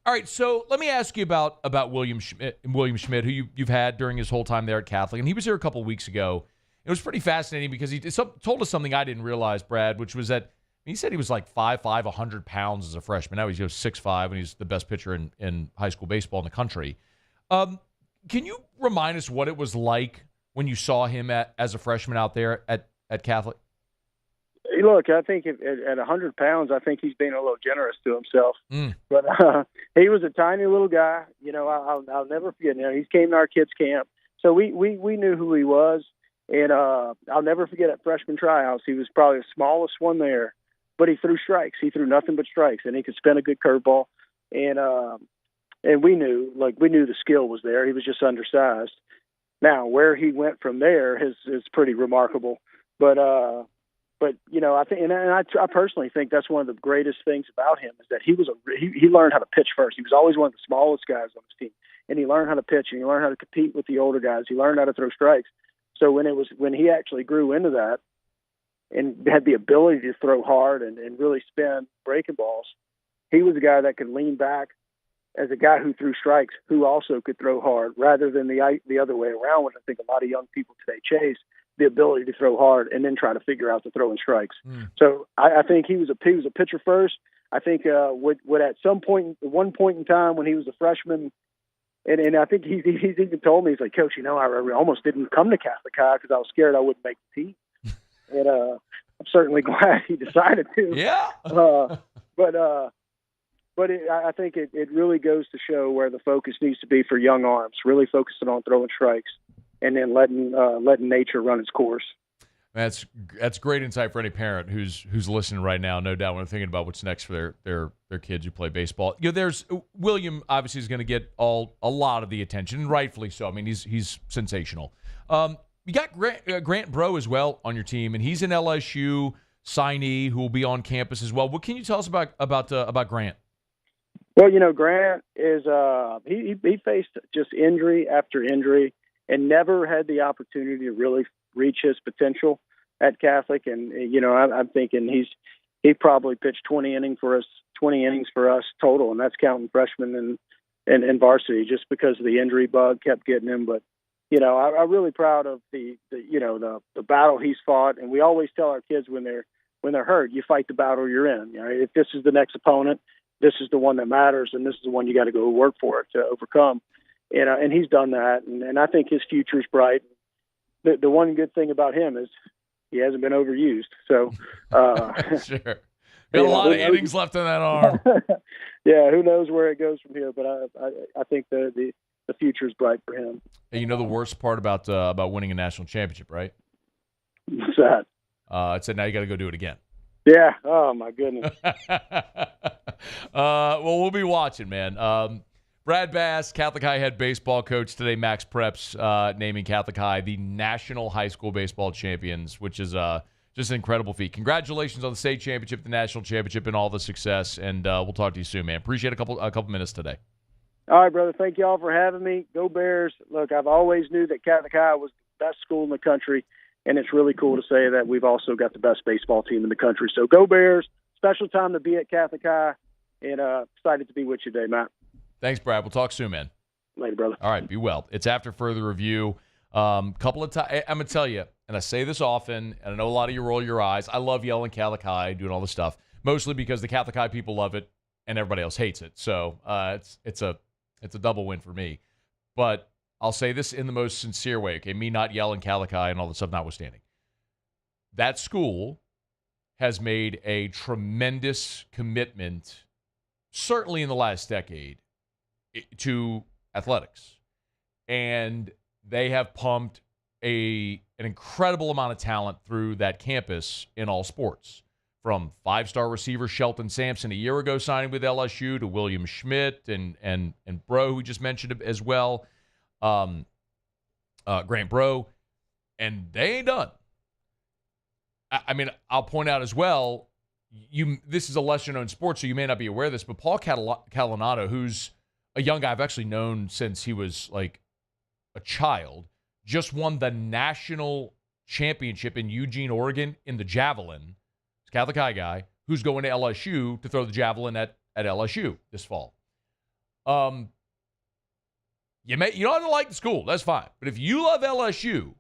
All right, so let me ask you about William Schmidt, who you've had during his whole time there at Catholic. And he was here a couple of weeks ago. It was pretty fascinating because he told us something I didn't realize, Brad, which was that He said he was like 5'5", 100 pounds as a freshman. Now he's 6'5", and he's the best pitcher in high school baseball in the country. Can you remind us what it was like when you saw him as a freshman out there at Catholic? Look, I think at 100 pounds, I think he's being a little generous to himself. But he was a tiny little guy. You know, I'll never forget. You know, he came to our kids' camp, so we knew who he was. And I'll never forget at freshman tryouts, he was probably the smallest one there, but he threw strikes. He threw nothing but strikes, and he could spin a good curveball. And we knew the skill was there. He was just undersized. Now, where he went from there is pretty remarkable. But you know, I think, and I personally think that's one of the greatest things about him is that he learned how to pitch first. He was always one of the smallest guys on his team, and he learned how to pitch, and he learned how to compete with the older guys. He learned how to throw strikes. So when he actually grew into that and had the ability to throw hard and really spin breaking balls, he was a guy that could lean back as a guy who threw strikes, who also could throw hard, rather than the other way around, which I think a lot of young people today chase, the ability to throw hard and then try to figure out the throwing strikes. So I think he was a pitcher first. I think would at one point in time when he was a freshman, and I think he's even told me, he's like, Coach, you know, I almost didn't come to Catholic High because I was scared I wouldn't make the team. And I'm certainly glad he decided to. Yeah. But I think it really goes to show where the focus needs to be for young arms, really focusing on throwing strikes and then letting nature run its course. That's great insight for any parent who's listening right now. No doubt when they're thinking about what's next for their kids who play baseball. You know, there's William obviously is going to get a lot of the attention, and rightfully so. I mean, he's sensational. You got Grant Bro as well on your team, and he's an LSU signee who will be on campus as well. What can you tell us about Grant? Well, you know, Grant is he faced just injury after injury and never had the opportunity to really reach his potential at Catholic. And you know, I'm thinking he probably pitched 20 innings for us total, and that's counting freshmen and varsity, just because the injury bug kept getting him. But you know, I'm really proud of the battle he's fought, and we always tell our kids when they're hurt, you fight the battle you're in. You know, if this is the next opponent, this is the one that matters, and this is the one you got to go work for it to overcome. And he's done that, and I think his future is bright. The one good thing about him is he hasn't been overused. So sure, got a lot of innings left in that arm. Yeah, who knows where it goes from here? But I think the future is bright for him. And you know the worst part about winning a national championship, right? What's that? It said now you got to go do it again. Yeah. Oh my goodness. Well, we'll be watching, man. Brad Bass, Catholic High head baseball coach today. Max Preps naming Catholic High the national high school baseball champions, which is just an incredible feat. Congratulations on the state championship, the national championship, and all the success. And we'll talk to you soon, man. Appreciate a couple minutes today. All right, brother. Thank you all for having me. Go Bears. Look, I've always knew that Catholic High was the best school in the country, and it's really cool to say that we've also got the best baseball team in the country. So go Bears. Special time to be at Catholic High, and excited to be with you today, Matt. Thanks, Brad. We'll talk soon, man. Later, brother. All right, be well. It's after further review. Couple of times, I'm going to tell you, and I say this often, and I know a lot of you roll your eyes. I love yelling Catholic High, doing all this stuff, mostly because the Catholic High people love it and everybody else hates it. So it's a double win for me. But I'll say this in the most sincere way, okay? Me not yelling Catholic High and all this stuff notwithstanding. That school has made a tremendous commitment, certainly in the last decade, to athletics. And they have pumped an incredible amount of talent through that campus in all sports. From five-star receiver Shelton Sampson a year ago signing with LSU to William Schmidt and Bro, who just mentioned as well, Grant Bro, and they ain't done. I mean, I'll point out as well, this is a lesser-known sport, so you may not be aware of this, but Paul Calinato, who's a young guy I've actually known since he was like a child, just won the national championship in Eugene, Oregon in the javelin. He's a Catholic High guy who's going to LSU to throw the javelin at LSU this fall. You don't have to like the school. That's fine. But if you love LSU,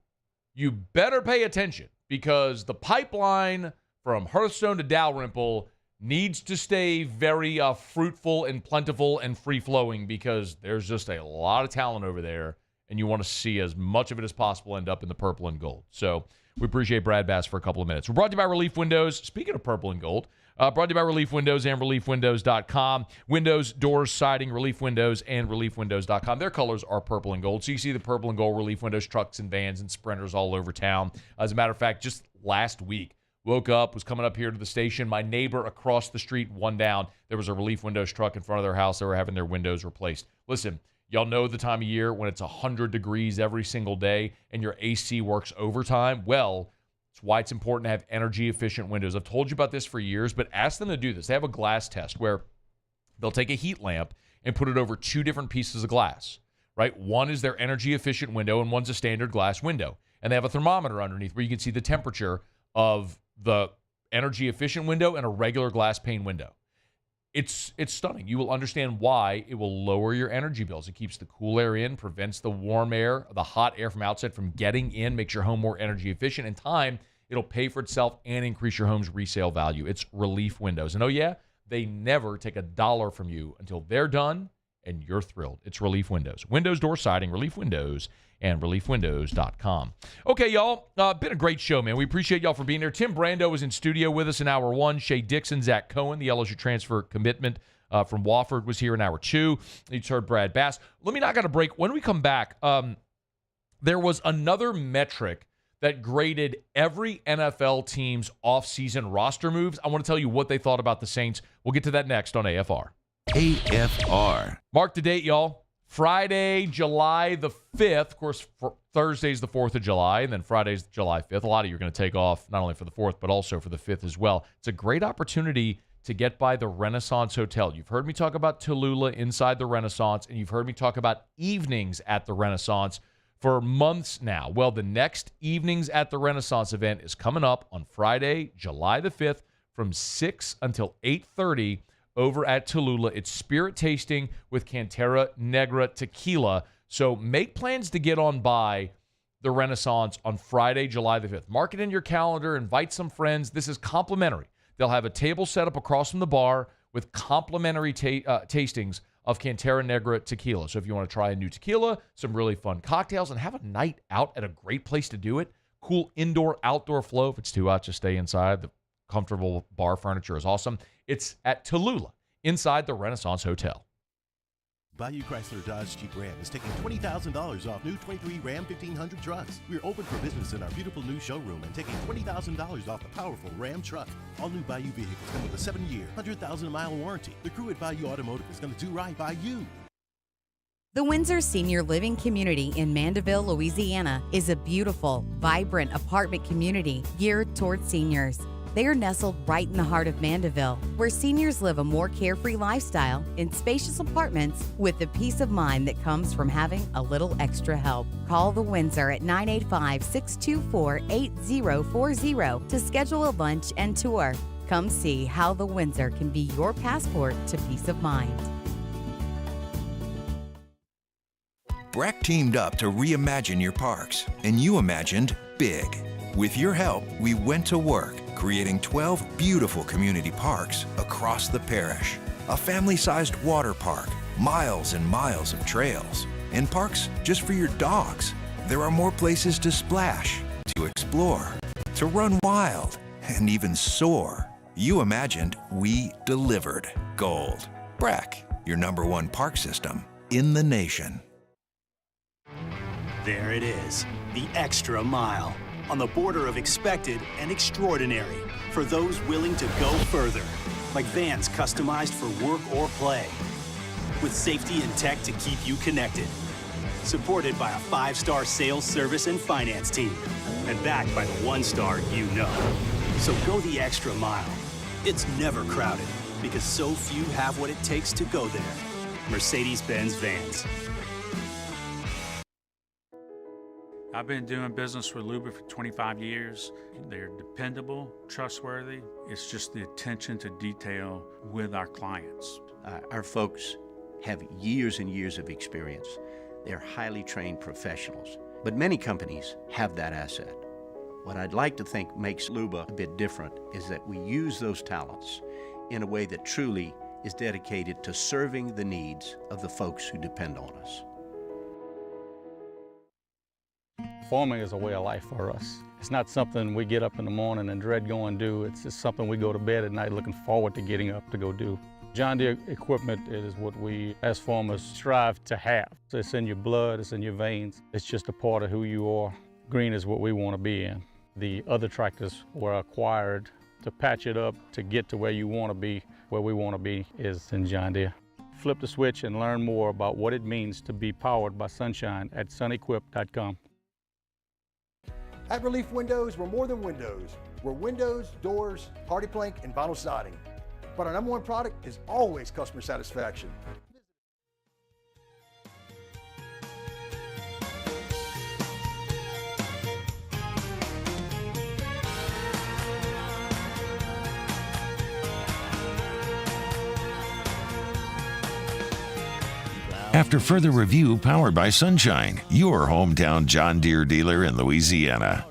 you better pay attention because the pipeline from Hearthstone to Dalrymple needs to stay very fruitful and plentiful and free-flowing because there's just a lot of talent over there, and you want to see as much of it as possible end up in the purple and gold. So we appreciate Brad Bass for a couple of minutes. We're brought to you by Relief Windows. Speaking of purple and gold, brought to you by Relief Windows and ReliefWindows.com. Windows, doors, siding, Relief Windows and ReliefWindows.com. Their colors are purple and gold. So you see the purple and gold Relief Windows trucks and vans and sprinters all over town. As a matter of fact, just last week, woke up, was coming up here to the station. My neighbor across the street, one down, there was a Relief Windows truck in front of their house. They were having their windows replaced. Listen, y'all know the time of year when it's 100 degrees every single day and your AC works overtime. Well, it's why it's important to have energy-efficient windows. I've told you about this for years, but ask them to do this. They have a glass test where they'll take a heat lamp and put it over two different pieces of glass, right? One is their energy-efficient window, and one's a standard glass window. And they have a thermometer underneath where you can see the temperature of the energy-efficient window and a regular glass pane window. It's stunning. You will understand why it will lower your energy bills. It keeps the cool air in, prevents the warm air, the hot air from outside from getting in, makes your home more energy efficient. In time, it'll pay for itself and increase your home's resale value. It's Relief Windows. And oh yeah, they never take $1 from you until they're done and you're thrilled. It's Relief Windows. Windows, door, siding, Relief Windows, and ReliefWindows.com. Okay, y'all, been a great show, man. We appreciate y'all for being here. Tim Brando was in studio with us in hour one. Shay Dixon, Zach Cohen, the LSU transfer commitment from Wofford, was here in hour two. You just heard Brad Bass. Let me knock out a break. When we come back, there was another metric that graded every NFL team's offseason roster moves. I want to tell you what they thought about the Saints. We'll get to that next on AFR. AFR. Mark the date, y'all. Friday, July the 5th. Of course, Thursday's the 4th of July, and then Friday's July 5th. A lot of you are going to take off not only for the 4th, but also for the 5th as well. It's a great opportunity to get by the Renaissance Hotel. You've heard me talk about Tallulah inside the Renaissance, and you've heard me talk about evenings at the Renaissance for months now. Well, the next evenings at the Renaissance event is coming up on Friday, July the 5th from 6 until 8:30 over at Tallulah. It's spirit tasting with Cantera Negra tequila. So make plans to get on by the Renaissance on Friday, July the 5th. Mark it in your calendar. Invite some friends. This is complimentary. They'll have a table set up across from the bar with complimentary tastings of Cantera Negra tequila. So if you want to try a new tequila, some really fun cocktails, and have a night out at a great place to do it, cool indoor-outdoor flow. If it's too hot, just stay inside. The comfortable bar furniture is awesome. It's at Tallulah, inside the Renaissance Hotel. Bayou Chrysler Dodge Jeep Ram is taking $20,000 off new 23 Ram 1500 trucks. We're open for business in our beautiful new showroom and taking $20,000 off the powerful Ram truck. All new Bayou vehicles come with a 7-year, 100,000-mile warranty. The crew at Bayou Automotive is going to do right by you. The Windsor Senior Living Community in Mandeville, Louisiana is a beautiful, vibrant apartment community geared toward seniors. They are nestled right in the heart of Mandeville, where seniors live a more carefree lifestyle in spacious apartments with the peace of mind that comes from having a little extra help. Call the Windsor at 985-624-8040 to schedule a lunch and tour. Come see how the Windsor can be your passport to peace of mind. Breck teamed up to reimagine your parks, and you imagined big. With your help, we went to work, creating 12 beautiful community parks across the parish. A family-sized water park, miles and miles of trails, and parks just for your dogs. There are more places to splash, to explore, to run wild, and even soar. You imagined, we delivered. Gold. Breck, your #1 park system in the nation. There it is, the extra mile. On the border of expected and extraordinary for those willing to go further, like vans customized for work or play, with safety and tech to keep you connected, supported by a 5-star sales, service, and finance team, and backed by the 1-star you know. So go the extra mile. It's never crowded because so few have what it takes to go there. Mercedes-Benz Vans. I've been doing business with Luba for 25 years. They're dependable, trustworthy. It's just the attention to detail with our clients. Our folks have years and years of experience. They're highly trained professionals, but many companies have that asset. What I'd like to think makes Luba a bit different is that we use those talents in a way that truly is dedicated to serving the needs of the folks who depend on us. Farming is a way of life for us. It's not something we get up in the morning and dread going do. It's just something we go to bed at night looking forward to getting up to go do. John Deere equipment is what we as farmers strive to have. It's in your blood, it's in your veins. It's just a part of who you are. Green is what we want to be in. The other tractors were acquired to patch it up to get to where you want to be. Where we want to be is in John Deere. Flip the switch and learn more about what it means to be powered by sunshine at sunequip.com. At Relief Windows, we're more than windows. We're windows, doors, hardy plank, and vinyl siding. But our number one product is always customer satisfaction. After further review powered by Sunshine, your hometown John Deere dealer in Louisiana.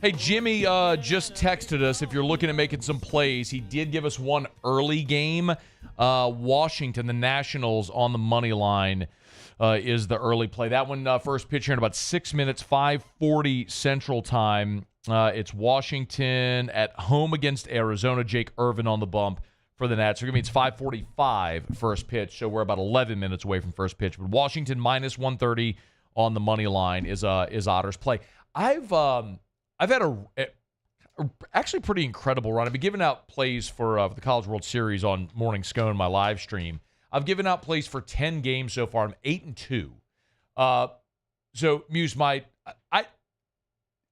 Hey, Jimmy just texted us if you're looking at making some plays. He did give us one early game. Washington, the Nationals on the money line is the early play. That one first pitch here in about 6 minutes, 5:40 Central Time. It's Washington at home against Arizona. Jake Irvin on the bump for the Nats. So it's 5:45 first pitch, so we're about 11 minutes away from first pitch. But Washington minus 130 on the money line is Otter's play. I've had a actually pretty incredible run. I've been giving out plays for the College World Series on Morning Scone, my live stream. I've given out plays for 10 games so far. I'm 8-2. So Muse,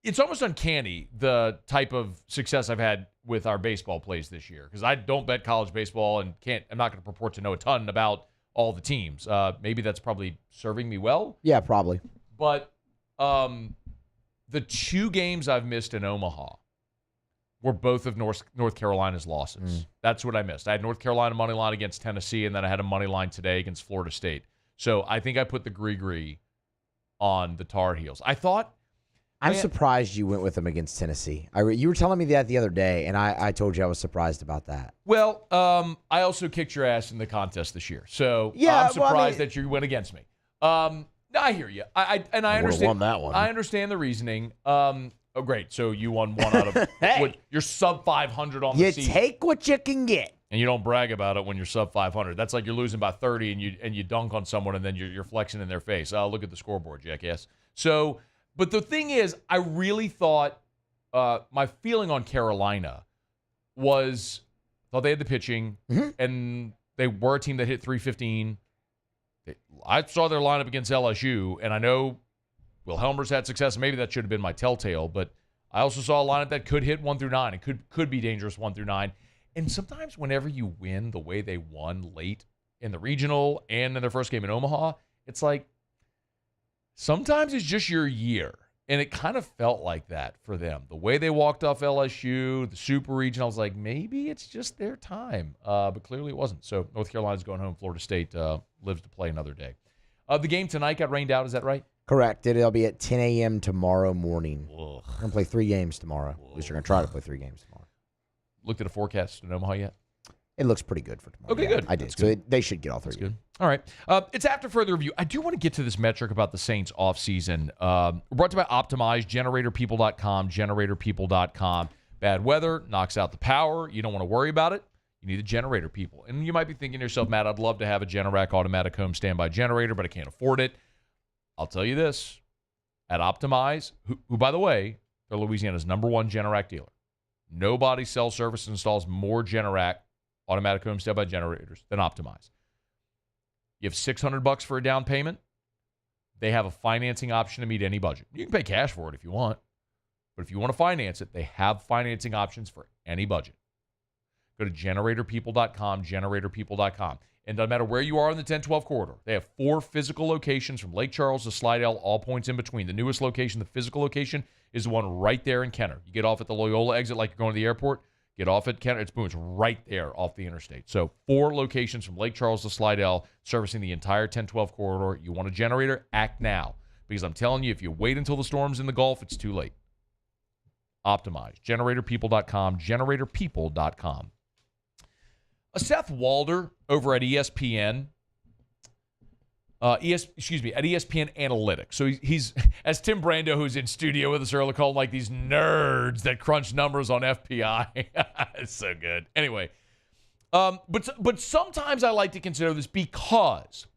it's almost uncanny the type of success I've had with our baseball plays this year, because I don't bet college baseball and I'm not going to purport to know a ton about all the teams. Maybe that's probably serving me well. Yeah, probably. But the 2 games I've missed in Omaha were both of North Carolina's losses. That's what I missed. I had North Carolina money line against Tennessee, and then I had a money line today against Florida State. So I think I put the gree on the Tar Heels. I'm surprised you went with them against Tennessee. You were telling me that the other day, and I told you I was surprised about that. Well, I also kicked your ass in the contest this year. So yeah, I'm surprised that you went against me. No, I hear you. I understand. Won that one. I understand the reasoning. Oh, great. So you won one out of what, you're sub 500 on the season. You take what you can get. And you don't brag about it when you're sub 500. That's like you're losing by 30 and you dunk on someone and then you're flexing in their face. Look at the scoreboard, jackass. So, but the thing is, I really thought my feeling on Carolina was thought they had the pitching and they were a team that hit 315. I saw their lineup against LSU, and I know Will Helmer's had success. Maybe that should have been my telltale, but I also saw a lineup that could hit 1 through 9. It could be dangerous 1 through 9. And sometimes whenever you win the way they won late in the regional and in their first game in Omaha, it's like sometimes it's just your year. And it kind of felt like that for them. The way they walked off LSU, the Super Regional, I was like, maybe it's just their time. But clearly it wasn't. So North Carolina's going home. Florida State lives to play another day. The game tonight got rained out. Is that right? Correct. It'll be at 10 a.m. tomorrow morning. Ugh. We're going to play 3 games tomorrow. At least we're going to try to play 3 games tomorrow. Looked at a forecast in Omaha yet? It looks pretty good for tomorrow. Okay, good. I did. So they should get all 3. That's good. All right. It's after further review. I do want to get to this metric about the Saints offseason. Brought to you by Optimize, GeneratorPeople.com, GeneratorPeople.com. Bad weather knocks out the power. You don't want to worry about it. You need a generator, people. And you might be thinking to yourself, Matt, I'd love to have a Generac automatic home standby generator, but I can't afford it. I'll tell you this. At Optimize, who by the way, they're Louisiana's #1 Generac dealer. Nobody sells, service, and installs more Generac automatic home standby generators than Optimize. You have $600 for a down payment. They have a financing option to meet any budget. You can pay cash for it if you want. But if you want to finance it, they have financing options for any budget. Go to GeneratorPeople.com, GeneratorPeople.com. And no matter where you are in the 1012 corridor, they have 4 physical locations from Lake Charles to Slidell, all points in between. The newest location, the physical location, is the one right there in Kenner. You get off at the Loyola exit like you're going to the airport. Get off at Kenner. It's right there off the interstate. So 4 locations from Lake Charles to Slidell, servicing the entire 1012 corridor. You want a generator? Act now. Because I'm telling you, if you wait until the storm's in the Gulf, it's too late. Optimize. GeneratorPeople.com. GeneratorPeople.com. Seth Walder over at ESPN. At ESPN Analytics. So he's as Tim Brando, who's in studio with us earlier, called like these nerds that crunch numbers on FPI. It's so good. Anyway, but sometimes I like to consider this because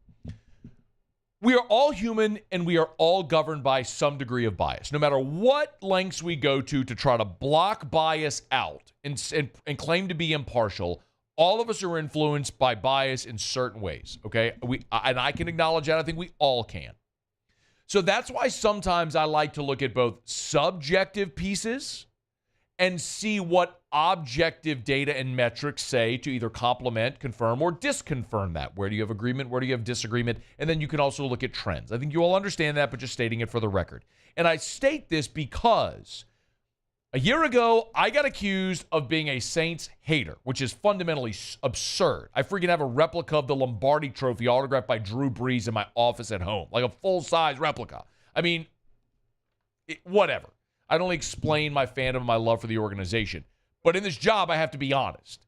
we are all human and we are all governed by some degree of bias. No matter what lengths we go to try to block bias out and claim to be impartial, all of us are influenced by bias in certain ways, okay? And I can acknowledge that. I think we all can. So that's why sometimes I like to look at both subjective pieces and see what objective data and metrics say to either complement, confirm, or disconfirm that. Where do you have agreement? Where do you have disagreement? And then you can also look at trends. I think you all understand that, but just stating it for the record. And I state this because a year ago, I got accused of being a Saints hater, which is fundamentally absurd. I freaking have a replica of the Lombardi Trophy autographed by Drew Brees in my office at home, like a full-size replica. I mean, whatever. I don't explain my fandom and my love for the organization. But in this job, I have to be honest.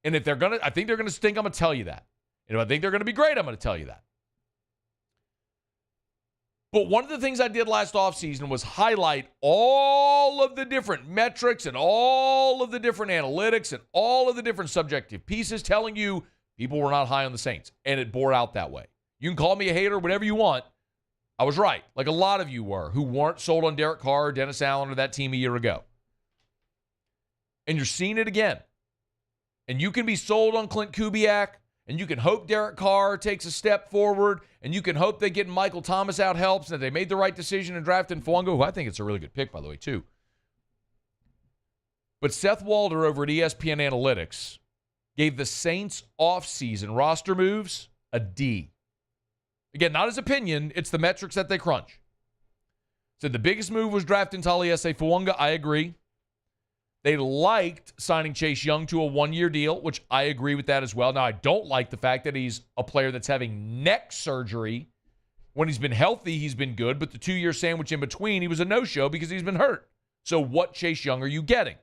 And if I think they're going to stink, I'm going to tell you that. And if I think they're going to be great, I'm going to tell you that. But one of the things I did last offseason was highlight all of the different metrics and all of the different analytics and all of the different subjective pieces telling you people were not high on the Saints. And it bore out that way. You can call me a hater, whatever you want. I was right, like a lot of you were, who weren't sold on Derek Carr or Dennis Allen or that team a year ago. And you're seeing it again. And you can be sold on Clint Kubiak, and you can hope Derek Carr takes a step forward, and you can hope they get Michael Thomas out helps, and that they made the right decision in drafting Fuanga, who I think it's a really good pick, by the way, too. But Seth Walder over at ESPN Analytics gave the Saints offseason roster moves a D. Again, not his opinion, it's the metrics that they crunch. Said the biggest move was drafting Taliesin Fuanga. I agree. They liked signing Chase Young to a one-year deal, which I agree with that as well. Now, I don't like the fact that he's a player that's having neck surgery. When he's been healthy, he's been good, but the 2-year sandwich in between, he was a no-show because he's been hurt. So what Chase Young are you getting?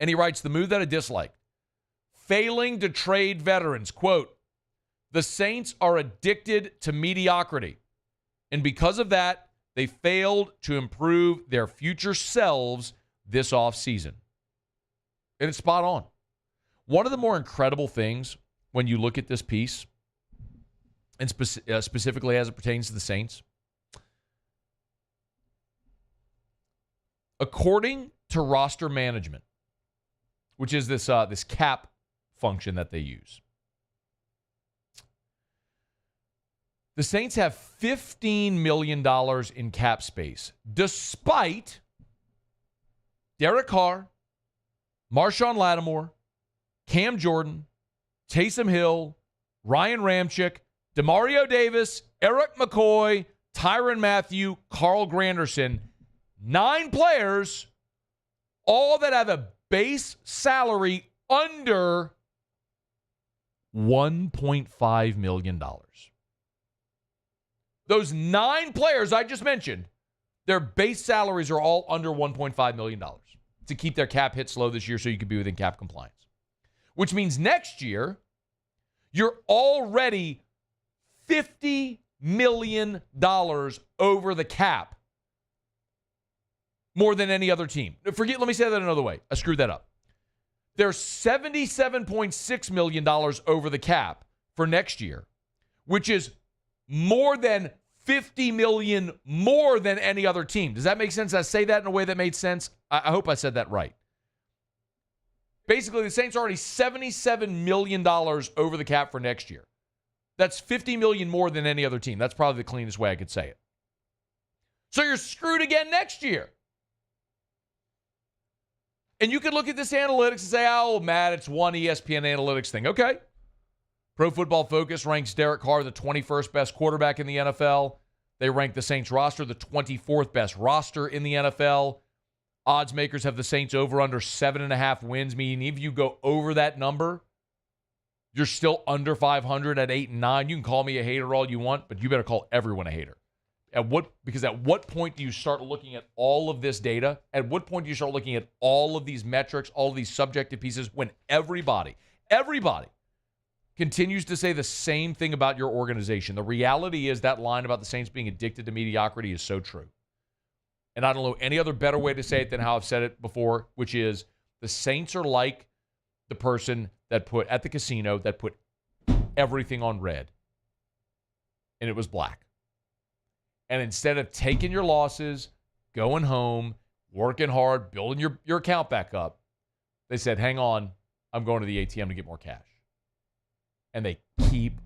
And he writes, the move that I disliked. Failing to trade veterans. Quote, the Saints are addicted to mediocrity. And because of that, they failed to improve their future selves this offseason. And it's spot on. One of the more incredible things when you look at this piece, and specifically as it pertains to the Saints, according to roster management, which is this cap function that they use, the Saints have $15 million in cap space, despite Derek Carr, Marshawn Lattimore, Cam Jordan, Taysom Hill, Ryan Ramczyk, Demario Davis, Eric McCoy, Tyrann Mathieu, Carl Granderson. 9 players, all that have a base salary under $1.5 million. Those 9 players I just mentioned, their base salaries are all under $1.5 million to keep their cap hit slow this year so you can be within cap compliance. Which means next year, you're already $50 million over the cap. More than any other team. Let me say that another way. I screwed that up. They're $77.6 million over the cap for next year, which is more than $50 million more than any other team. Does that make sense? Did I say that in a way that made sense? I hope I said that right. Basically, the Saints are already $77 million over the cap for next year. That's $50 million more than any other team. That's probably the cleanest way I could say it. So you're screwed again next year. And you can look at this analytics and say, oh, Matt, it's one ESPN analytics thing. Okay. Pro Football Focus ranks Derek Carr the 21st best quarterback in the NFL. They rank the Saints roster the 24th best roster in the NFL. Odds makers have the Saints over under 7.5 wins, meaning if you go over that number, you're still under 500 at 8 and 9. You can call me a hater all you want, but you better call everyone a hater. Because at what point do you start looking at all of this data? At what point do you start looking at all of these metrics, all of these subjective pieces, when everybody continues to say the same thing about your organization? The reality is that line about the Saints being addicted to mediocrity is so true. And I don't know any other better way to say it than how I've said it before, which is the Saints are like the person that put at the casino that put everything on red, and it was black. And instead of taking your losses, going home, working hard, building your account back up, they said, hang on, I'm going to the ATM to get more cash. And they keep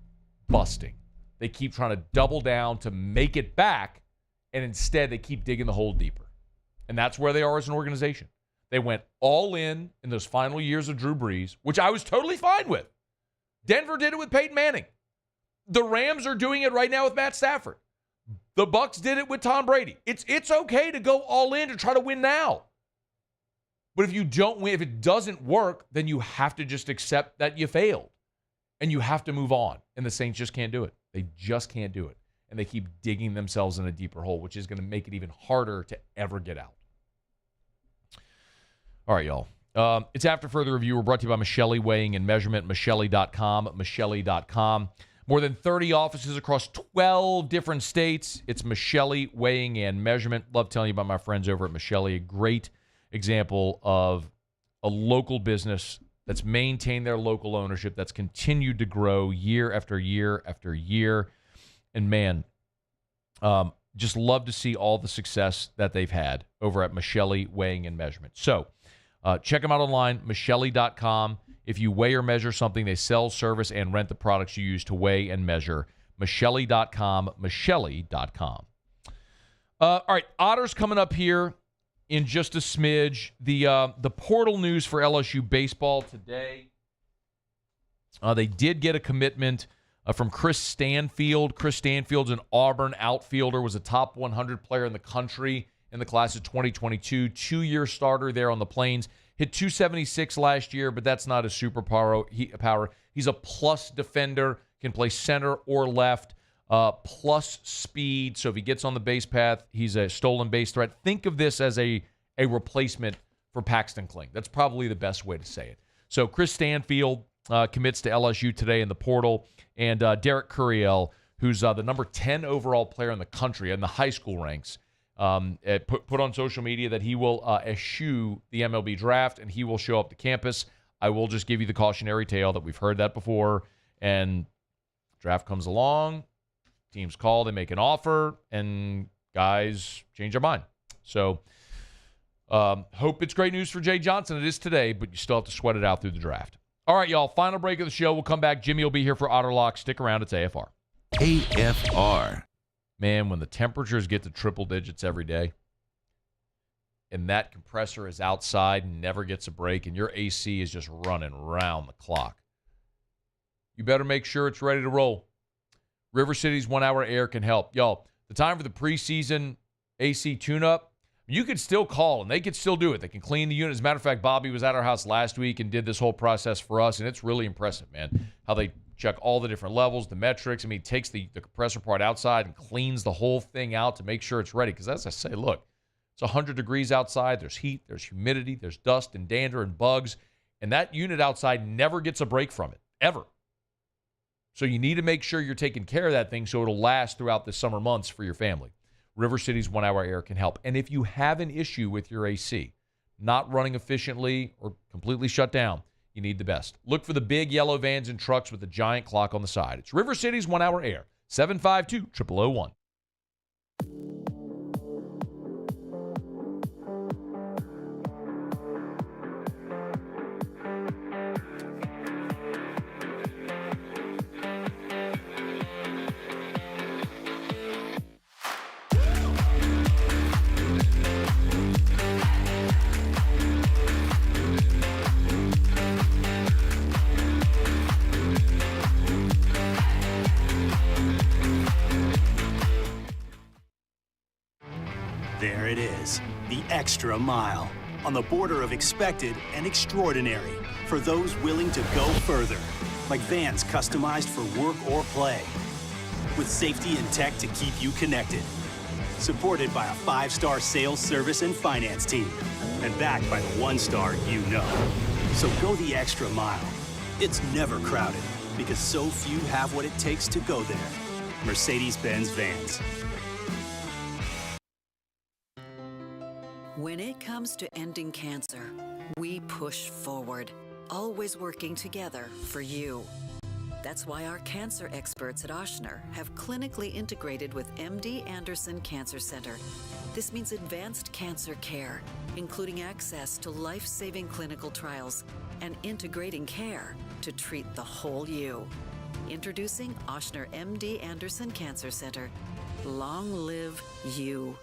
busting. They keep trying to double down to make it back, and instead they keep digging the hole deeper. And that's where they are as an organization. They went all in those final years of Drew Brees, which I was totally fine with. Denver did it with Peyton Manning. The Rams are doing it right now with Matt Stafford. The Bucs did it with Tom Brady. It's okay to go all in to try to win now. But if you don't win, if it doesn't work, then you have to just accept that you failed. And you have to move on. And the Saints just can't do it. They just can't do it. And they keep digging themselves in a deeper hole, which is going to make it even harder to ever get out. All right, y'all. It's After Further Review. We're brought to you by Michelli Weighing and Measurement, Michelli.com, Michelli.com. More than 30 offices across 12 different states. It's Michelli Weighing and Measurement. Love telling you about my friends over at Michelli. A great example of a local business that's maintained their local ownership, that's continued to grow year after year after year. And man, just love to see all the success that they've had over at Michelli Weighing and Measurement. So check them out online, Michelli.com. If you weigh or measure something, they sell, service, and rent the products you use to weigh and measure. Michelli.com, Michelli.com. All right, Otter's coming up here in just a smidge. The portal news for LSU baseball today. They did get a commitment from Chris Stanfield. Chris Stanfield's an Auburn outfielder, was a top 100 player in the country in the class of 2022. 2-year starter there on the Plains. Hit 276 last year, but that's not a superpower. He's a plus defender, can play center or left, plus speed. So if he gets on the base path, he's a stolen base threat. Think of this as a replacement for Paxton Kling. That's probably the best way to say it. So Chris Stanfield commits to LSU today in the portal, and Derek Curiel, who's the number 10 overall player in the country in the high school ranks, put on social media that he will eschew the MLB draft and he will show up to campus. I will just give you the cautionary tale that we've heard that before, and draft comes along, teams call, they make an offer, and guys change their mind. So hope it's great news for Jay Johnson. It is today, but you still have to sweat it out through the draft. All right, y'all, final break of the show. We'll come back. Jimmy will be here for Otter Locks. Stick around. It's AFR. AFR. Man, when the temperatures get to triple digits every day and that compressor is outside and never gets a break and your AC is just running round the clock, you better make sure it's ready to roll. River City's 1 Hour Air can help. Y'all, the time for the preseason AC tune-up, you could still call and they could still do it. They can clean the unit. As a matter of fact, Bobby was at our house last week and did this whole process for us, and it's really impressive, man, how they check all the different levels, the metrics. I mean, he takes the compressor part outside and cleans the whole thing out to make sure it's ready. Because as I say, look, it's 100 degrees outside. There's heat, there's humidity, there's dust and dander and bugs. And that unit outside never gets a break from it, ever. So you need to make sure you're taking care of that thing so it'll last throughout the summer months for your family. River City's 1 Hour Air can help. And if you have an issue with your AC, not running efficiently or completely shut down, you need the best. Look for the big yellow vans and trucks with the giant clock on the side. It's River City's 1 Hour Air, 752-0001. There it is, the extra mile, on the border of expected and extraordinary, for those willing to go further, like vans customized for work or play. With safety and tech to keep you connected, supported by a 5-star sales, service, and finance team, and backed by the 1-star you know. So go the extra mile. It's never crowded because so few have what it takes to go there. Mercedes-Benz Vans. When it comes to ending cancer, we push forward, always working together for you. That's why our cancer experts at Ochsner have clinically integrated with MD Anderson Cancer Center. This means advanced cancer care, including access to life-saving clinical trials and integrating care to treat the whole you. Introducing Ochsner MD Anderson Cancer Center. Long live you.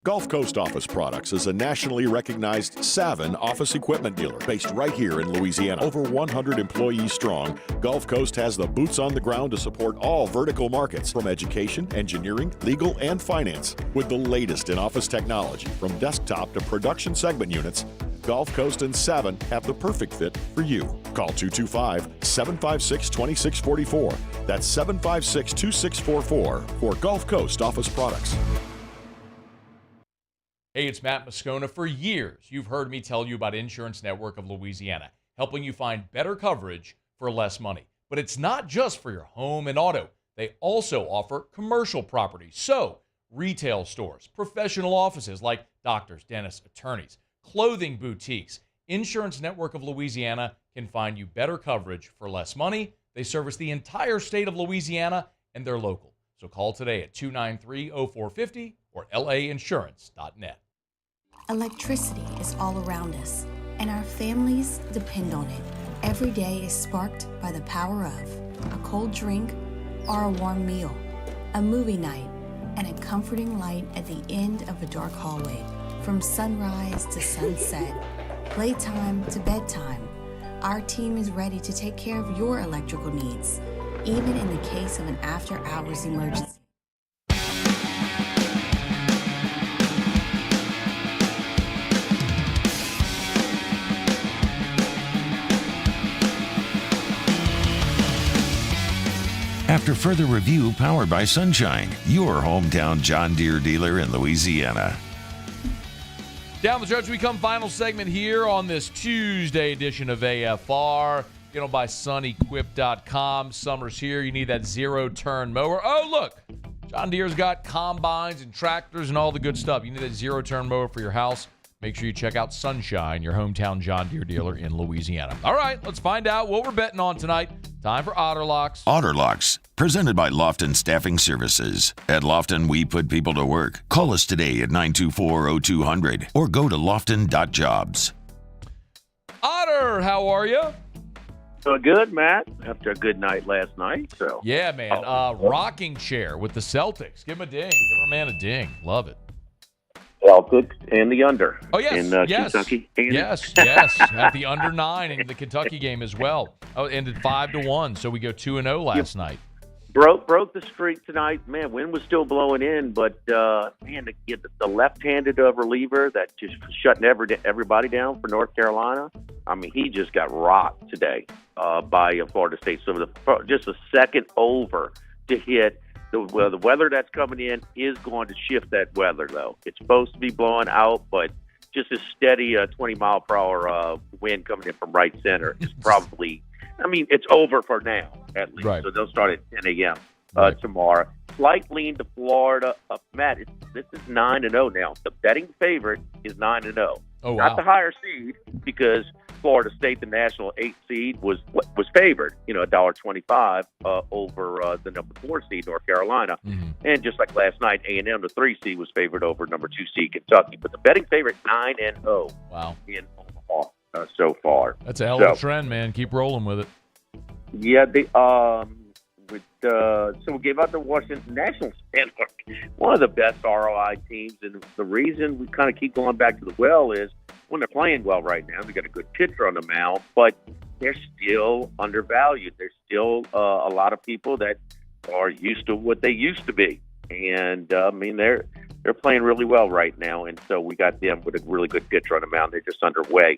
Gulf Coast Office Products is a nationally recognized Savin office equipment dealer based right here in Louisiana. Over 100 employees strong, Gulf Coast has the boots on the ground to support all vertical markets from education, engineering, legal, and finance. With the latest in office technology, from desktop to production segment units, Gulf Coast and Savin have the perfect fit for you. Call 225-756-2644. That's 756-2644 for Gulf Coast Office Products. Hey, it's Matt Moscona. For years, you've heard me tell you about Insurance Network of Louisiana, helping you find better coverage for less money. But it's not just for your home and auto. They also offer commercial property. So, retail stores, professional offices like doctors, dentists, attorneys, clothing boutiques. Insurance Network of Louisiana can find you better coverage for less money. They service the entire state of Louisiana, and they're local. So call today at 293-0450 or lainsurance.net. Electricity is all around us, and our families depend on it. Every day is sparked by the power of a cold drink or a warm meal, a movie night, and a comforting light at the end of a dark hallway. From sunrise to sunset, playtime to bedtime, our team is ready to take care of your electrical needs, even in the case of an after-hours emergency. After further review, powered by Sunshine, your hometown John Deere dealer in Louisiana. Down the stretch we come, final segment here on this Tuesday edition of AFR. By sunequip.com. Summer's here. You need that zero-turn mower. Oh, look. John Deere's got combines and tractors and all the good stuff. You need that zero-turn mower for your house. Make sure you check out Sunshine, your hometown John Deere dealer in Louisiana. All right, let's find out what we're betting on tonight. Time for Otter Locks. Otter Locks, presented by Lofton Staffing Services. At Lofton, we put people to work. Call us today at 924-0200 or go to lofton.jobs. Otter, how are you? Good, Matt, after a good night last night. So yeah, man. Rocking chair with the Celtics. Give him a ding. Give our man a ding. Love it. Celtics and the under. Oh, yes. In Kentucky. Yes. At the under 9 in the Kentucky game as well. Oh, it ended 5-1, so we go 2-0 last night. Broke the streak tonight. Man, wind was still blowing in, but man, to get the left-handed reliever that just shutting everybody down for North Carolina. I mean, he just got rocked today by Florida State. So just a second over to hit. The weather that's coming in is going to shift that weather, though. It's supposed to be blowing out, but just a steady 20-mile-per-hour wind coming in from right center is probably, it's over for now, at least. Right. So they'll start at 10 a.m. Tomorrow. Slight lean to Florida. Matt, this is 9-0 now. The betting favorite is 9-0. Oh, wow. Not the higher seed, because Florida State, the national 8 seed, was favored, $1.25 over the number 4 seed, North Carolina. Mm-hmm. And just like last night, A&M, the 3 seed, was favored over number 2 seed, Kentucky. But the betting favorite, 9-0. Wow. In Omaha so far. That's a hell of a trend, man. Keep rolling with it. Yeah, so we gave out the Washington Nationals, and one of the best ROI teams. And the reason we kind of keep going back to the well is when they're playing well right now, they got a good pitcher on the mound, but they're still undervalued. There's still a lot of people that are used to what they used to be, and they're playing really well right now. And so we got them with a really good pitcher on the mound. They're just underway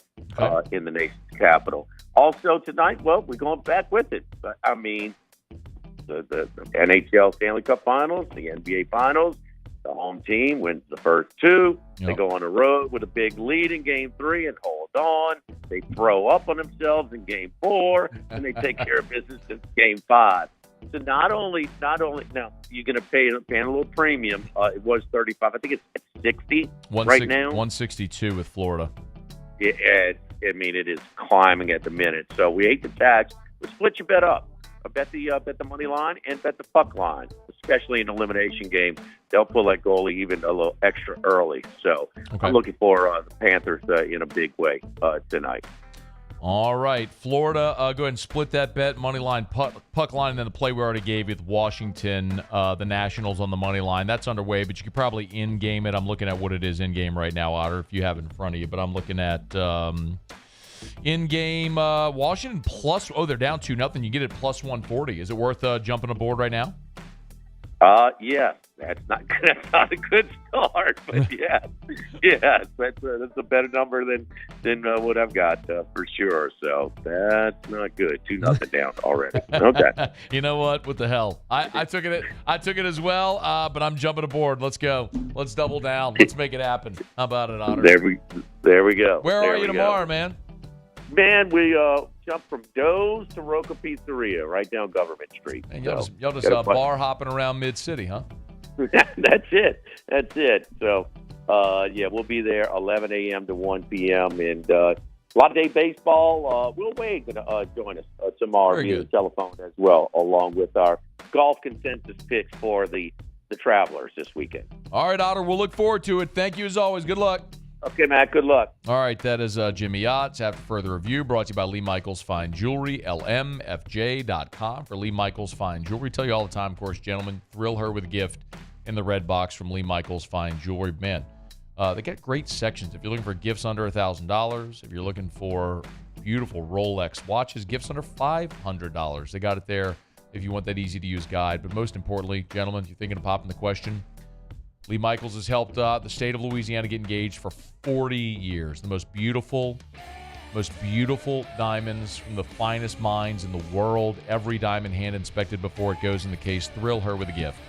in the nation's capital. Also tonight, we're going back with it. The NHL Stanley Cup Finals, the NBA Finals, The home team wins the first two. Yep. They go on the road with a big lead in game 3 and hold on. They throw up on themselves in game 4, and they take care of business in game 5. So not only now you're going to pay a little premium. It was 35. I think it's at 60 right now. 162 with Florida. I mean, it is climbing at the minute. So we hate the tax. But split your bet up. Bet the money line and bet the puck line, especially in an elimination game. They'll pull that goalie even a little extra early. So I'm looking for the Panthers in a big way tonight. All right, Florida, go ahead and split that bet, money line, puck line, and then the play we already gave you with Washington, the Nationals on the money line. That's underway, but you could probably in-game it. I'm looking at what it is in-game right now, Otter, if you have it in front of you. But I'm looking at in-game Washington plus, they're down 2-0. You get it plus 140. Is it worth jumping aboard right now? Yeah, that's not a good start, but yeah, that's a better number than what I've got for sure. So that's not good. 2-0 down already. Okay. You know what? What the hell? I took it as well, but I'm jumping aboard. Let's go. Let's double down. Let's make it happen. How about it, Otter? There we go. Where are you tomorrow, man? Man, we jumped from Doe's to Roca Pizzeria right down Government Street. And y'all just bar hopping around Mid-City, huh? That's it. So, we'll be there 11 a.m. to 1 p.m. And a lot of day baseball. Will Wade going to join us tomorrow via the telephone as well, along with our golf consensus picks for the Travelers this weekend. All right, Otter, we'll look forward to it. Thank you as always. Good luck. Okay, Matt. Good luck. All right, that is Jimmy Yachts. After further review, brought to you by Lee Michaels Fine Jewelry, lmfj.com for Lee Michaels Fine Jewelry. Tell you all the time, of course, gentlemen, thrill her with a gift in the red box from Lee Michaels Fine Jewelry. Man, they got great sections. If you're looking for gifts under $1,000, if you're looking for beautiful Rolex watches, gifts under $500, they got it there if you want that easy-to-use guide. But most importantly, gentlemen, if you're thinking of popping the question, Lee Michaels has helped the state of Louisiana get engaged for 40 years. The most beautiful diamonds from the finest mines in the world. Every diamond hand inspected before it goes in the case. Thrill her with a gift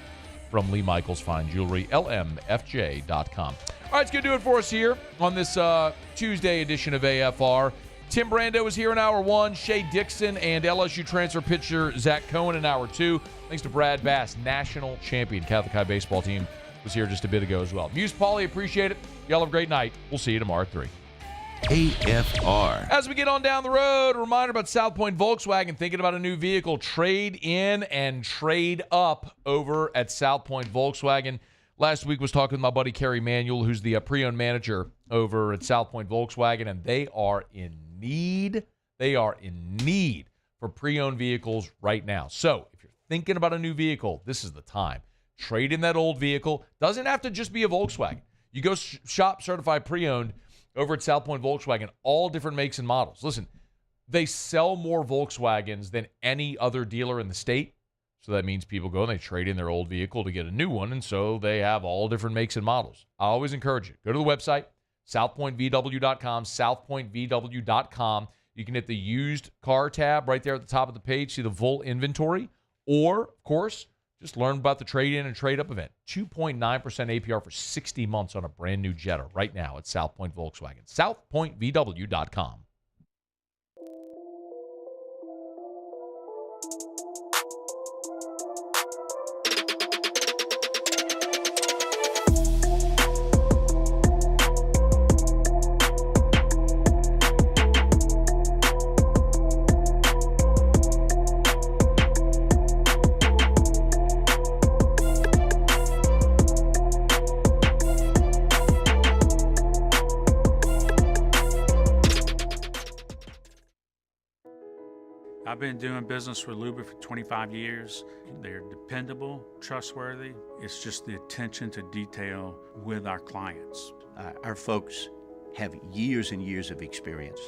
from Lee Michaels Fine Jewelry, lmfj.com. All right, it's going to do it for us here on this Tuesday edition of AFR. Tim Brando is here in Hour 1. Shay Dixon and LSU transfer pitcher Zach Cohen in Hour 2. Thanks to Brad Bass, national champion Catholic High baseball team, was here just a bit ago as well. Muse Pauly, appreciate it. Y'all have a great night. We'll see you tomorrow at 3. AFR. As we get on down the road, a reminder about South Point Volkswagen. Thinking about a new vehicle, trade in and trade up over at South Point Volkswagen. Last week was talking with my buddy Kerry Manuel, who's the pre-owned manager over at South Point Volkswagen, and they are in need. They are in need for pre-owned vehicles right now. So if you're thinking about a new vehicle, this is the time. Trade in that old vehicle. Doesn't have to just be a Volkswagen. You go shop certified pre-owned over at South Point Volkswagen, all different makes and models. Listen, they sell more Volkswagens than any other dealer in the state. So that means people go and they trade in their old vehicle to get a new one, and so they have all different makes and models. I always encourage you. Go to the website, southpointvw.com, southpointvw.com. You can hit the used car tab right there at the top of the page, see the full inventory, or, of course, just learn about the trade-in and trade-up event. 2.9% APR for 60 months on a brand-new Jetta right now at South Point Volkswagen. southpointvw.com. I've been doing business with Luba for 25 years. They're dependable, trustworthy. It's just the attention to detail with our clients. Our folks have years and years of experience.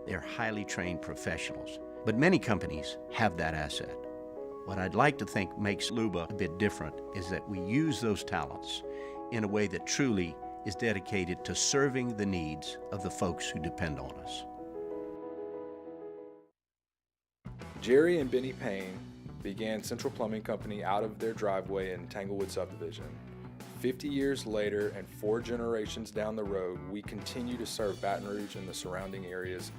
They're highly trained professionals. But many companies have that asset. What I'd like to think makes Luba a bit different is that we use those talents in a way that truly is dedicated to serving the needs of the folks who depend on us. Jerry and Benny Payne began Central Plumbing Company out of their driveway in Tanglewood Subdivision. 50 years later and 4 generations down the road, we continue to serve Baton Rouge and the surrounding areas